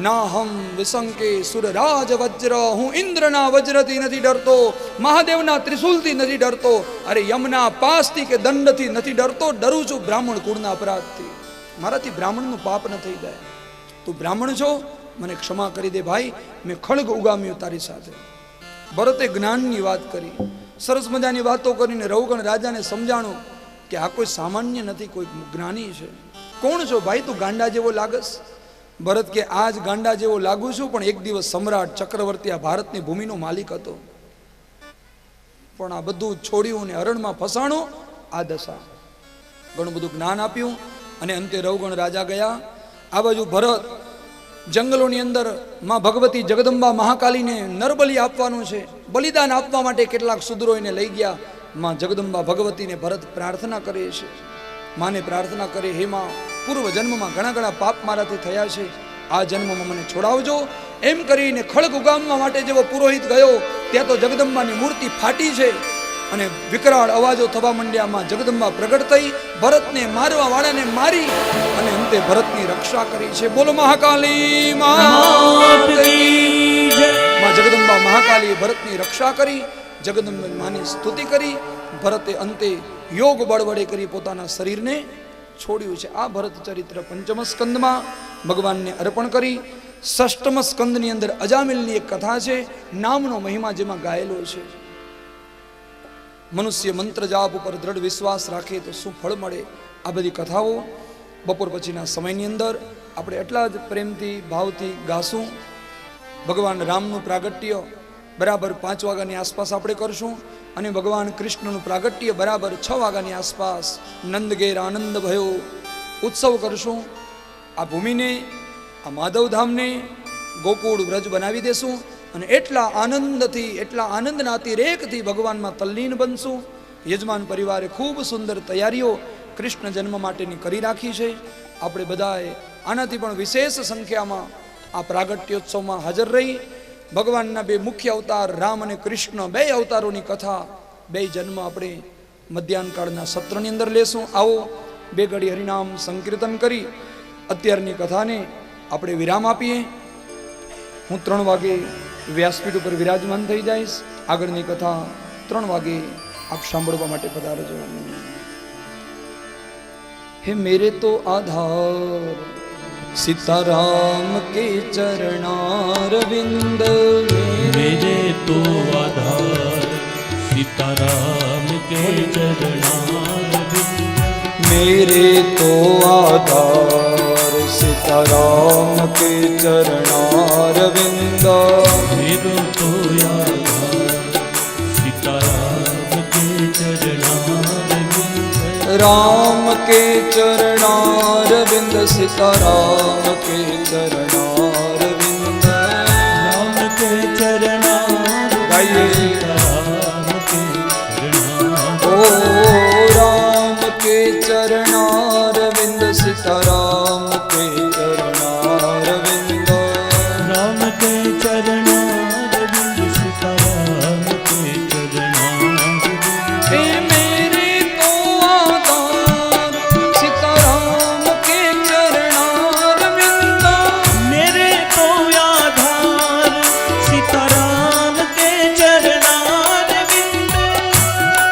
ના હમ વિસંકે સુરરાજ વજ્ર, હું ઇન્દ્રના વજ્રથી નથી ડરતો, મહાદેવના ત્રિશુલથી નથી ડરતો, અરે યમના પાસથી કે દંડથી નથી ડરતો, ડરું છું બ્રાહ્મણ કુળના અપરાધથી. મારાથી બ્રાહ્મણનું પાપ ન થઈ જાય. તું બ્રાહ્મણ છો, મને ક્ષમા કરી દે ભાઈ, મેં ખડગ ઉગામ્યું તારી સાથે. ભરતે જ્ઞાનની વાત કરી, સરસ મજાની વાતો કરીને રહુગણ રાજાને સમજાણું કે આ કોઈ સામાન્ય નથી, કોઈ જ્ઞાની છે. કોણ છો ભાઈ, તું ગાંડા જેવો લાગસ? ભરત કે આજ ગાંડા જેવો લાગુ છું, પણ એક દિવસ સમ્રાટ ચક્રવર્તી આ ભારતની ભૂમિનો માલિક હતો, પણ આ બધું છોડ્યું અને હરણમાં ફસાણો. આ દશા. ઘણું બધું જ્ઞાન આપ્યું. અને અંતે રવગણ રાજા ગયા. આ બાજુ ભરત જંગલોની અંદર માં ભગવતી જગદંબા મહાકાલીને નરબલી આપવાનું છે, બલિદાન આપવા માટે કેટલાક શુદ્રો એને લઈ ગયા. માં જગદંબા ભગવતીને ભરત પ્રાર્થના કરે છે, માને પ્રાર્થના કરે, હે માં, પૂર્વ જન્મમાં ઘણા ઘણા પાપ મારાથી થયા છે, આ જન્મમાં મને છોડાવજો. એમ કરીને ખડગ ઉગામવા માટે જેવો પુરોહિત ગયો ત્યાં તો જગદંબાની મૂર્તિ ફાટી છે અને વિકરાળ અવાજો થવા માંડ્યા. માં જગદંબા પ્રગટ થઈ, ભરતને મારવા વાળાને મારી અને અંતે ભરતની રક્ષા કરી છે. બોલો મહાકાલી માત કી જય. માં જગદંબા મહાકાલીએ ભરતની રક્ષા કરી, જગદંબા માની સ્તુતિ કરી. ભરતે અંતે યોગ બળ વડે કરી પોતાના શરીરને છોડ્યું છે. આ ભરત ચરિત્ર પંચમ સ્કંદમાં ભગવાનને અર્પણ કરી. ષષ્ઠમ સ્કંદની અંદર અજામિલની એક કથા છે, નામનો મહિમા જેમાં ગાયેલો છે. મનુષ્ય મંત્ર જાપ ઉપર દ્રઢ વિશ્વાસ રાખે તો શું ફળ મળે, આ બધી કથાઓ બપોર પછીના સમયની અંદર આપણે એટલા જ પ્રેમથી ભાવથી ગાશું. ભગવાન રામનું પ્રાગટ્ય બરાબર 5 વાગ્યાની આસપાસ આપણે કરશું અને ભગવાન કૃષ્ણનું પ્રાગટ્ય બરાબર 6 વાગ્યાની આસપાસ નંદ ઘેર આનંદ ભયો ઉત્સવ કરશું. આ ભૂમિને, આ માધવધામને ગોકુળ વ્રજ બનાવી દેશું અને એટલા આનંદથી, એટલા આનંદના અતિરેકથી ભગવાનમાં તલ્લીન બનશું. યજમાન પરિવારે ખૂબ સુંદર તૈયારીઓ કૃષ્ણ જન્મ માટેની કરી રાખી છે. આપણે બધાએ આનાથી પણ વિશેષ સંખ્યામાં આ પ્રાગટ્યોત્સવમાં હાજર રહી ભગવાનના 2 મુખ્ય અવતાર રામ અને કૃષ્ણ, 2 અવતારોની કથા, 2 જન્મ આપણે મધ્યાહન કાળના સત્રની અંદર લેશું. આવો 2 ઘડી હરિનામ સંકીર્તન કરી અત્યારની કથાને આપણે વિરામ આપીએ. હું 3 વાગે વ્યાસપીઠ ઉપર વિરાજમાન થઈ જઈશ. આગળની કથા 3 વાગે આપ સાંભળવા માટે પધારજો. હે મેરે તો આધાર सीताराम के चरणारविंद, मेरे तो आधार सीताराम के चरणारविंद, मेरे तो आधार सीताराम के चरणारविंद, मेरे तो आधार सीताराम के चरणारविंद, राम के चरणारविंद सीताराम के चरणारविंद, राम के चरणारविंद सीताराम के चरणारविंद, ओ राम के चरणारविंद सीताराम के चरणारविंद, राम के चरणारविंद सीताराम के चरणारविंद, हे मेरे तो आधार सीताराम के चरणारविंद, मेरे तो आधार सीताराम के चरणारविंद।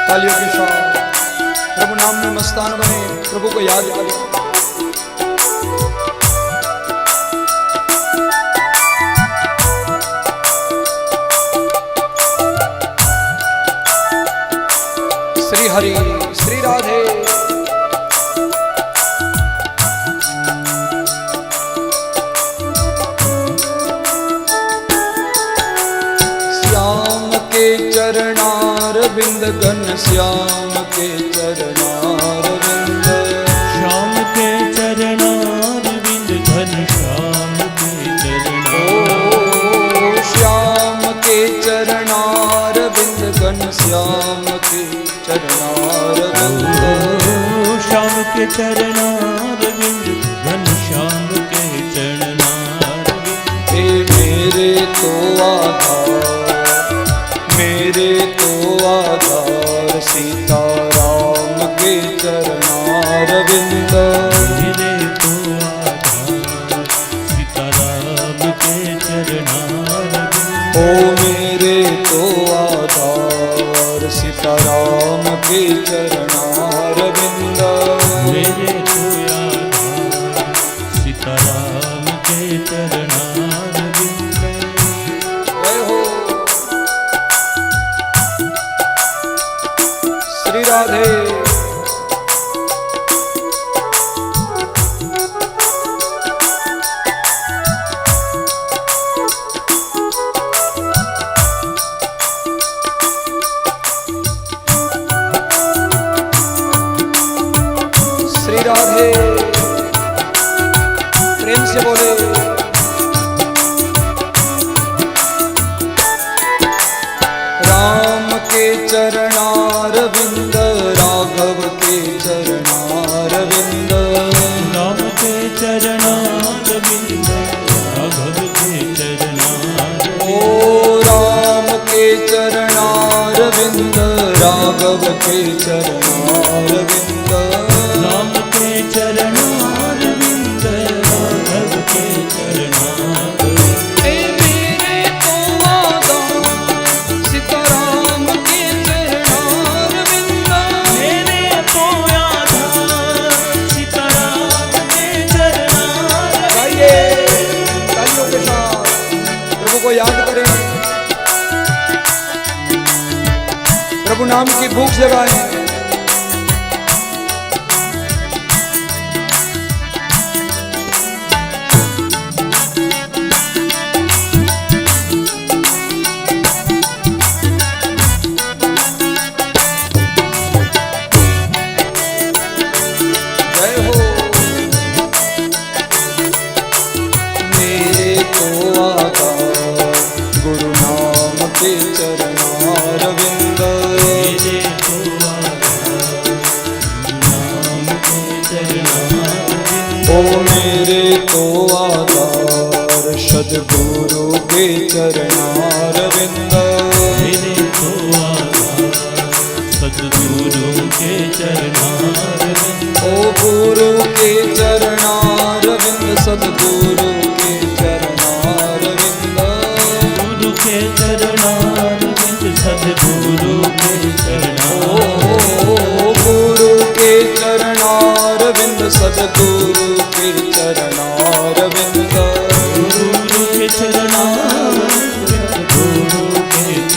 तालियों के साथ प्रभु नाम में मस्तान बने, प्रभु को याद करें. श्री हरि श्री राधे. श्याम के चरणारविंद घन श्याम के चरणारविंद, श्याम के चरणारविंद घन श्याम के ओ चरणारविंद, श्याम के चरणारविंद घन श्याम के चरणारविंद, श्याम के चरणारविंद घन श्याम के चरणारविंद, हे मेरे तो आधार, मेरे तो आधार सीताराम के चरणारविंद, मेरे तो आधार सीताराम के चरणारविंद, ओ मेरे तो आधार सीताराम के चरणारविंद, मेरे तो आधार सीताराम के चरणारविंद। जय हो श्री राधे. श्री राधे. नाम की भूख जगाए। सदगुरु के चरणारविंद, मेरे तो आधार सदगुरु के चरणारविंद। ओ गुरु के चरणारविंद, सदगुरु के चरणारविंद, गुरु के चरणारविंद, सदगुरु के चरणारविंद। ओ गुरु के चरणारविंद, सदगुरु के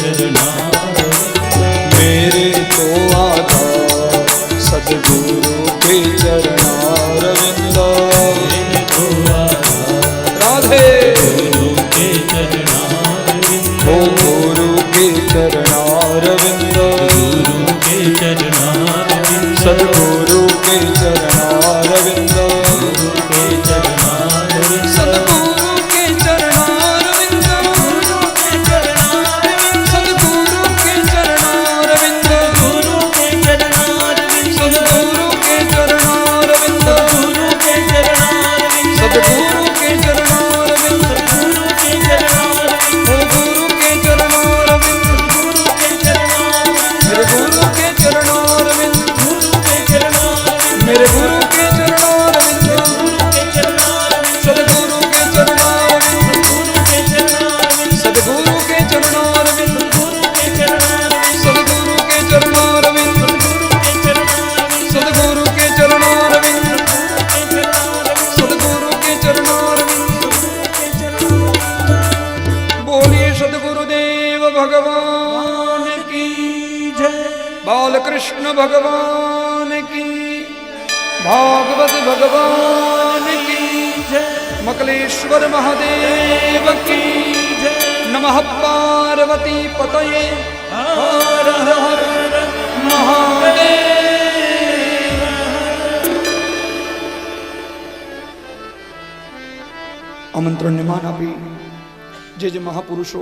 चरणारविंद, मेरे तो आधार सदगुरु के चरणारविंद, राधे गुरु के चरणारविंद, ओ गुरु के चरणारविंद, गुरु के चरणारविंद, सदगुरु के चरणारविंद, गुरु के चरणारविंद, सदगुरु के चरणारविंद, गुरु के चरणारविंद, सदगुरु के चरणारविंद, गुरु के चरणारविंद, सदगुरु के चरणारविंद, गुरु के चरणारविंद, सदगुरु के चरणारविंद, गुरु के चरणारविंद, ओ गुरु के चरणारविंद, गुरु के चरणारविंद, मेरे गुरु के चरणारविंद, गुरु के चरणारविंद, मेरे गुरु के चरणारविंद, गुरु के चरणारविंद, सदगुरु के चरणारविंद, गुरु के चरणारविंद, सदगुरु के चरणारविंद, गुरु के चरणारविंद, सदगुरु के चरणारविंद, गुरु के चरणारविंद, सदगुरु के चरणारविंद, सदगुरु के चरणारविंद। बोलिए सदगुरुदेव भगवान की जय, बालकृष्ण भगवान की, भागवत भगवान की जय, मकलेश्वर महादेव की जय। नमः पार्वती पतये हर हर महादेव। આમંત્રણને માન આપી જે મહાપુરુષો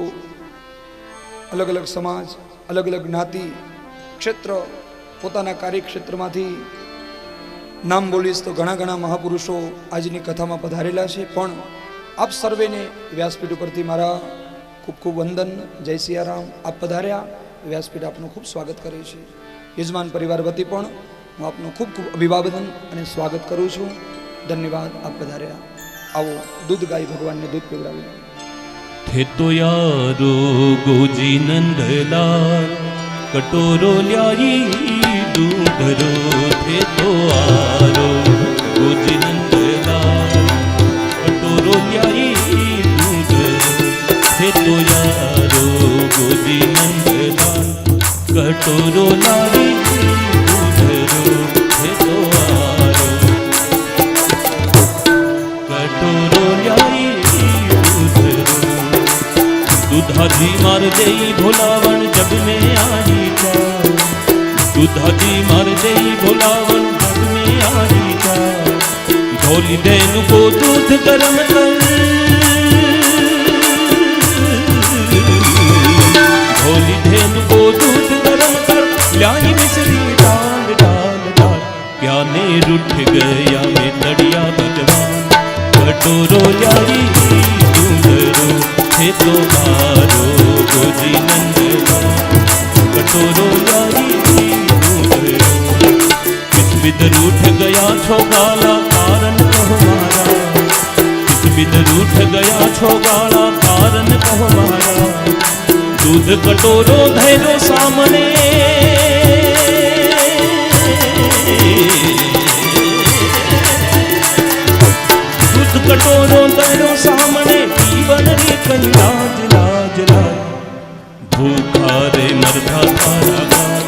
અલગ અલગ સમાજ, અલગ અલગ જ્ઞાતિ, ક્ષેત્ર, પોતાના કાર્યક્ષેત્રમાંથી નામ બોલીશ તો ઘણા ઘણા મહાપુરુષો આજની કથામાં પધારેલા છે, પણ આપ સર્વેને વ્યાસપીઠ ઉપરથી મારા ખૂબ ખૂબ વંદન, જય સિયારામ। આપ પધાર્યા, વ્યાસપીઠ આપનું ખૂબ સ્વાગત કરે છે। યજમાન પરિવાર વતી પણ હું આપનું ખૂબ ખૂબ અભિવાદન અને સ્વાગત કરું છું। ધન્યવાદ, આપ પધાર્યા। आओ दूध गाय भगवान ने दूध पिवड़ावी। थे तो यारो गोजी नंदलाल, कटोरो ल्याई दूधरो। थे तो यारो गोजी नंदलाल, कटोरो ल्याई दूधरो। थे तो यारो गोजी नंदलाल, कटोरो लाई दूधरो। थे तो दूधाजी मार दे भोलावन जग में आई जा, दूधाजी मार दे भोलावन जग में आई जा। ढोली देनु को दूध गरम कर, ढोली देनु को दूध गरम कर, लाई मिश्री डाल डाल डाल। प्याने रूठ गया मैं तड़िया भगवान, कटोरो लाई दूधरो। थे तो मारो गोजी नंदलाल, कटोरो लाई दूधरो। किस बिद रूठ गया छो गाला, कारण कहो मारा। किस बिद रूठ गया छो गाला, कारण कहो मारा। दूध कटोरो धैरो सामने, दूध कटोरो धैरो सामने। जीवन रे कहीं लाज लाज लाज, भूखा रे मरधा थारा गाल।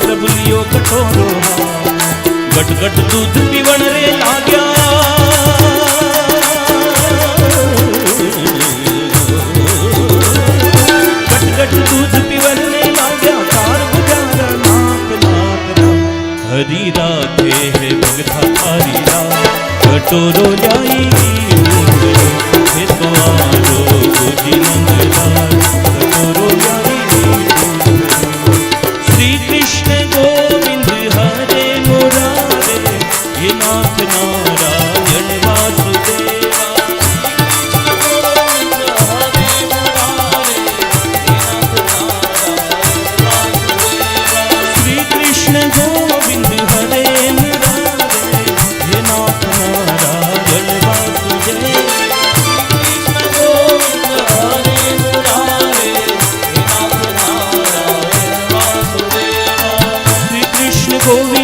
प्रभु लियो कटोरो गट गट दूध पीवण रे लाग्या गट गट दूध पीवण रे लाग्या कार बुझारा नाथ नाथ नाथ हरी राधे है भगता हरी रात कटोरो लाई हे तो आरो बुझी नंदलाल कटोरो लाई श्री कृष्ण गोविंद हरे मुरारे हे नाथ नारायण वासुदेवा श्री कृष्ण गोविंद हरे मुरारे हे नाथ नारायण वासुदेवा श्री कृष्ण गोविंद